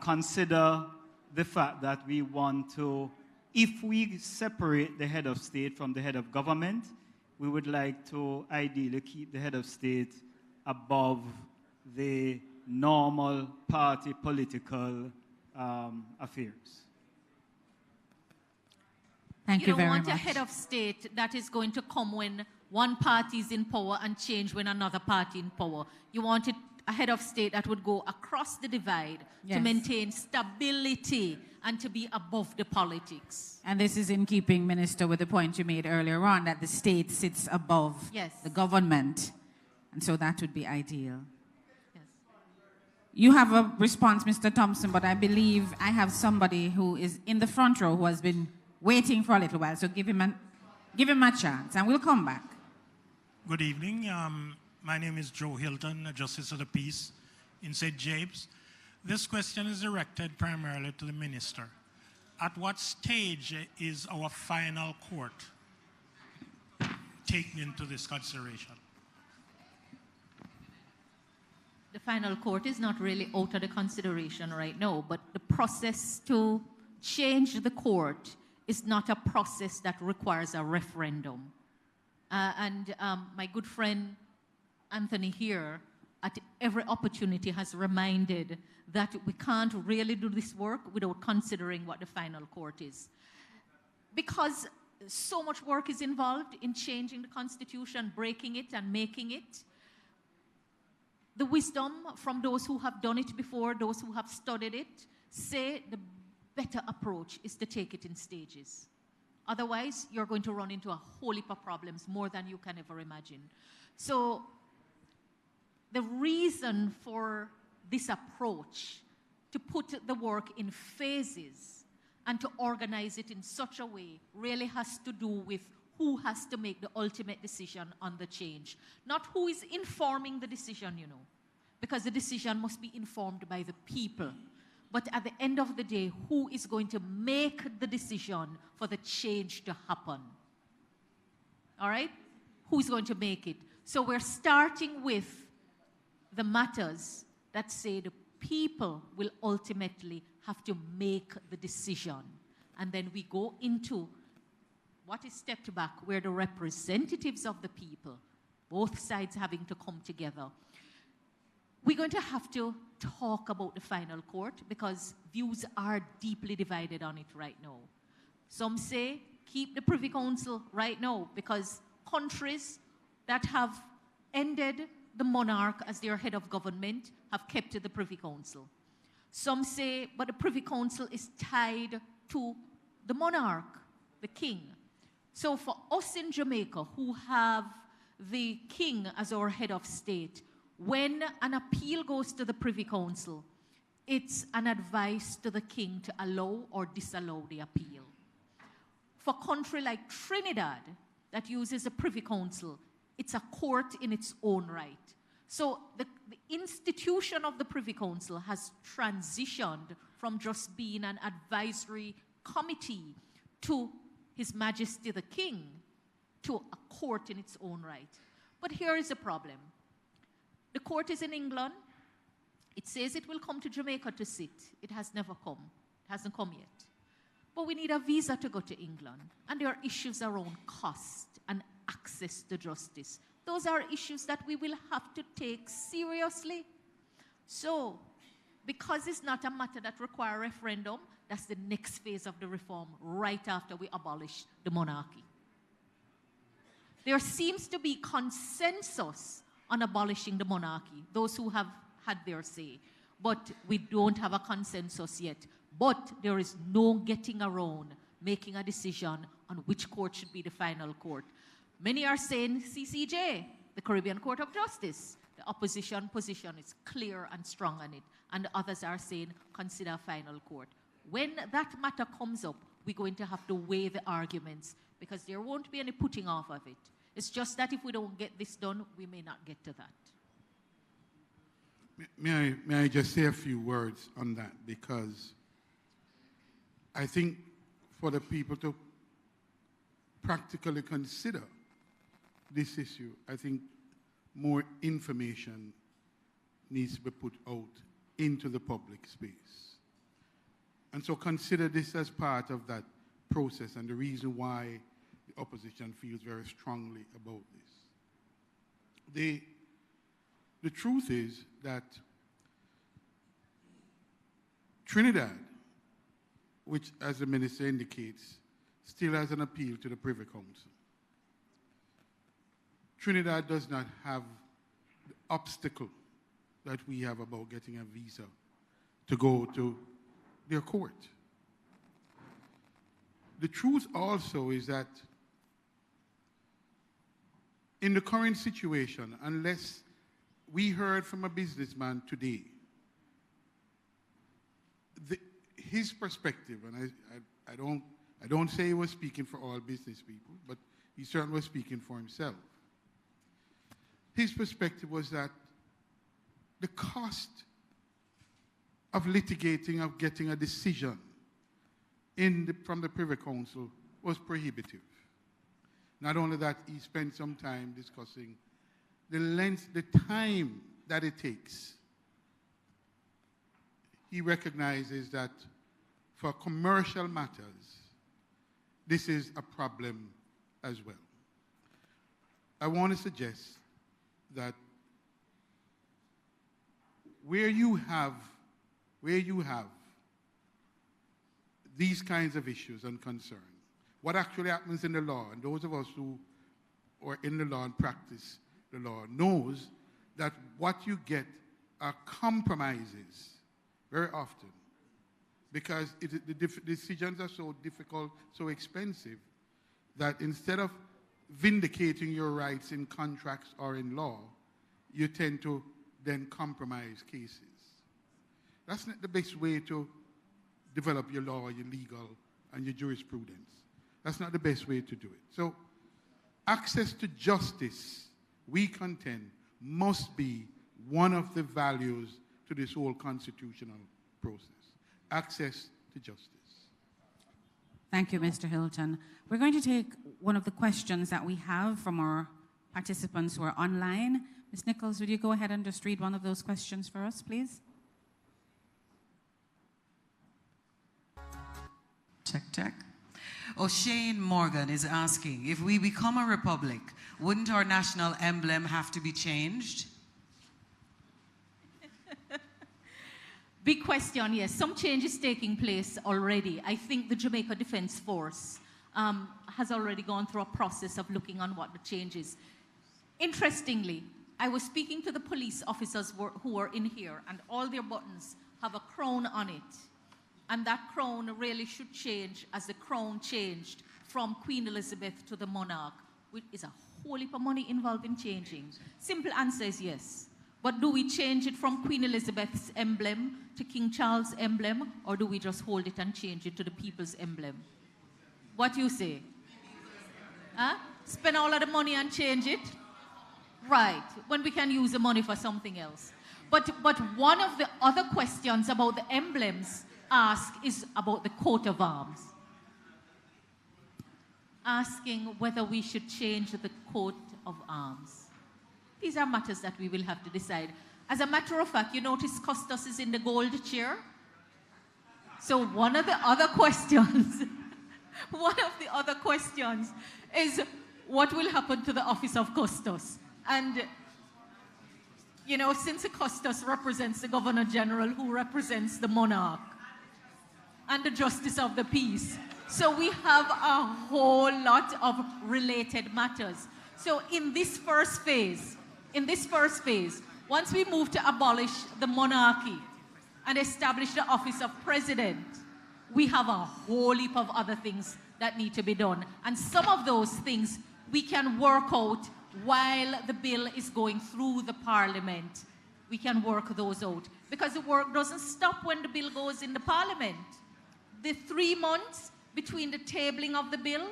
consider the fact that we want to, if we separate the head of state from the head of government, we would like to ideally keep the head of state above the normal party political affairs. Thank you very much. You don't want a head of state that is going to come when one party is in power and change when another party in power. You want a head of state that would go across the divide to maintain stability and to be above the politics. And this is in keeping, Minister, with the point you made earlier on, that the state sits above the government. And so that would be ideal. Yes. You have a response, Mr. Thompson, but I believe I have somebody who is in the front row who has been waiting for a little while. So give him a chance, and we'll come back. Good evening. My name is Joe Hilton, a Justice of the Peace in St. James. This question is directed primarily to the Minister. At what stage is our final court taken into this consideration? The final court is not really out of the consideration right now, but the process to change the court is not a process that requires a referendum. My good friend Anthony here, at every opportunity, has reminded that we can't really do this work without considering what the final court is. Because so much work is involved in changing the Constitution, breaking it and making it. The wisdom from those who have done it before, those who have studied it, say the better approach is to take it in stages. Otherwise, you're going to run into a whole heap of problems, more than you can ever imagine. So the reason for this approach, to put the work in phases and to organize it in such a way, really has to do with who has to make the ultimate decision on the change. Not who is informing the decision, you know, because the decision must be informed by the people. But at the end of the day, who is going to make the decision for the change to happen? All right? Who's going to make it? So we're starting with the matters that say the people will ultimately have to make the decision. And then we go into what is stepped back, where the representatives of the people, both sides having to come together. We're going to have to talk about the final court because views are deeply divided on it right now. Some say keep the Privy Council right now because countries that have ended the monarch as their head of government have kept the Privy Council. Some say, but the Privy Council is tied to the monarch, the king. So for us in Jamaica who have the king as our head of state, when an appeal goes to the Privy Council, it's an advice to the king to allow or disallow the appeal. For a country like Trinidad that uses a Privy Council, it's a court in its own right. So the institution of the Privy Council has transitioned from just being an advisory committee to His Majesty the King, to a court in its own right. But here is the problem. The court is in England. It says it will come to Jamaica to sit. It has never come. It hasn't come yet. But we need a visa to go to England. And there are issues around cost and access to justice. Those are issues that we will have to take seriously. So, because it's not a matter that requires a referendum, that's the next phase of the reform, right after we abolish the monarchy. There seems to be consensus on abolishing the monarchy, those who have had their say. But we don't have a consensus yet. But there is no getting around making a decision on which court should be the final court. Many are saying CCJ, the Caribbean Court of Justice. The opposition position is clear and strong on it. And others are saying consider final court. When that matter comes up, we're going to have to weigh the arguments because there won't be any putting off of it. It's just that if we don't get this done, we may not get to that. May I just say a few words on that? Because I think for the people to practically consider this issue, I think more information needs to be put out into the public space. And so consider this as part of that process and the reason why the opposition feels very strongly about this. The truth is that Trinidad, which as the minister indicates, still has an appeal to the Privy Council. Trinidad does not have the obstacle that we have about getting a visa to go to their court. The truth also is that in the current situation, unless we heard from a businessman today, his perspective, and I don't say he was speaking for all business people, but he certainly was speaking for himself. His perspective was that the cost of litigating, of getting a decision from the Privy Council was prohibitive. Not only that, he spent some time discussing the length, the time that it takes. He recognizes that for commercial matters, this is a problem as well. I want to suggest that where you have these kinds of issues and concerns, what actually happens in the law, and those of us who are in the law and practice the law knows that what you get are compromises very often because the decisions are so difficult, so expensive, that instead of vindicating your rights in contracts or in law, you tend to then compromise cases. That's not the best way to develop your law, your legal, and your jurisprudence. That's not the best way to do it. So access to justice, we contend, must be one of the values to this whole constitutional process. Access to justice. Thank you, Mr. Hilton. We're going to take one of the questions that we have from our participants who are online. Ms. Nichols, would you go ahead and just read one of those questions for us, please? check. O'Shane Morgan is asking, if we become a republic, wouldn't our national emblem have to be changed? Big question, yes. Some change is taking place already. I think the Jamaica Defence Force has already gone through a process of looking on what the change is. Interestingly, I was speaking to the police officers who were in here, and all their buttons have a crown on it. And that crown really should change as the crown changed from Queen Elizabeth to the monarch, which is a whole heap of money involved in changing. Simple answer is yes. But do we change it from Queen Elizabeth's emblem to King Charles' emblem, or do we just hold it and change it to the people's emblem? What do you say? Huh? Spend all of the money and change it? Right, when we can use the money for something else. But one of the other questions about the emblems asked is about the coat of arms. Asking whether we should change the coat of arms. These are matters that we will have to decide. As a matter of fact, you notice Costas is in the gold chair? So one of the other questions, is what will happen to the office of Custos? And, you know, since Custos represents the Governor General, who represents the monarch and the Justice of the Peace. So we have a whole lot of related matters. So in this first phase, once we move to abolish the monarchy and establish the office of president, we have a whole heap of other things that need to be done. And some of those things we can work out while the bill is going through the parliament. We can work those out. Because the work doesn't stop when the bill goes in the parliament. The 3 months between the tabling of the bill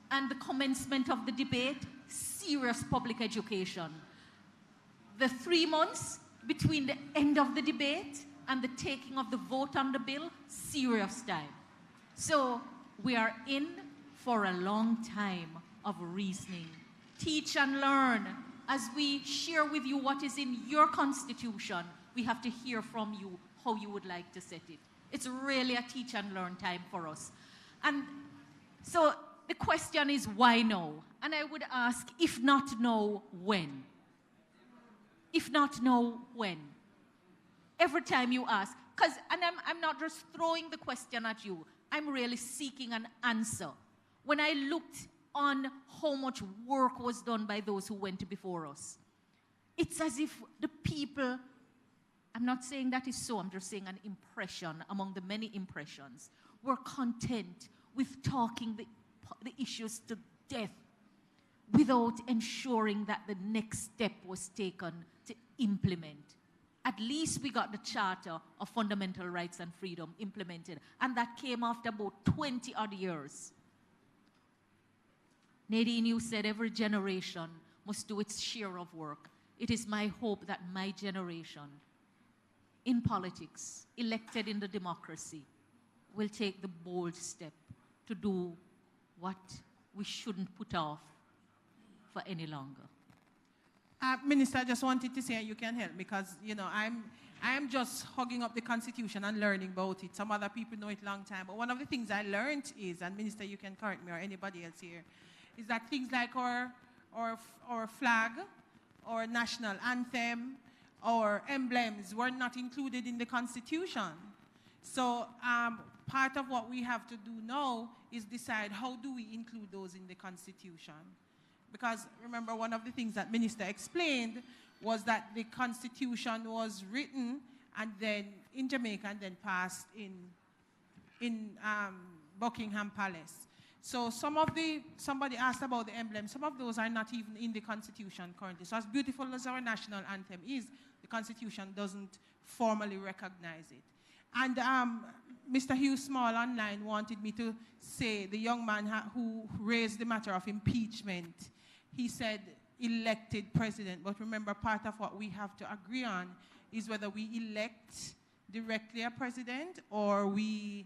and the commencement of the debate, serious public education. The 3 months between the end of the debate and the taking of the vote on the bill, serious time. So we are in for a long time of reasoning. Teach and learn. As we share with you what is in your constitution, we have to hear from you how you would like to set it. It's really a teach and learn time for us. And so the question is, why no? And I would ask, if not no, when? If not no, when? Every time you ask, and I'm not just throwing the question at you, I'm really seeking an answer. When I looked on how much work was done by those who went before us, it's as if the people, I'm not saying that is so, I'm just saying an impression among the many impressions, were content with talking the issues to death without ensuring that the next step was taken to implement. At least we got the Charter of Fundamental Rights and Freedom implemented, and that came after about 20 odd years. Nadine, you said every generation must do its share of work. It is my hope that my generation, in politics, elected in the democracy, will take the bold step to do what we shouldn't put off for any longer. Minister, I just wanted to say you can help because, you know, I am just hugging up the Constitution and learning about it. Some other people know it a long time. But one of the things I learned is, and Minister, you can correct me or anybody else here, is that things like our flag, our national anthem, our emblems were not included in the Constitution. So part of what we have to do now is decide how do we include those in the Constitution. Because remember, one of the things that Minister explained was that the Constitution was written and then in Jamaica and then passed in Buckingham Palace. So somebody asked about the emblem. Some of those are not even in the Constitution currently. So as beautiful as our national anthem is, the Constitution doesn't formally recognize it. And Mr. Hugh Small online wanted me to say the young man who raised the matter of impeachment, he said elected president. But remember, part of what we have to agree on is whether we elect directly a president or we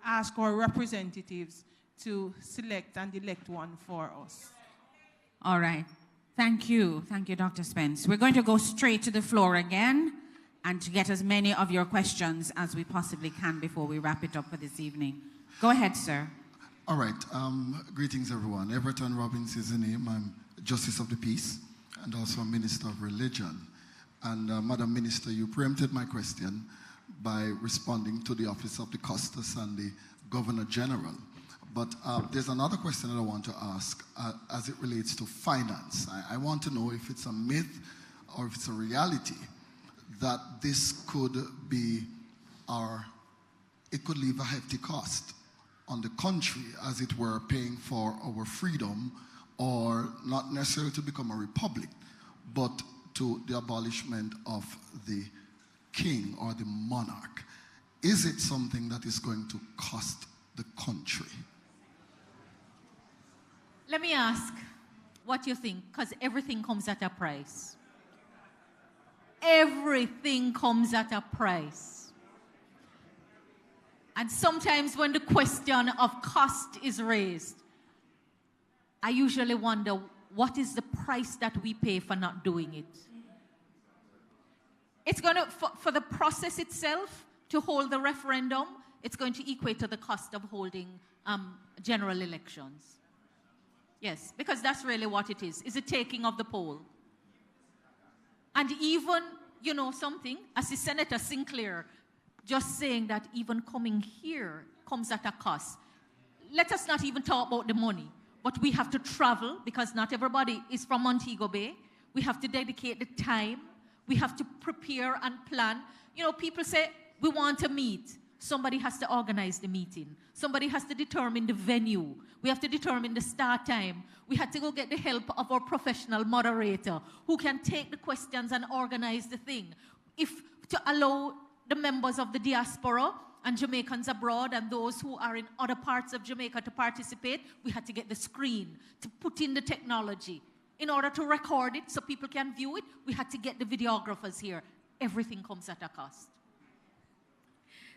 ask our representatives to select and elect one for us. All right. Thank you. Thank you, Dr. Spence. We're going to go straight to the floor again and to get as many of your questions as we possibly can before we wrap it up for this evening. Go ahead, sir. All right. Greetings, everyone. Everton Robbins is the name. I'm Justice of the Peace and also a Minister of Religion. And Madam Minister, you preempted my question by responding to the Office of the Custos and the Governor General. But there's another question that I want to ask as it relates to finance. I want to know if it's a myth or if it's a reality that this could be it could leave a hefty cost on the country, as it were, paying for our freedom, or not necessarily to become a republic, but to the abolishment of the king or the monarch. Is it something that is going to cost the country? Let me ask what you think, because everything comes at a price. Everything comes at a price. And sometimes when the question of cost is raised, I usually wonder, what is the price that we pay for not doing it? It's going to, for the process itself, to hold the referendum, it's going to equate to the cost of holding general elections. Yes, because that's really what it is a taking of the poll. And even, you know something, as the Senator Sinclair just saying that even coming here comes at a cost. Let us not even talk about the money, but we have to travel because not everybody is from Montego Bay. We have to dedicate the time. We have to prepare and plan. You know, people say, we want to meet. Somebody has to organize the meeting. Somebody has to determine the venue. We have to determine the start time. We had to go get the help of our professional moderator who can take the questions and organize the thing. If to allow the members of the diaspora and Jamaicans abroad and those who are in other parts of Jamaica to participate, we had to get the screen, to put in the technology. In order to record it so people can view it, we had to get the videographers here. Everything comes at a cost.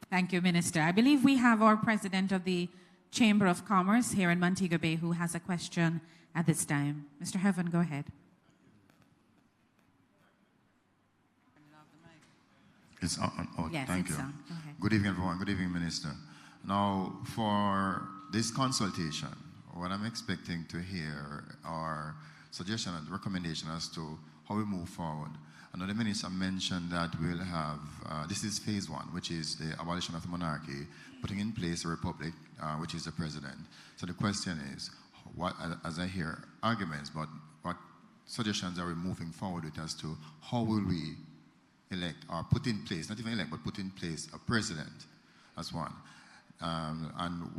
Thank you, Minister. I believe we have our President of the Chamber of Commerce here in Montego Bay who has a question at this time. Mr. Heaven, go ahead. It's on. Oh, yes, thank you. Go ahead. Good evening, everyone. Good evening, Minister. Now, for this consultation, what I'm expecting to hear are suggestions and recommendations as to how we move forward. I know the Minister mentioned that we'll have, this is phase one, which is the abolition of the monarchy, putting in place a republic, which is the president. So the question is, what, as I hear arguments, but what suggestions are we moving forward with as to how will we elect or put in place, not even elect, but put in place a president as one. And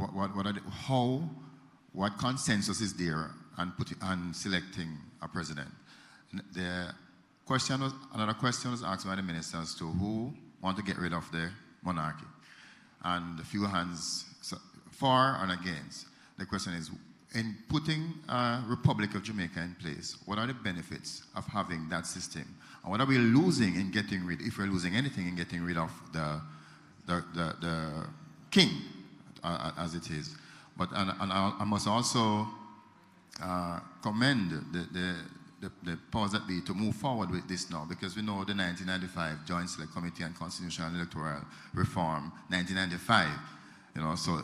what consensus is there on selecting a president? Another question was asked by the minister as to who want to get rid of the monarchy. And a few hands for and against. The question is, in putting a Republic of Jamaica in place, what are the benefits of having that system? And what are we losing in getting rid, if we're losing anything in getting rid of the king, as it is? But I must also commend the powers that be to move forward with this now, because we know the 1995 Joint Select Committee on Constitutional and Electoral Reform, 1995. You know, so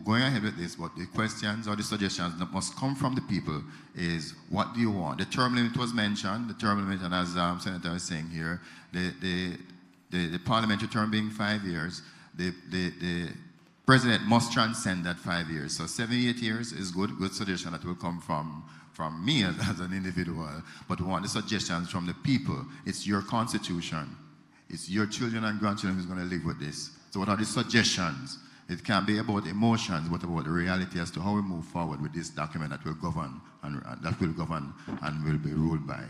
going ahead with this, but the questions or the suggestions that must come from the people is, what do you want? The term limit was mentioned, the term limit, and as Senator was saying here, the parliamentary term being 5 years, the president must transcend that 5 years. So 78 years is good suggestion that will come from me as an individual, but we want the suggestions from the people. It's your constitution. It's your children and grandchildren who's going to live with this. So what are the suggestions? It can't be about emotions, but about the reality as to how we move forward with this document that will govern and will be ruled by.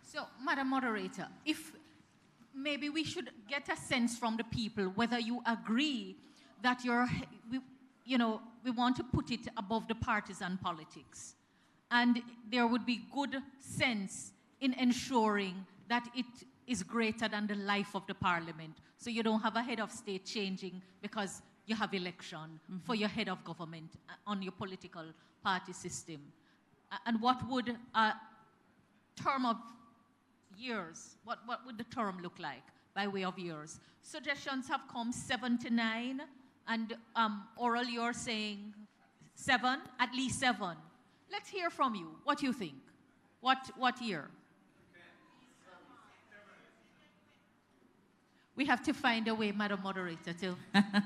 So, Madam Moderator, if maybe we should get a sense from the people whether you agree that we want to put it above the partisan politics. And there would be good sense in ensuring that it is greater than the life of the parliament. So you don't have a head of state changing because you have election for your head of government on your political party system. And what would a term of years, what would the term look like by way of years? Suggestions have come 7 to 9, And Oral, you're saying 7, at least 7. Let's hear from you. What do you think? What year? We have to find a way, Madam Moderator, to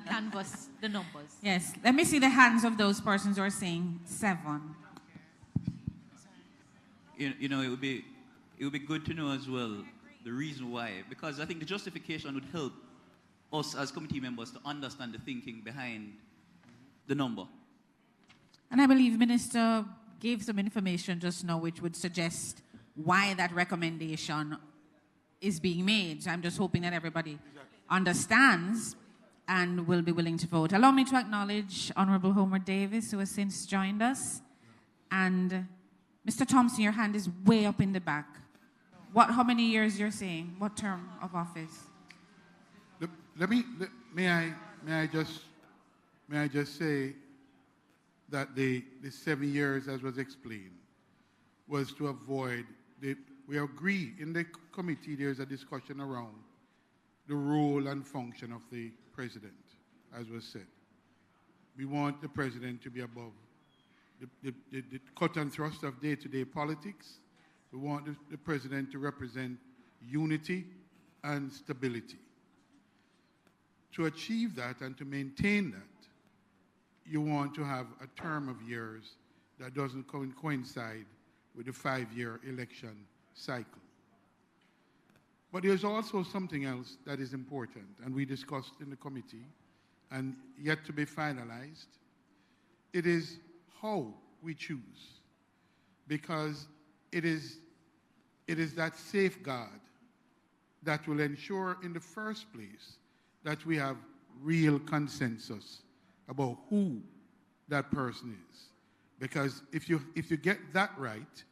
canvass the numbers. Yes, let me see the hands of those persons who are saying 7. You know, it would be good to know as well the reason why, because I think the justification would help us as committee members to understand the thinking behind the number. And I believe Minister gave some information just now which would suggest why that recommendation is being made. So I'm just hoping that everybody understands and will be willing to vote. Allow me to acknowledge Honorable Homer Davis, who has since joined us. And Mr. Thompson, your hand is way up in the back. How many years you're saying? What term of office? May I just say that the 7 years, as was explained, was to avoid we agree in the committee. There's a discussion around the role and function of the president, as was said. We want the president to be above the cut and thrust of day-to-day politics. We want the president to represent unity and stability. To achieve that and to maintain that, you want to have a term of years that doesn't coincide with the 5-year election cycle. But there's also something else that is important, and we discussed in the committee and yet to be finalized. It is how we choose, because it is that safeguard that will ensure in the first place that we have real consensus about who that person is. Because if you get that right,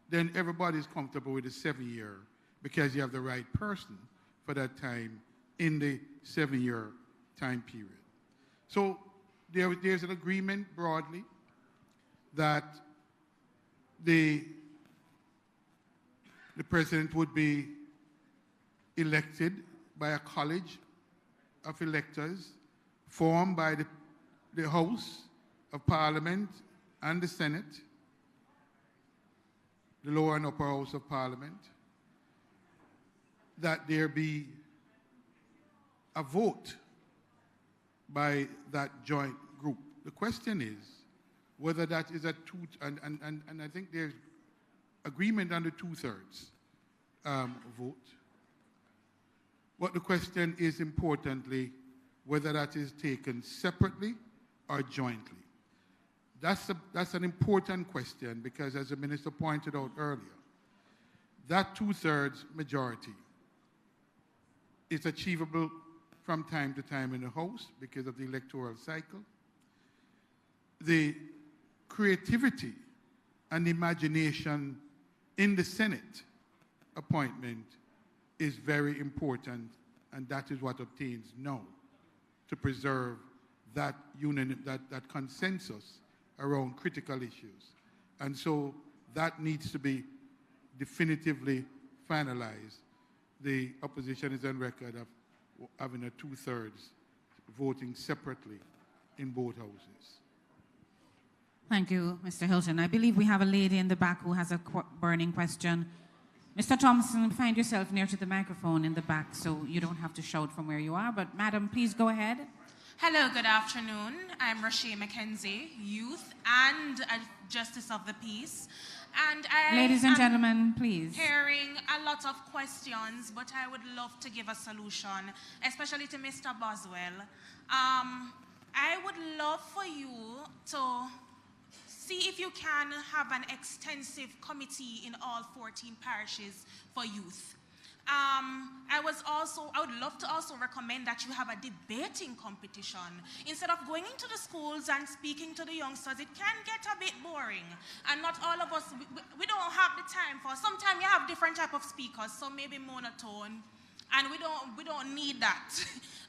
then everybody's comfortable with the 7-year, because you have the right person for that time in the 7-year time period. So there's an agreement broadly that the president would be elected by a college of electors formed by the House of Parliament and the Senate, the lower and upper house of Parliament, that there be a vote by that joint group. The question is whether that is a and I think there's agreement on the 2/3 vote. But the question is, importantly, whether that is taken separately or jointly. That's an important question, because as the minister pointed out earlier, that 2/3 majority is achievable from time to time in the House because of the electoral cycle. The creativity and imagination in the Senate appointment is very important, and that is what obtains now to preserve that that consensus around critical issues. And so that needs to be definitively finalized. The opposition is on record of having a 2/3 voting separately in both houses. Thank you, Mr. Hilton. I believe we have a lady in the back who has a burning question. Mr. Thompson, find yourself near to the microphone in the back so you don't have to shout from where you are. But madam, please go ahead. Hello, good afternoon. I'm Rashay McKenzie, youth and a Justice of the Peace. And Ladies and gentlemen, please. Hearing a lot of questions, but I would love to give a solution, especially to Mr. Boswell. I would love for you to see if you can have an extensive committee in all 14 parishes for youth. I would love to also recommend that you have a debating competition. Instead of going into the schools and speaking to the youngsters, it can get a bit boring. And not all of us, we don't have the time for, sometimes you have different type of speakers, so maybe monotone. And we don't need that.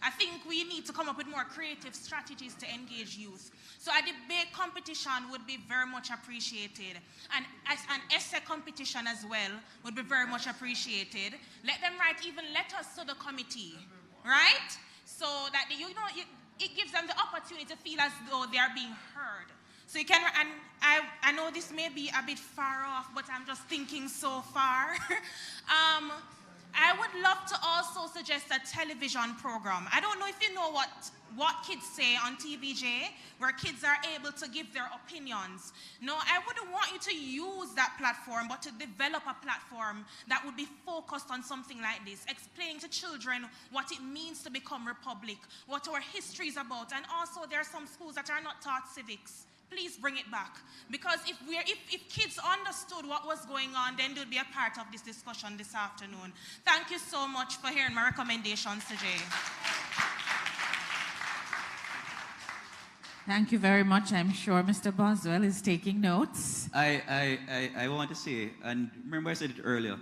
I think we need to come up with more creative strategies to engage youth. So a debate competition would be very much appreciated. And an essay competition as well would be very much appreciated. Let them write even letters to the committee, right? So that it gives them the opportunity to feel as though they are being heard. So you can, and I know this may be a bit far off, but I'm just thinking so far. I would love to also suggest a television program. I don't know if you know what kids say on TVJ, where kids are able to give their opinions. No, I wouldn't want you to use that platform, but to develop a platform that would be focused on something like this, explaining to children what it means to become republic, what our history is about, and also there are some schools that are not taught civics. Please bring it back. Because if kids understood what was going on, then they'll be a part of this discussion this afternoon. Thank you so much for hearing my recommendations today. Thank you very much. I'm sure Mr. Boswell is taking notes. I want to say, and remember I said it earlier,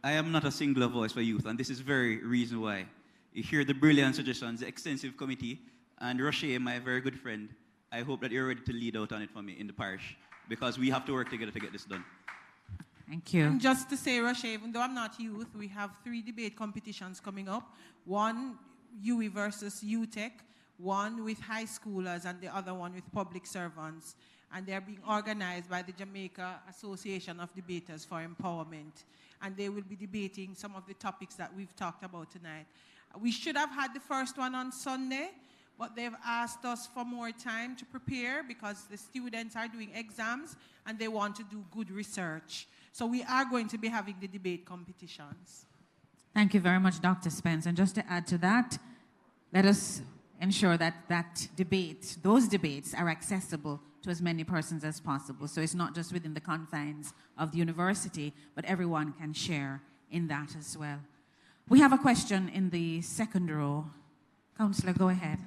I am not a singular voice for youth, and this is very reason why. You hear the brilliant suggestions, the extensive committee, and Rocher, my very good friend, I hope that you're ready to lead out on it for me in the parish, because we have to work together to get this done. Thank you. And just to say, Rocher, even though I'm not youth, we have 3 debate competitions coming up. One, UE versus UTEC, one with high schoolers, and the other one with public servants. And they're being organized by the Jamaica Association of Debaters for Empowerment. And they will be debating some of the topics that we've talked about tonight. We should have had the first one on Sunday, but they've asked us for more time to prepare because the students are doing exams and they want to do good research. So we are going to be having the debate competitions. Thank you very much, Dr. Spence. And just to add to that, let us ensure that those debates are accessible to as many persons as possible. So it's not just within the confines of the university, but everyone can share in that as well. We have a question in the second row. Councillor, go ahead.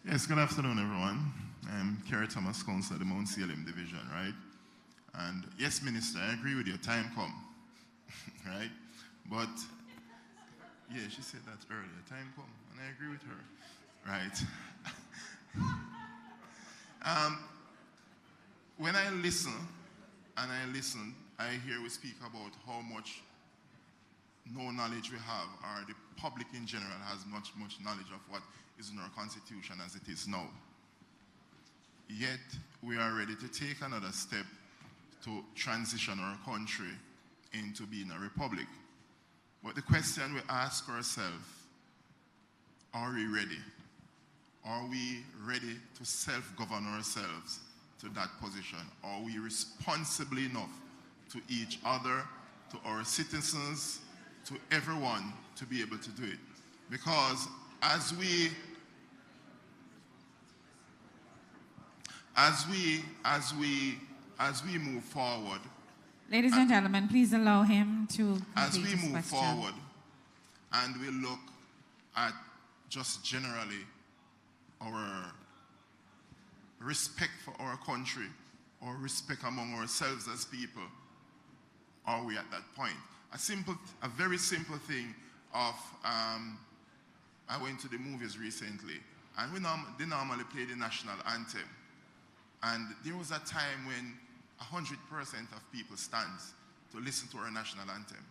Yes, good afternoon, everyone. I'm Kerry Thomas, Councillor of the Mount Salem Division, right? And yes, Minister, I agree with you, time come, right? But, yeah, she said that earlier, time come, and I agree with her, right? When I listen, I hear we speak about how much no knowledge we have, or the public in general has much knowledge of what is in our constitution as it is now. Yet, we are ready to take another step to transition our country into being a republic. But the question we ask ourselves, are we ready? Are we ready to self-govern ourselves to that position? Are we responsible enough to each other, to our citizens, to everyone to be able to do it? Because as we move forward, ladies and gentlemen, please allow him to as complete we his move question. forward and we look at just generally our respect for our country or respect among ourselves as people, are we at that point? A very simple thing of, I went to the movies recently, and they normally play the national anthem. And there was a time when 100% of people stands to listen to our national anthem.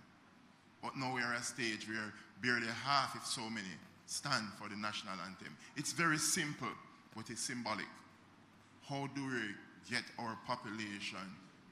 But now we are at a stage where barely half, if so many, stand for the national anthem. It's very simple, but it's symbolic. How do we get our population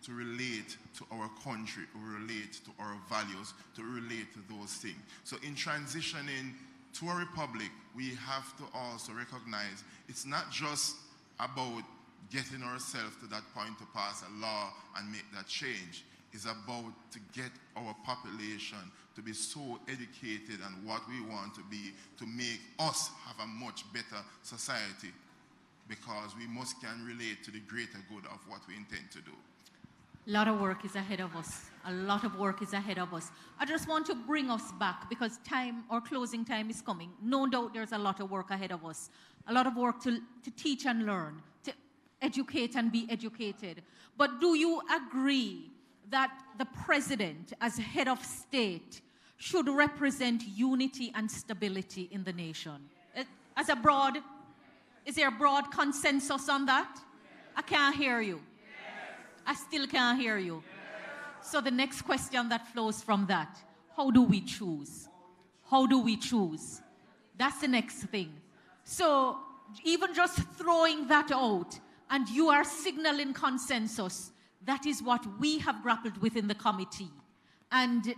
to relate to our country, to relate to our values, to relate to those things? So in transitioning to a republic, we have to also recognize it's not just about getting ourselves to that point to pass a law and make that change. It's about to get our population to be so educated on what we want to be, to make us have a much better society, because we must can relate to the greater good of what we intend to do. A lot of work is ahead of us. A lot of work is ahead of us. I just want to bring us back because time, or closing time is coming. No doubt there's a lot of work ahead of us. A lot of work to teach and learn, to educate and be educated. But do you agree that the president, as head of state, should represent unity and stability in the nation? Is there a broad consensus on that? I can't hear you. I still can't hear you. So the next question that flows from that, how do we choose? How do we choose? That's the next thing. So even just throwing that out, and you are signaling consensus, that is what we have grappled with in the committee. And,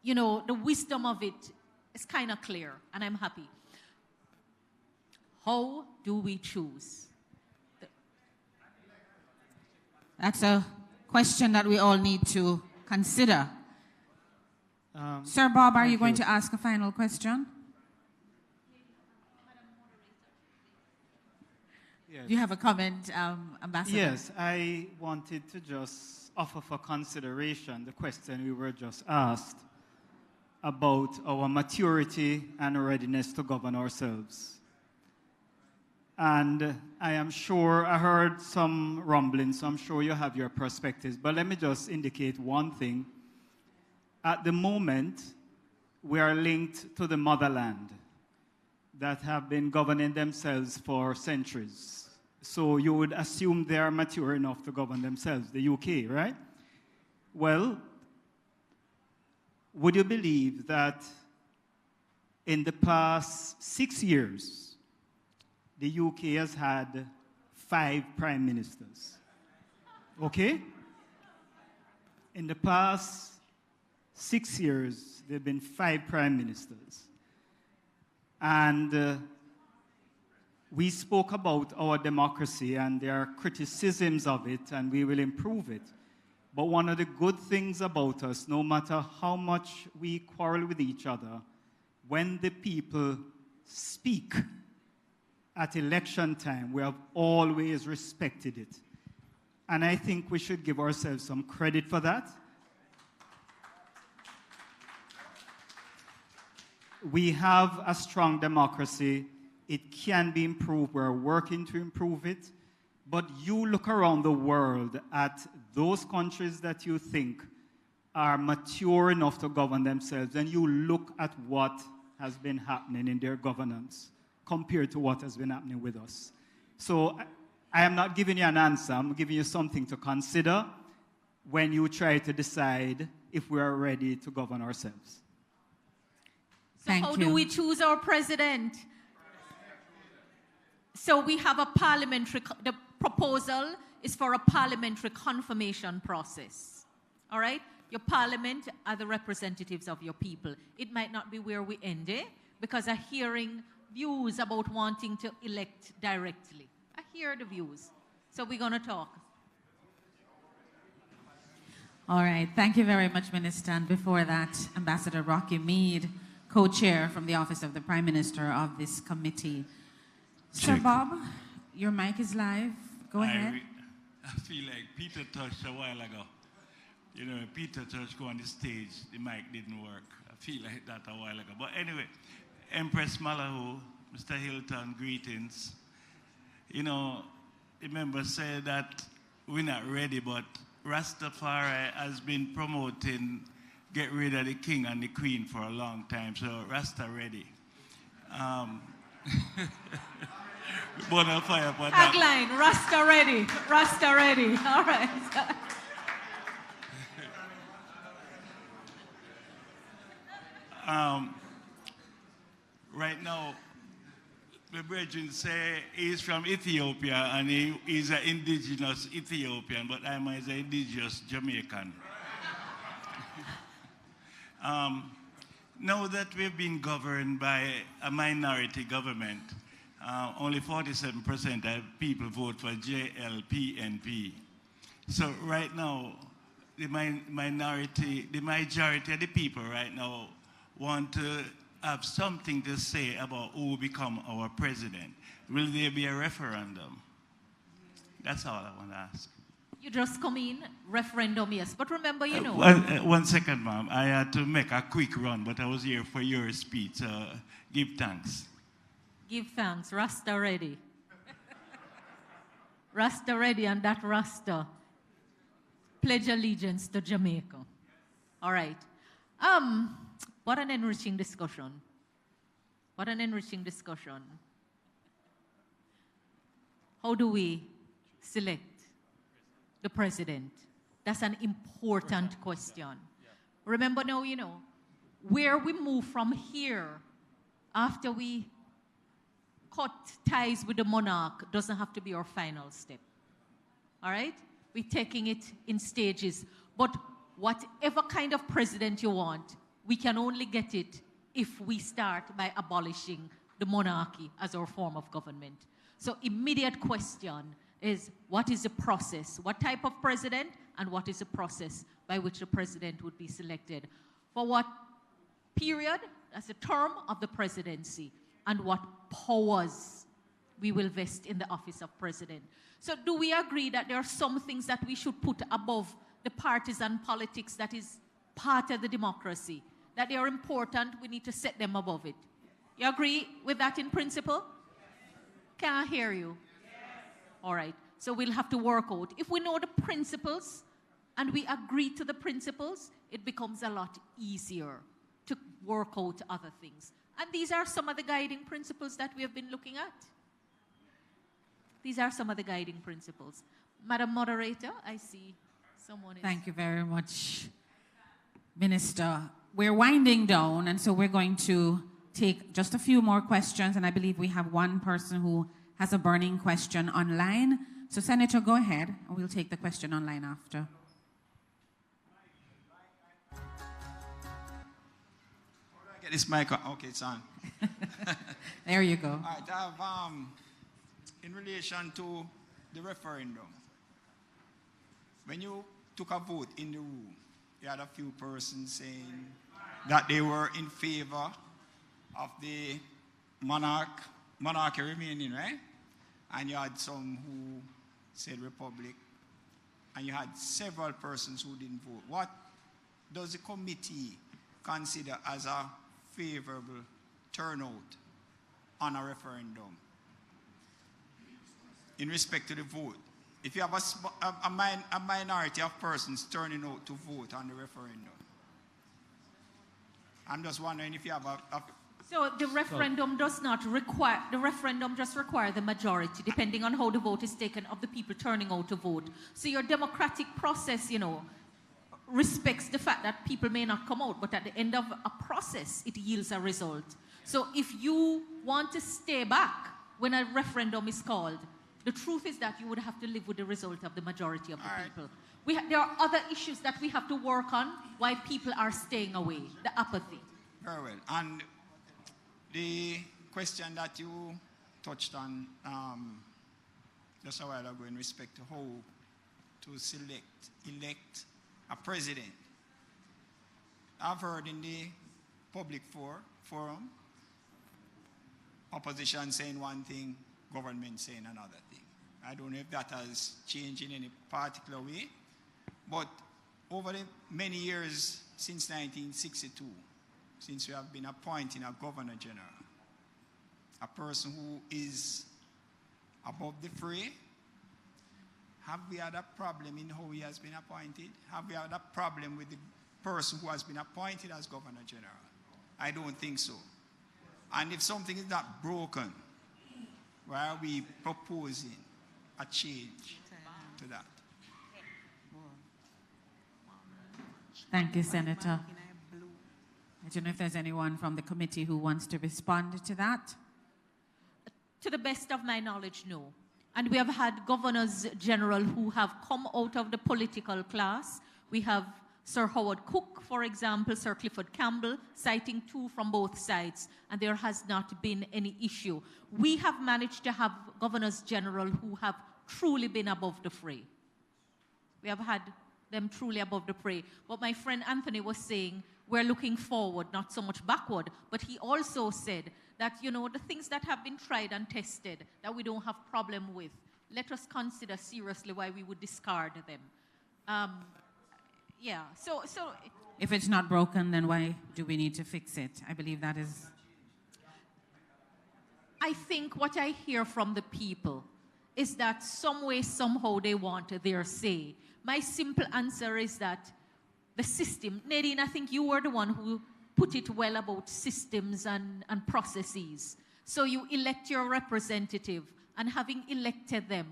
you know, the wisdom of it is kind of clear, and I'm happy. How do we choose? That's a question that we all need to consider. Sir Bob, are you going to ask a final question? Yes. Do you have a comment, Ambassador? Yes, I wanted to just offer for consideration the question we were just asked about our maturity and readiness to govern ourselves. And I am sure, I heard some rumblings, so I'm sure you have your perspectives, but let me just indicate one thing. At the moment, we are linked to the motherland that have been governing themselves for centuries. So you would assume they are mature enough to govern themselves, the UK, right? Well, would you believe that in the past 6 years, the UK has had 5 prime ministers? Okay? In the past 6 years, there have been 5 prime ministers. And we spoke about our democracy, and there are criticisms of it, and we will improve it. But one of the good things about us, no matter how much we quarrel with each other, when the people speak at election time, we have always respected it. And I think we should give ourselves some credit for that. We have a strong democracy. It can be improved. We're working to improve it. But you look around the world at those countries that you think are mature enough to govern themselves, and you look at what has been happening in their governance compared to what has been happening with us. So I am not giving you an answer. I'm giving you something to consider when you try to decide if we are ready to govern ourselves. So how do we choose our president? So we have a parliamentary, the proposal is for a parliamentary confirmation process. All right? Your parliament are the representatives of your people. It might not be where we end it, because I'm hearing views about wanting to elect directly. I hear the views. So we're going to talk. All right. Thank you very much, Minister. And before that, Ambassador Rocky Mead, co-chair from the Office of the Prime Minister of this committee. Sir Bob, your mic is live. Go ahead. I feel like Peter touched a while ago. You know, Peter touched go on the stage, the mic didn't work. I feel like that a while ago. But anyway, Empress Malahoo, Mr. Hilton, greetings. You know, the member said that we're not ready, but Rastafari has been promoting get rid of the king and the queen for a long time, so Rasta ready. Bonfire for that. Tagline, Rasta ready, Rasta ready. All right. Right now, the brethren say he's from Ethiopia and he's an indigenous Ethiopian, but I'm an indigenous Jamaican. Now that we've been governed by a minority government, only 47% of people vote for JLPNP. So right now, the majority of the people right now want to have something to say about who will become our president. Will there be a referendum? That's all I want to ask. You just come in, referendum, yes. But remember, you know. 1 second, ma'am. I had to make a quick run, but I was here for your speech. Give thanks. Give thanks. Rasta ready. Rasta ready, and that Rasta pledge allegiance to Jamaica. All right. What an enriching discussion. What an enriching discussion. How do we select the president? That's an important question. Remember now, you know, where we move from here after we cut ties with the monarch doesn't have to be our final step. All right? We're taking it in stages. But whatever kind of president you want, we can only get it if we start by abolishing the monarchy as our form of government. So immediate question is, what is the process? What type of president and what is the process by which the president would be selected? For what period, as a term of the presidency, and what powers we will vest in the office of president. So do we agree that there are some things that we should put above the partisan politics that is part of the democracy? That they are important, we need to set them above it. You agree with that in principle? Can I hear you? All right, so we'll have to work out. If we know the principles and we agree to the principles, it becomes a lot easier to work out other things. And these are some of the guiding principles that we have been looking at. These are some of the guiding principles. Madam Moderator, I see someone is... Thank you very much, Minister. We're winding down, and so we're going to take just a few more questions, and I believe we have one person who has a burning question online. So, Senator, go ahead, and we'll take the question online after. Get this mic on. Okay, it's on. There you go. All right, I have, in relation to the referendum, when you took a vote in the room, you had a few persons saying that they were in favor of the monarchy remaining, right? And you had some who said republic, and you had several persons who didn't vote. What does the committee consider as a favorable turnout on a referendum in respect to the vote? If you have a minority of persons turning out to vote on the referendum, I'm just wondering if you have a So the referendum does not require, the referendum just requires the majority, depending on how the vote is taken, of the people turning out to vote. So your democratic process, you know, respects the fact that people may not come out, but at the end of a process, it yields a result. So if you want to stay back when a referendum is called, the truth is that you would have to live with the result of the majority of the people. There are other issues that we have to work on why people are staying away, the apathy. Very well. And the question that you touched on just a while ago in respect to how to elect a president. I've heard in the public forum, opposition saying one thing, government saying another thing. I don't know if that has changed in any particular way, but over the many years since 1962, since we have been appointing a governor general, a person who is above the fray, have we had a problem in how he has been appointed? Have we had a problem with the person who has been appointed as governor general? I don't think so. And if something is not broken, why are we proposing a change to that? Thank you, Senator. I don't know if there's anyone from the committee who wants to respond to that. To the best of my knowledge, no. And we have had governors general who have come out of the political class. We have Sir Howard Cook, for example, Sir Clifford Campbell, citing two from both sides, and there has not been any issue. We have managed to have governors general who have truly been above the fray. We have had them truly above the fray. But my friend Anthony was saying, we're looking forward, not so much backward, but he also said that, you know, the things that have been tried and tested that we don't have problem with, let us consider seriously why we would discard them. Yeah, so if it's not broken, then why do we need to fix it? I believe that is... I think what I hear from the people is that some way, somehow they want their say. My simple answer is that the system, Nadine, I think you were the one who put it well about systems and processes. So you elect your representative, and having elected them,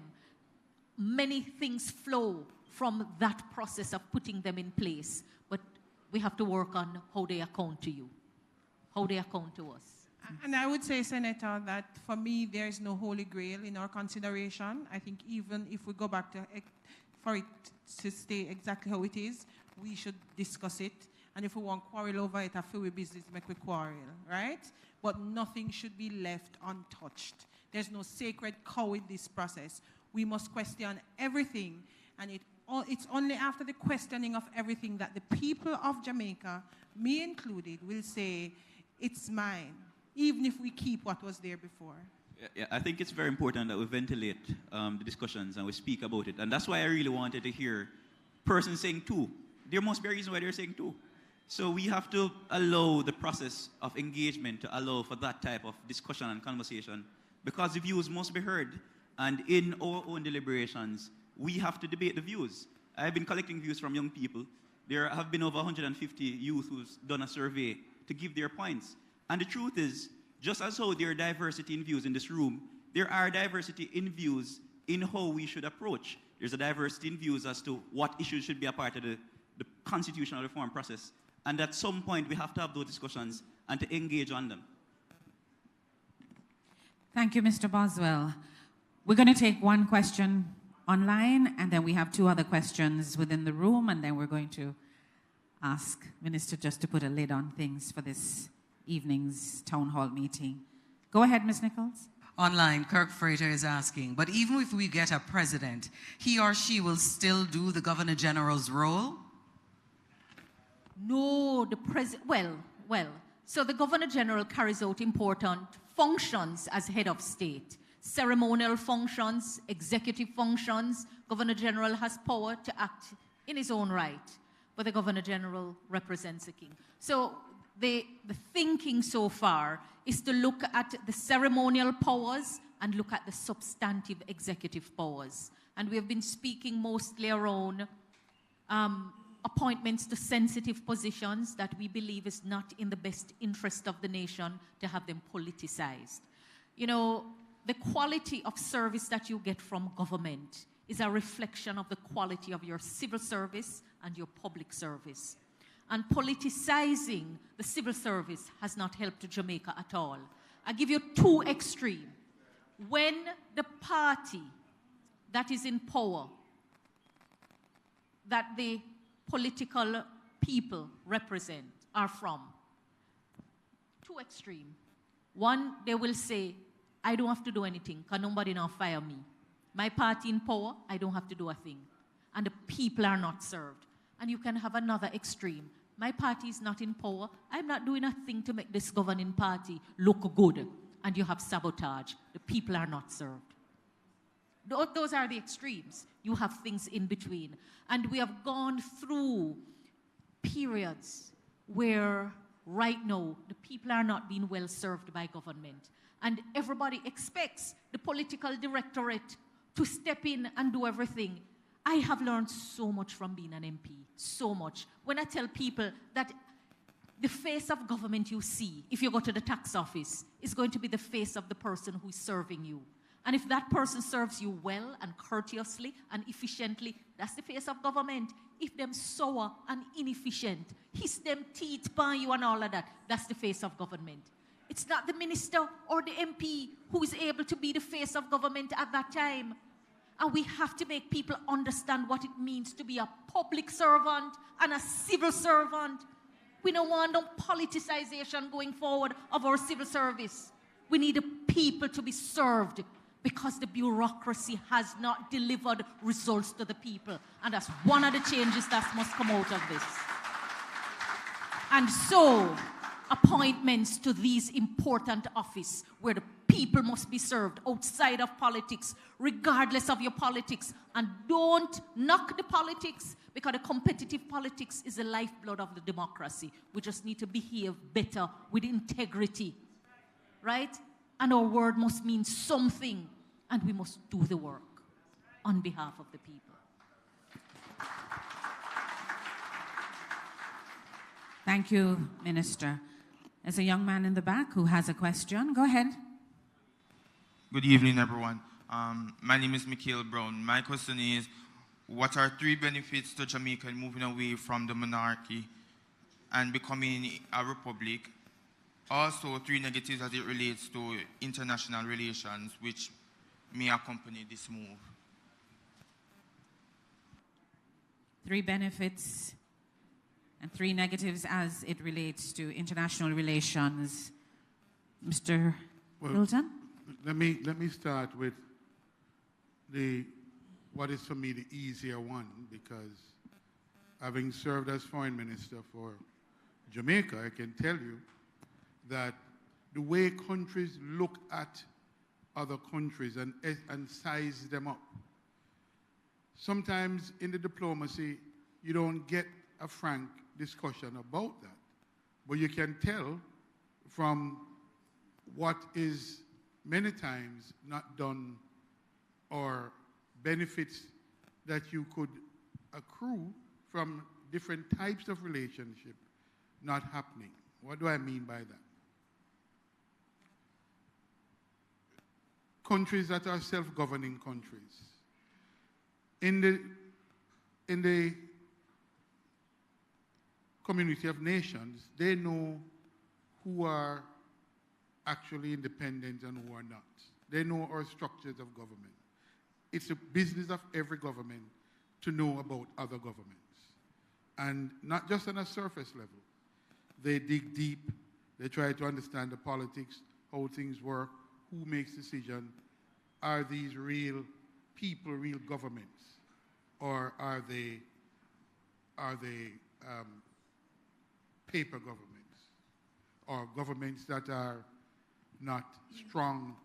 many things flow from that process of putting them in place. But we have to work on how they account to you, how they account to us. And I would say, Senator, that for me, there is no holy grail in our consideration. I think even if we go back to for it to stay exactly how it is, we should discuss it. And if we want quarrel over it, I feel we business make we quarrel, right? But nothing should be left untouched. There's no sacred cow in this process. We must question everything, and it's only after the questioning of everything that the people of Jamaica, me included, will say, it's mine, even if we keep what was there before. Yeah, I think it's very important that we ventilate the discussions and we speak about it. And that's why I really wanted to hear persons saying two. There must be a reason why they're saying two. So we have to allow the process of engagement to allow for that type of discussion and conversation, because the views must be heard. And in our own deliberations, we have to debate the views. I've been collecting views from young people. There have been over 150 youth who's done a survey to give their points. And the truth is, just as how there are diversity in views in this room, there are diversity in views in how we should approach. There's a diversity in views as to what issues should be a part of the constitutional reform process. And at some point, we have to have those discussions and to engage on them. Thank you, Mr. Boswell. We're going to take one question online, and then we have two other questions within the room, and then we're going to ask Minister just to put a lid on things for this evening's town hall meeting. Go ahead, Ms. Nichols. Online, Kirk Frater is asking, but even if we get a president, he or she will still do the Governor General's role? No, the president, well, so the Governor General carries out important functions as head of state. Ceremonial functions, executive functions. Governor General has power to act in his own right, but the Governor General represents the king. So the thinking so far is to look at the ceremonial powers and look at the substantive executive powers. And we have been speaking mostly around appointments to sensitive positions that we believe is not in the best interest of the nation to have them politicized. You know, the quality of service that you get from government is a reflection of the quality of your civil service and your public service. And politicizing the civil service has not helped Jamaica at all. I'll give you two extremes. When the party that is in power, that the political people represent, are from, two extremes. One, they will say, I don't have to do anything because nobody now fire me. My party in power, I don't have to do a thing. And the people are not served. And you can have another extreme. My party is not in power. I'm not doing a thing to make this governing party look good. And you have sabotage. The people are not served. Those are the extremes. You have things in between. And we have gone through periods where right now the people are not being well served by government. And everybody expects the political directorate to step in and do everything. I have learned so much from being an MP, so much. When I tell people that the face of government you see, if you go to the tax office, is going to be the face of the person who is serving you. And if that person serves you well and courteously and efficiently, that's the face of government. If them sour and inefficient, hiss them teeth by you and all of that, that's the face of government. It's not the minister or the MP who is able to be the face of government at that time. And we have to make people understand what it means to be a public servant and a civil servant. We don't want no politicization going forward of our civil service. We need the people to be served because the bureaucracy has not delivered results to the people. And that's one of the changes that must come out of this. And so, appointments to these important offices where the people must be served outside of politics, regardless of your politics. And don't knock the politics, because the competitive politics is the lifeblood of the democracy. We just need to behave better with integrity, right? And our word must mean something, and we must do the work on behalf of the people. Thank you, Minister. There's a young man in the back who has a question. Go ahead. Good evening, everyone. My name is Mikhail Brown. My question is, what are 3 benefits to Jamaica in moving away from the monarchy and becoming a republic? Also, 3 negatives as it relates to international relations, which may accompany this move. 3 benefits and 3 negatives as it relates to international relations. Mr. Hilton? Let me start with what is for me the easier one, because having served as foreign minister for Jamaica, I can tell you that the way countries look at other countries and size them up, sometimes in the diplomacy, you don't get a frank discussion about that. But you can tell from what is many times not done, or benefits that you could accrue from different types of relationship not happening. What do I mean by that? Countries that are self-governing countries. In the community of nations, they know who are actually independent and who are not. They know our structures of government. It's a business of every government to know about other governments. And not just on a surface level. They dig deep. They try to understand the politics, how things work, who makes decisions. Are these real people, real governments? Or are they paper governments? Or governments that are not strong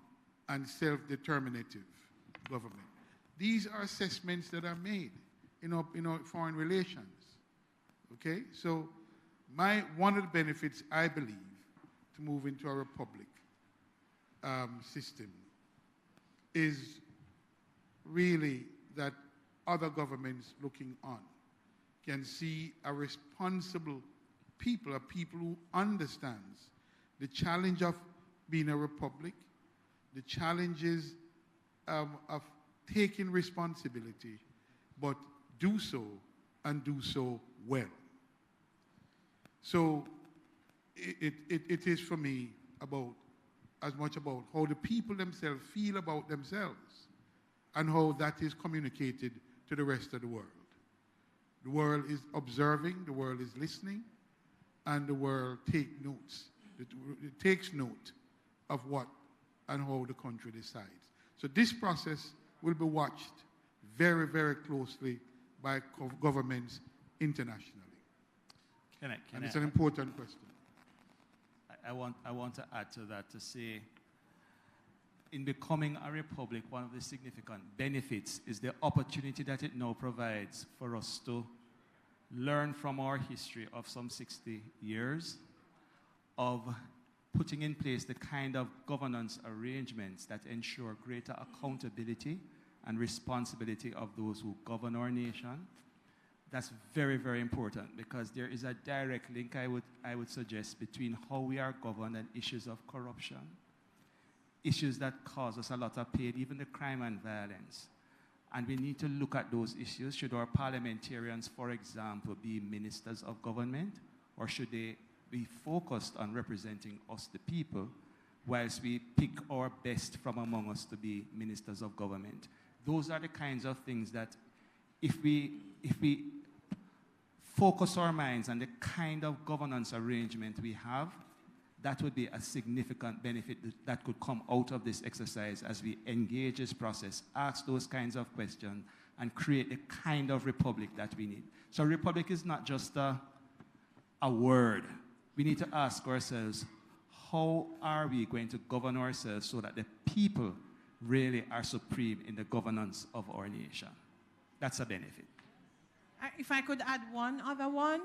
and self-determinative government? These are assessments that are made in our foreign relations. Okay? So one of the benefits, I believe, to move into a republic system is really that other governments looking on can see a responsible people, a people who understands the challenge of being a republic, the challenges of taking responsibility, but do so and do so well. So it is for me as much about how the people themselves feel about themselves and how that is communicated to the rest of the world. The world is observing, the world is listening, and the world takes note of what and how the country decides. So this process will be watched very, very closely by governments internationally. And it's an important question. I want to add to that to say, in becoming a republic, one of the significant benefits is the opportunity that it now provides for us to learn from our history of some 60 years of putting in place the kind of governance arrangements that ensure greater accountability and responsibility of those who govern our nation. That's very, very important, because there is a direct link, I would suggest, between how we are governed and issues of corruption, issues that cause us a lot of pain, even the crime and violence. And we need to look at those issues. Should our parliamentarians, for example, be ministers of government, or should they be focused on representing us, the people, whilst we pick our best from among us to be ministers of government? Those are the kinds of things that if we focus our minds on the kind of governance arrangement we have, that would be a significant benefit that could come out of this exercise as we engage this process, ask those kinds of questions, and create the kind of republic that we need. So republic is not just a word. We need to ask ourselves, how are we going to govern ourselves so that the people really are supreme in the governance of our nation? That's a benefit. If I could add one other one,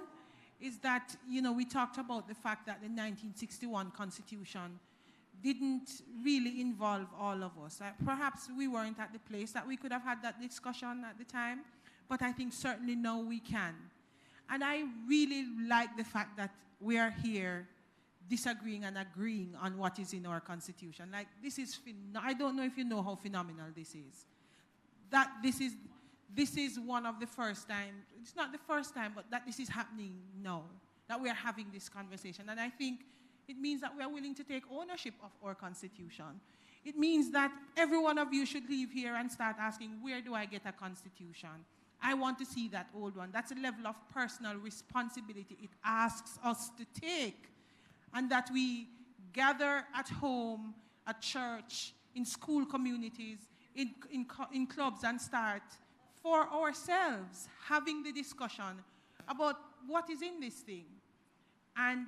is that, we talked about the fact that the 1961 Constitution didn't really involve all of us. Perhaps we weren't at the place that we could have had that discussion at the time, but I think certainly now we can. And I really like the fact that we are here disagreeing and agreeing on what is in our Constitution. Like, this is, I don't know if you know how phenomenal this is. That this is one of the first time, it's not the first time, but that this is happening now, that we are having this conversation. And I think, It means that we are willing to take ownership of our constitution. It means that every one of you should leave here and start asking, where do I get a constitution? I want to see that old one. That's a level of personal responsibility it asks us to take. And that we gather at home, at church, in school communities, in clubs, and start for ourselves having the discussion about what is in this thing. And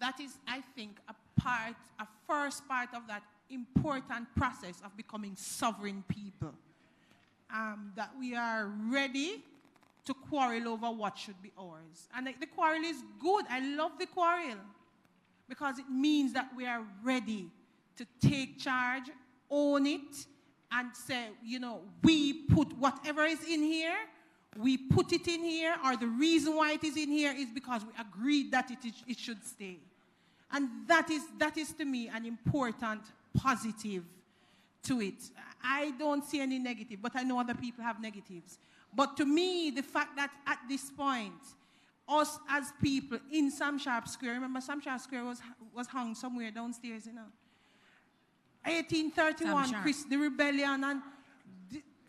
that is, I think, a first part of that important process of becoming sovereign people. That we are ready to quarrel over what should be ours. And the quarrel is good. I love the quarrel because it means that we are ready to take charge, own it, and say, you know, we put whatever is in here, we put it in here, or the reason why it is in here is because we agreed that it should stay. And that is to me an important positive to it. I don't see any negative, but I know other people have negatives. But to me, the fact that at this point, us as people in Sam Sharp Square, remember Sam Sharp Square was hung somewhere downstairs, you know. 1831, Chris, the rebellion, and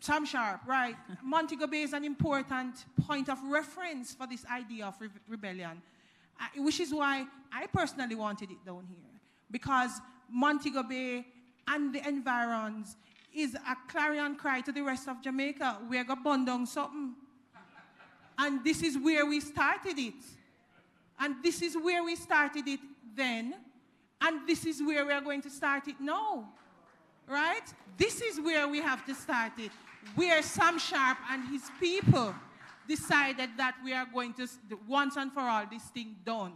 Sam Sharp, right. Montego Bay is an important point of reference for this idea of rebellion, which is why I personally wanted it down here. Because Montego Bay and the environs is a clarion cry to the rest of Jamaica. We're going to burn down something. And this is where we started it. And this is where we started it then. And this is where we are going to start it now. Right? This is where we have to start it. Where Sam Sharp and his people decided that we are going to, once and for all, this thing done.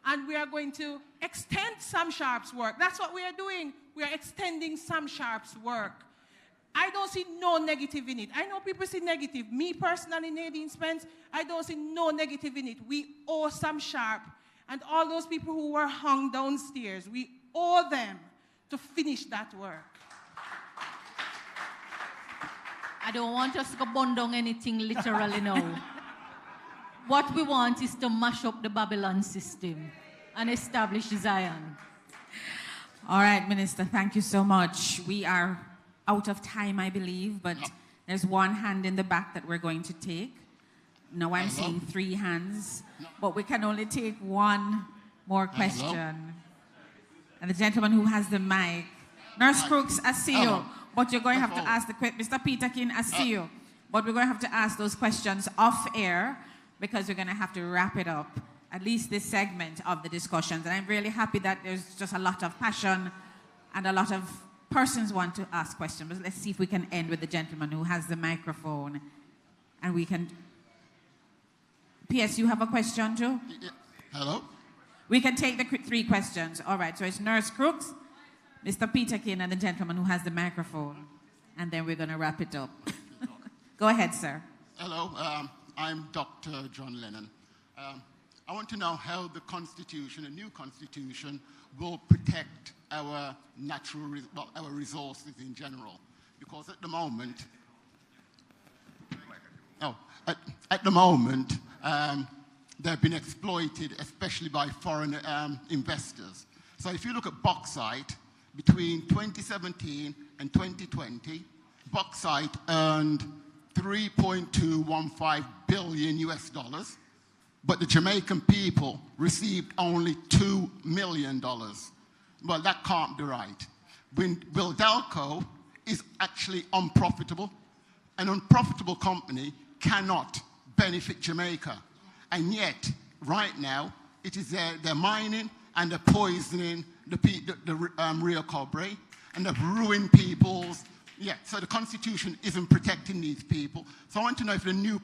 And we are going to extend Sam Sharp's work. That's what we are doing. We are extending Sam Sharp's work. I don't see no negative in it. I know people see negative. Me personally, Nadine Spence, I don't see no negative in it. We owe Sam Sharp and all those people who were hung downstairs, we owe them to finish that work. I don't want us to burn down anything literally now. What we want is to mash up the Babylon system and establish Zion. All right, Minister, thank you so much. We are out of time, I believe, but there's one hand in the back that we're going to take. Now I'm seeing 3 hands, but we can only take one more question. And the gentleman who has the mic, Nurse Crooks, I see you, but you're going to have to ask the question. Mr. Peterkin, I see you, but we're going to have to ask those questions off air because we're going to have to wrap it up, at least this segment of the discussions. And I'm really happy that there's just a lot of passion and a lot of persons want to ask questions. But let's see if we can end with the gentleman who has the microphone. And we can... P.S., you have a question too? Hello? We can take the 3 questions. All right, so it's Nurse Crooks, Mr. Peterkin, and the gentleman who has the microphone. And then we're going to wrap it up. Go ahead, sir. Hello, I'm Dr. John Lennon. I want to know how the Constitution, a new Constitution, will protect our our resources in general. Because at the moment, they've been exploited, especially by foreign investors. So if you look at bauxite, between 2017 and 2020, bauxite earned $3.215 billion US, but the Jamaican people received only $2 million. Well, that can't be right. Wildelco is actually unprofitable. An unprofitable company cannot benefit Jamaica. And yet, right now, it is they're mining and they're poisoning the Rio Cobre, and they've ruined people's... Yeah, so the Constitution isn't protecting these people. So I want to know if the new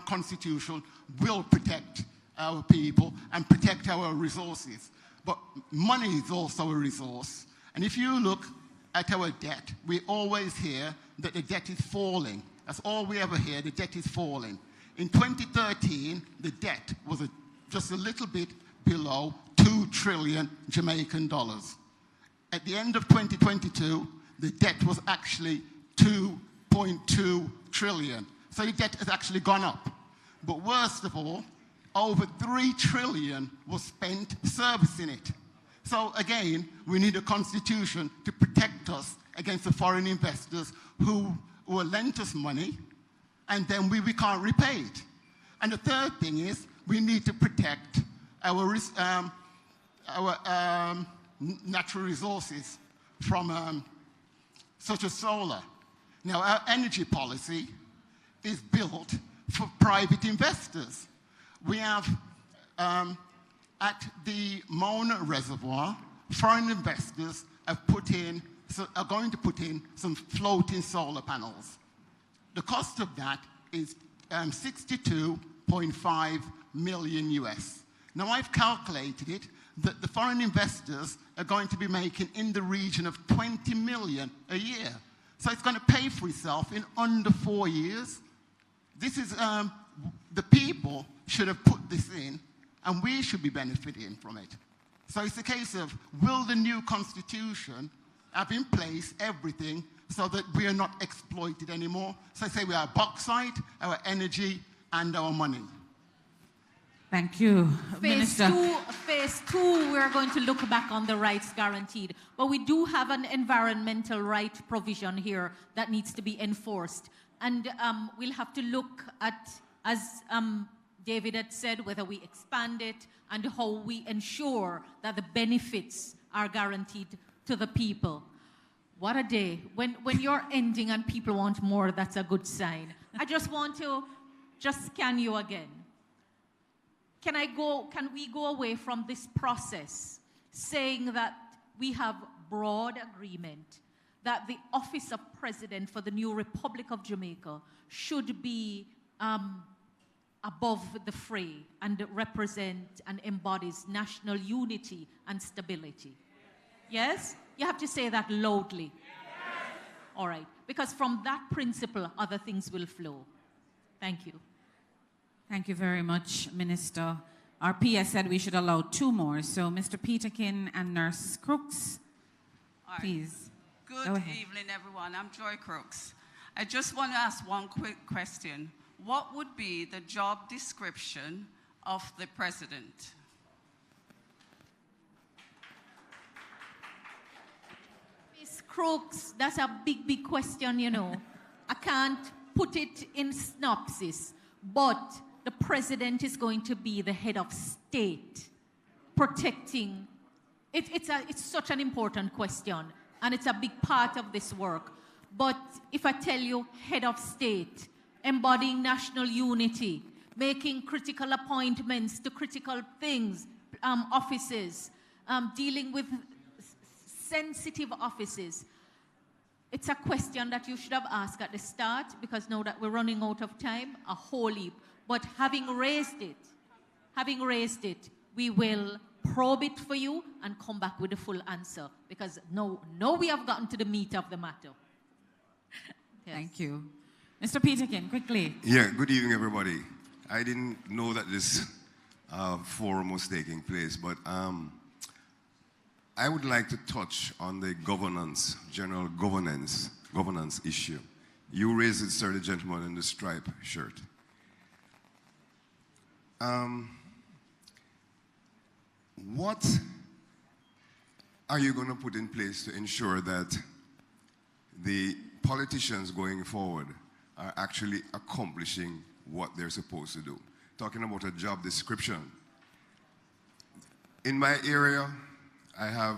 Constitution will protect our people and protect our resources. But money is also a resource. And if you look at our debt, we always hear that the debt is falling. That's all we ever hear, the debt is falling. In 2013, the debt was just a little bit below 2 trillion Jamaican dollars. At the end of 2022, the debt was actually 2.2 trillion. So the debt has actually gone up. But worst of all, over 3 trillion was spent servicing it. So again, we need a constitution to protect us against the foreign investors who will lend us money and then we can't repay it. And the third thing is we need to protect our natural resources from such as solar. Now, our energy policy is built for private investors. We have, at the Mona Reservoir, foreign investors are going to put in some floating solar panels. The cost of that is 62.5 million US. Now, I've calculated it that the foreign investors are going to be making in the region of 20 million a year. So it's going to pay for itself in under 4 years. This is, the people should have put this in, and we should be benefiting from it. So it's a case of, will the new constitution have in place everything so that we are not exploited anymore? So I say we have bauxite, our energy, and our money. Thank you, Minister. Phase two, we're going to look back on the rights guaranteed. But we do have an environmental right provision here that needs to be enforced. And we'll have to look at, as David had said, whether we expand it and how we ensure that the benefits are guaranteed to the people. What a day. When you're ending and people want more, that's a good sign. I just want to scan you again. Can we go away from this process saying that we have broad agreement that the office of president for the new Republic of Jamaica should be above the fray and represent and embodies national unity and stability? Yes? You have to say that loudly. Yes. All right. Because from that principle, other things will flow. Thank you. Thank you very much, Minister. Our PS said we should allow 2 more. So Mr. Peterkin and Nurse Crooks, please. Good evening, everyone. I'm Joy Crooks. I just want to ask one quick question. What would be the job description of the president? Miss Crooks, that's a big, big question, you know. I can't put it in synopsis, but the president is going to be the head of state, protecting. It's such an important question, and it's a big part of this work. But if I tell you head of state, embodying national unity, making critical appointments to critical things, offices, dealing with sensitive offices, it's a question that you should have asked at the start, because now that we're running out of time, a whole heap. But having raised it, we will probe it for you and come back with a full answer, because now we have gotten to the meat of the matter. Yes. Thank you. Mr. Peterkin, quickly. Yeah, good evening, everybody. I didn't know that this forum was taking place, but I would like to touch on the governance, general governance issue. You raised it, sir, the gentleman in the striped shirt. What are you going to put in place to ensure that the politicians going forward are actually accomplishing what they're supposed to do? Talking about a job description. In my area, I have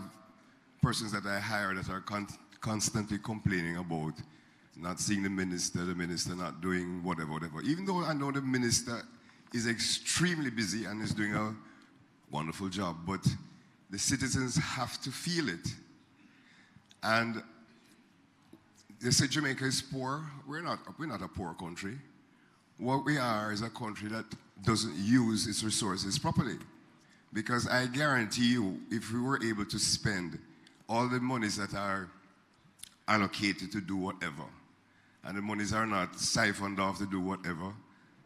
persons that I hire that are constantly complaining about not seeing the minister not doing whatever. Even though I know the minister is extremely busy and is doing a wonderful job, but the citizens have to feel it. And they say Jamaica is poor. We're not a poor country. What we are is a country that doesn't use its resources properly. Because I guarantee you, if we were able to spend all the monies that are allocated to do whatever, and the monies are not siphoned off to do whatever,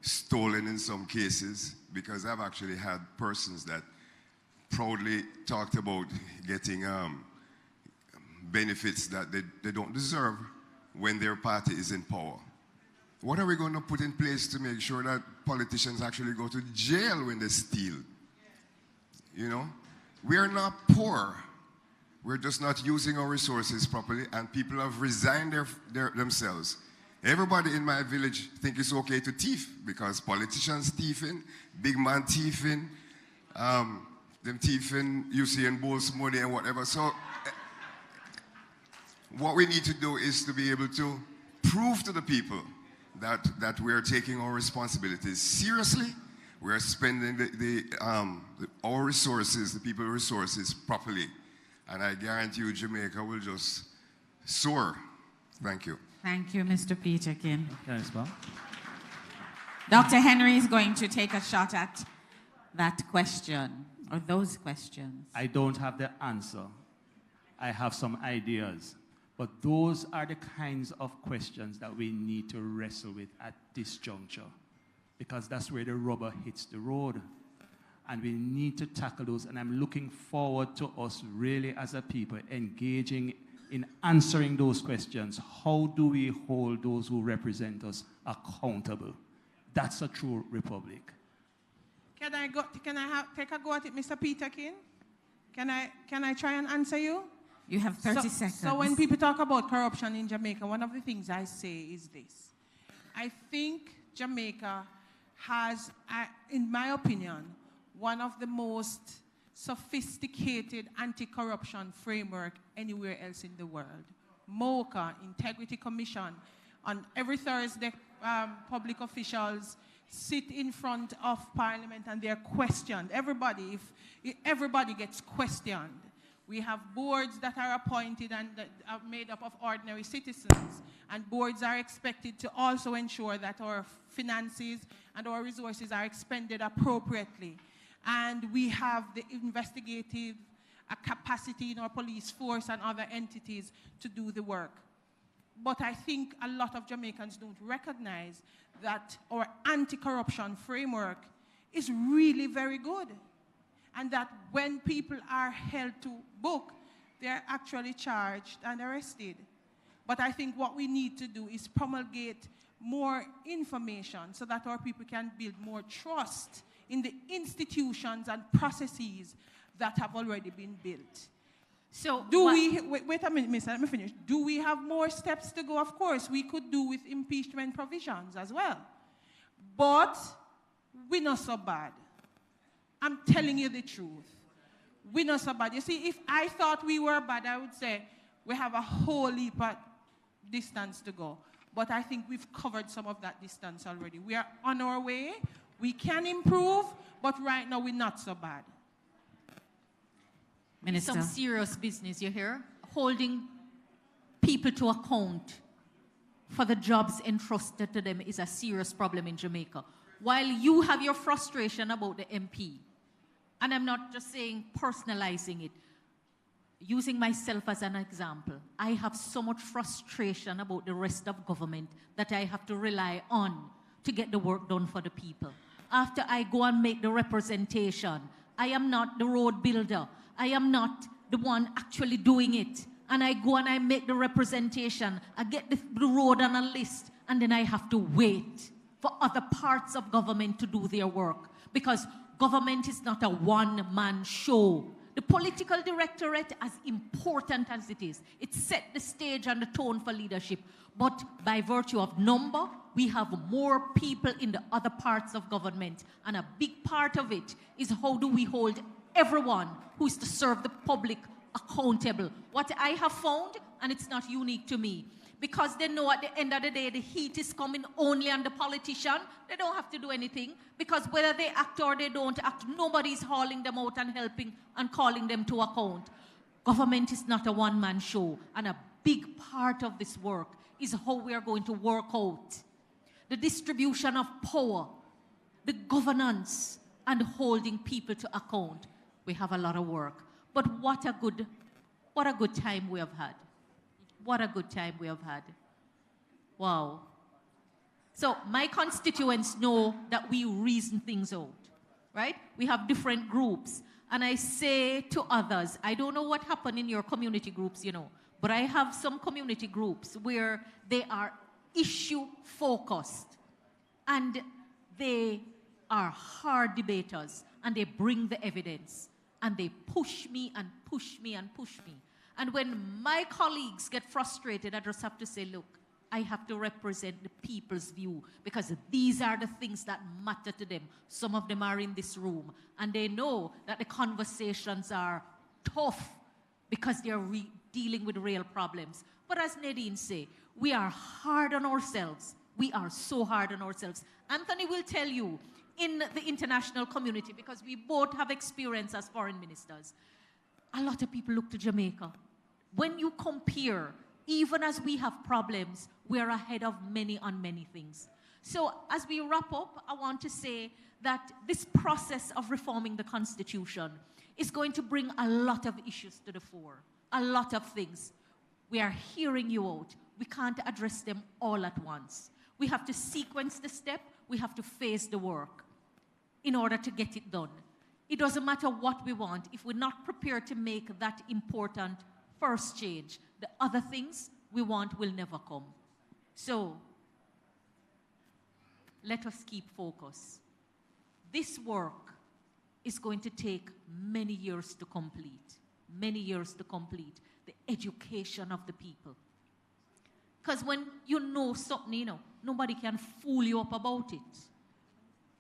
stolen in some cases, because I've actually had persons that proudly talked about getting benefits that they don't deserve when their party is in power. What are we going to put in place to make sure that politicians actually go to jail when they steal? You know, we are not poor. We're just not using our resources properly, and people have resigned themselves. Everybody in my village think it's okay to thief because politicians thieving, big man thieving, them thieving Usain Bolt's money and whatever. So what we need to do is to be able to prove to the people that we are taking our responsibilities seriously. We are spending our resources, the people's resources, properly. And I guarantee you Jamaica will just soar. Thank you. Thank you, Mr. Peterkin. Yes, well. Dr. Henry is going to take a shot at that question, or those questions. I don't have the answer. I have some ideas. But those are the kinds of questions that we need to wrestle with at this juncture, because that's where the rubber hits the road. And we need to tackle those. And I'm looking forward to us really as a people engaging in answering those questions. How do we hold those who represent us accountable? That's a true republic. Can I take a go at it, Mr. Peterkin? Can I try and answer you? You have 30 seconds. So when people talk about corruption in Jamaica, one of the things I say is this. I think Jamaica has, in my opinion, one of the most sophisticated anti-corruption framework anywhere else in the world. MOCA, Integrity Commission. On every Thursday, public officials sit in front of Parliament and they're questioned. Everybody gets questioned. We have boards that are appointed and that are made up of ordinary citizens. And boards are expected to also ensure that our finances and our resources are expended appropriately. And we have the investigative capacity in our police force and other entities to do the work. But I think a lot of Jamaicans don't recognize that our anti-corruption framework is really very good. And that when people are held to book, they're actually charged and arrested. But I think what we need to do is promulgate more information so that our people can build more trust in the institutions and processes that have already been built. So wait a minute, miss, let me finish. Do we have more steps to go? Of course, we could do with impeachment provisions as well. But we're not so bad. I'm telling you the truth. We're not so bad. You see, if I thought we were bad, I would say we have a whole heap of distance to go. But I think we've covered some of that distance already. We are on our way. We can improve, but right now we're not so bad. Minister. Some serious business, you hear? Holding people to account for the jobs entrusted to them is a serious problem in Jamaica. While you have your frustration about the MP, and I'm not just saying personalizing it, using myself as an example, I have so much frustration about the rest of government that I have to rely on to get the work done for the people. After I go and make the representation, I am not the road builder. I am not the one actually doing it. And I go and I make the representation. I get the road on a list, and then I have to wait for other parts of government to do their work. Because government is not a one-man show. The political directorate, as important as it is, it set the stage and the tone for leadership. But by virtue of number, we have more people in the other parts of government. And a big part of it is how do we hold everyone who is to serve the public accountable. What I have found, and it's not unique to me, because they know at the end of the day the heat is coming only on the politician, they don't have to do anything, because whether they act or they don't act, nobody's hauling them out and helping and calling them to account. Government is not a one-man show, and a big part of this work is how we are going to work out the distribution of power, the governance, and holding people to account. We have a lot of work. But what a good time we have had. What a good time we have had. Wow. So my constituents know that we reason things out, right? We have different groups. And I say to others, I don't know what happened in your community groups, you know, but I have some community groups where they are issue focused. And they are hard debaters, and they bring the evidence, and they push me and push me and push me. And when my colleagues get frustrated, I just have to say, look, I have to represent the people's view, because these are the things that matter to them. Some of them are in this room, and they know that the conversations are tough because they're dealing with real problems. But as Nadine said, we are hard on ourselves. We are so hard on ourselves. Anthony will tell you, in the international community, because we both have experience as foreign ministers, a lot of people look to Jamaica. When you compare, even as we have problems, we're ahead of many on many things. So as we wrap up, I want to say that this process of reforming the Constitution is going to bring a lot of issues to the fore, a lot of things. We are hearing you out. We can't address them all at once. We have to sequence the step. We have to phase the work in order to get it done. It doesn't matter what we want. If we're not prepared to make that important first change, the other things we want will never come. So let us keep focus. This work is going to take many years to complete, the education of the people. Because when you know something, nobody can fool you up about it,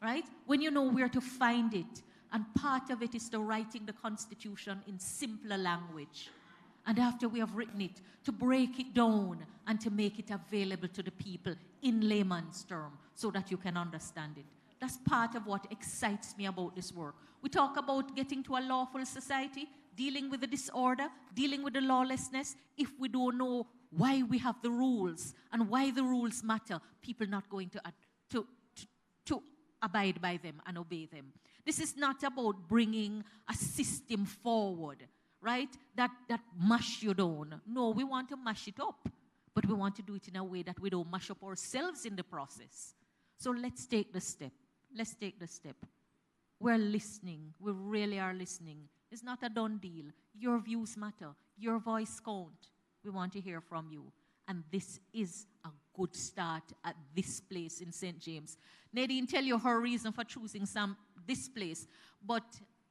right? When you know where to find it, and part of it is to writing the Constitution in simpler language. And after we have written it, to break it down and to make it available to the people in layman's term so that you can understand it. That's part of what excites me about this work. We talk about getting to a lawful society, dealing with the disorder, dealing with the lawlessness. If we don't know why we have the rules and why the rules matter, people are not going to abide by them and obey them. This is not about bringing a system forward, right, that mash you down. No, we want to mash it up, but we want to do it in a way that we don't mash up ourselves in the process. So let's take the step. Let's take the step. We're listening. We really are listening. It's not a done deal. Your views matter. Your voice counts. We want to hear from you. And this is a good start at this place in St. James. Nadine tell you her reason for choosing this place, but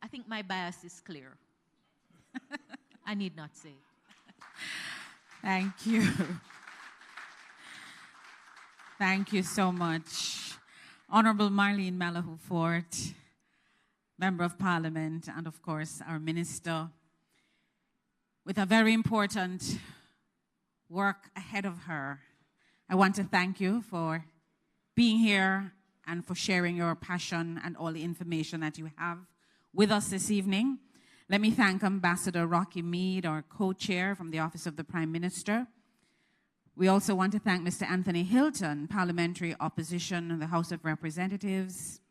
I think my bias is clear. I need not say it. Thank you. Thank you so much. Honorable Marlene Malahoo Fort, Member of Parliament, and of course our Minister, with a very important work ahead of her. I want to thank you for being here and for sharing your passion and all the information that you have with us this evening. Let me thank Ambassador Rocky Mead, our co-chair from the Office of the Prime Minister. We also want to thank Mr. Anthony Hilton, Parliamentary Opposition in the House of Representatives,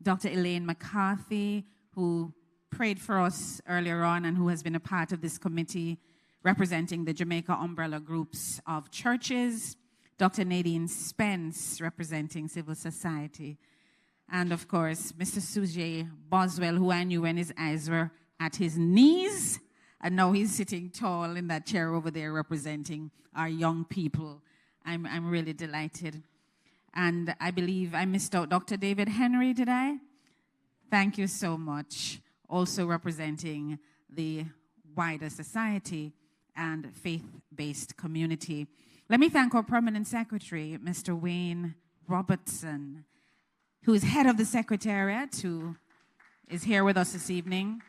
Dr. Elaine McCarthy, who prayed for us earlier on and who has been a part of this committee representing the Jamaica umbrella groups of churches, Dr. Nadine Spence, representing civil society, and of course, Mr. Sujay Boswell, who I knew when his eyes were at his knees, and now he's sitting tall in that chair over there representing our young people. I'm really delighted. And I believe I missed out Dr. David Henry, did I? Thank you so much. Also representing the wider society and faith-based community. Let me thank our Permanent Secretary, Mr. Wayne Robertson, who is head of the Secretariat, who is here with us this evening.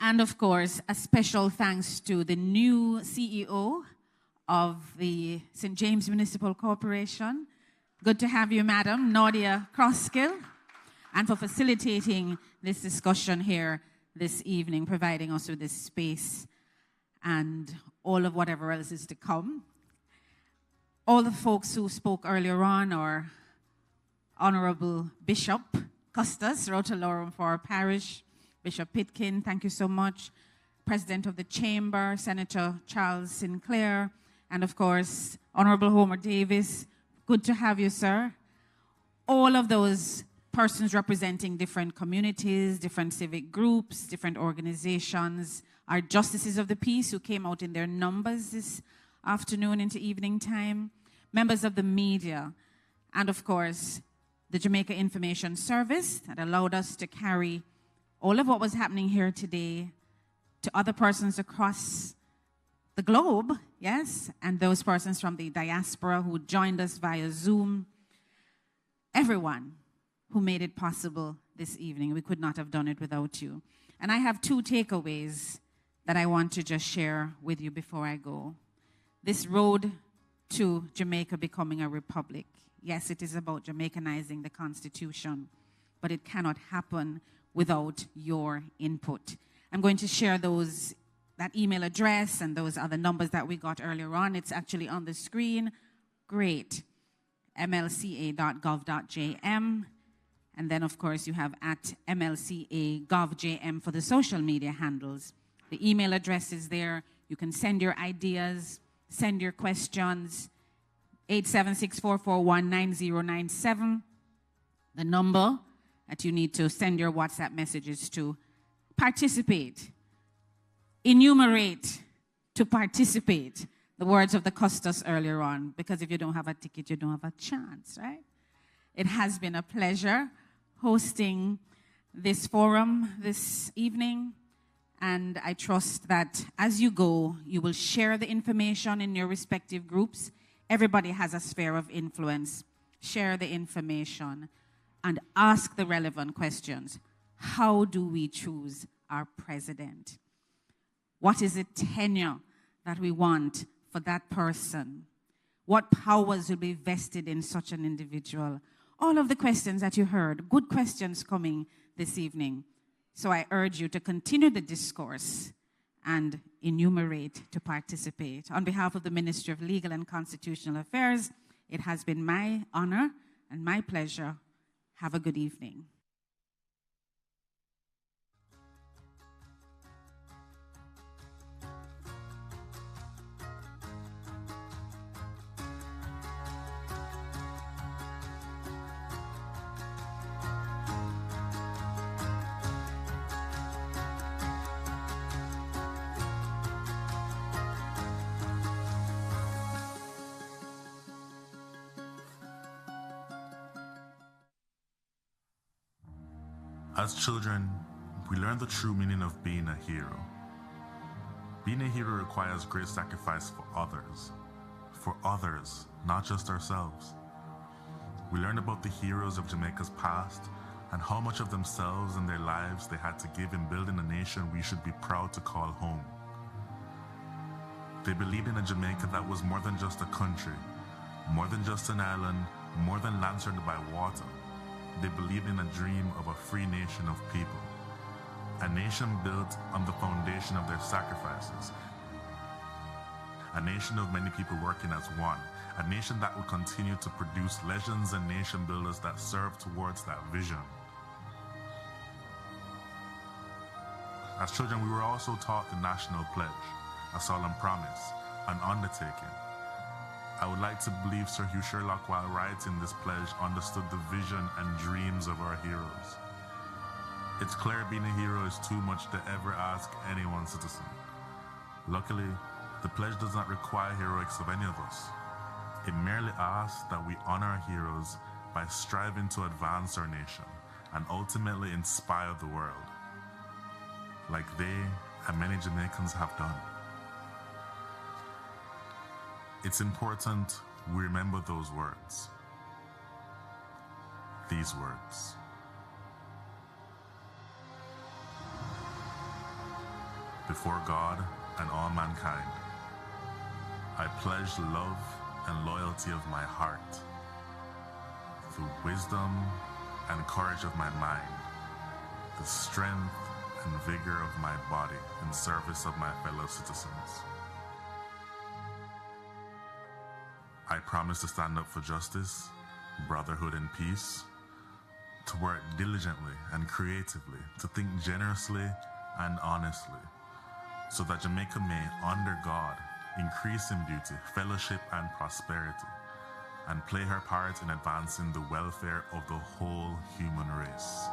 And of course, a special thanks to the new CEO of the St. James Municipal Corporation. Good to have you, Madam Nadia Crosskill, and for facilitating this discussion here this evening, providing us with this space and all of whatever else is to come. All the folks who spoke earlier on, our Honorable Bishop Custis, Rotolorum for our parish, Bishop Pitkin, thank you so much. President of the Chamber, Senator Charles Sinclair, and of course, Honorable Homer Davis. Good to have you, sir. All of those persons representing different communities, different civic groups, different organizations, our justices of the peace who came out in their numbers this afternoon into evening time. members of the media, and of course, the Jamaica Information Service that allowed us to carry all of what was happening here today to other persons across the globe, yes, and those persons from the diaspora who joined us via Zoom. Everyone who made it possible this evening. We could not have done it without you. And I have 2 takeaways that I want to just share with you before I go. This road to Jamaica becoming a republic. Yes, it is about Jamaicanizing the Constitution, but it cannot happen without your input. I'm going to share that email address and those other numbers that we got earlier on. It's actually on the screen. Great. mlca.gov.jm. And then, of course, you have at mlca.gov.jm for the social media handles. The email address is there. You can send your ideas, send your questions. 876-441-9097. The number that you need to send your WhatsApp messages to. Participate. Enumerate to participate. The words of the Custos earlier on, because if you don't have a ticket, you don't have a chance, right? It has been a pleasure hosting this forum this evening, and I trust that as you go, you will share the information in your respective groups. Everybody has a sphere of influence. Share the information and ask the relevant questions. How do we choose our president? What is the tenure that we want for that person? What powers will be vested in such an individual? All of the questions that you heard, good questions coming this evening. So I urge you to continue the discourse and enumerate to participate. On behalf of the Ministry of Legal and Constitutional Affairs, it has been my honor and my pleasure. Have a good evening. As children, we learn the true meaning of being a hero. Being a hero requires great sacrifice for others, not just ourselves. We learn about the heroes of Jamaica's past and how much of themselves and their lives they had to give in building a nation we should be proud to call home. They believed in a Jamaica that was more than just a country, more than just an island, more than land surrounded by water. They believed in a dream of a free nation of people, a nation built on the foundation of their sacrifices, a nation of many people working as one, a nation that would continue to produce legends and nation builders that serve towards that vision. As children, we were also taught the National Pledge, a solemn promise, an undertaking. I would like to believe Sir Hugh Sherlock, while writing this pledge, understood the vision and dreams of our heroes. It's clear being a hero is too much to ever ask any one citizen. Luckily, the pledge does not require heroics of any of us. It merely asks that we honor our heroes by striving to advance our nation and ultimately inspire the world, like they and many Jamaicans have done. It's important we remember those words. These words. Before God and all mankind, I pledge love and loyalty of my heart, through wisdom and courage of my mind, the strength and vigor of my body in service of my fellow citizens. I promise to stand up for justice, brotherhood, and peace, to work diligently and creatively, to think generously and honestly, so that Jamaica may, under God, increase in beauty, fellowship, and prosperity, and play her part in advancing the welfare of the whole human race.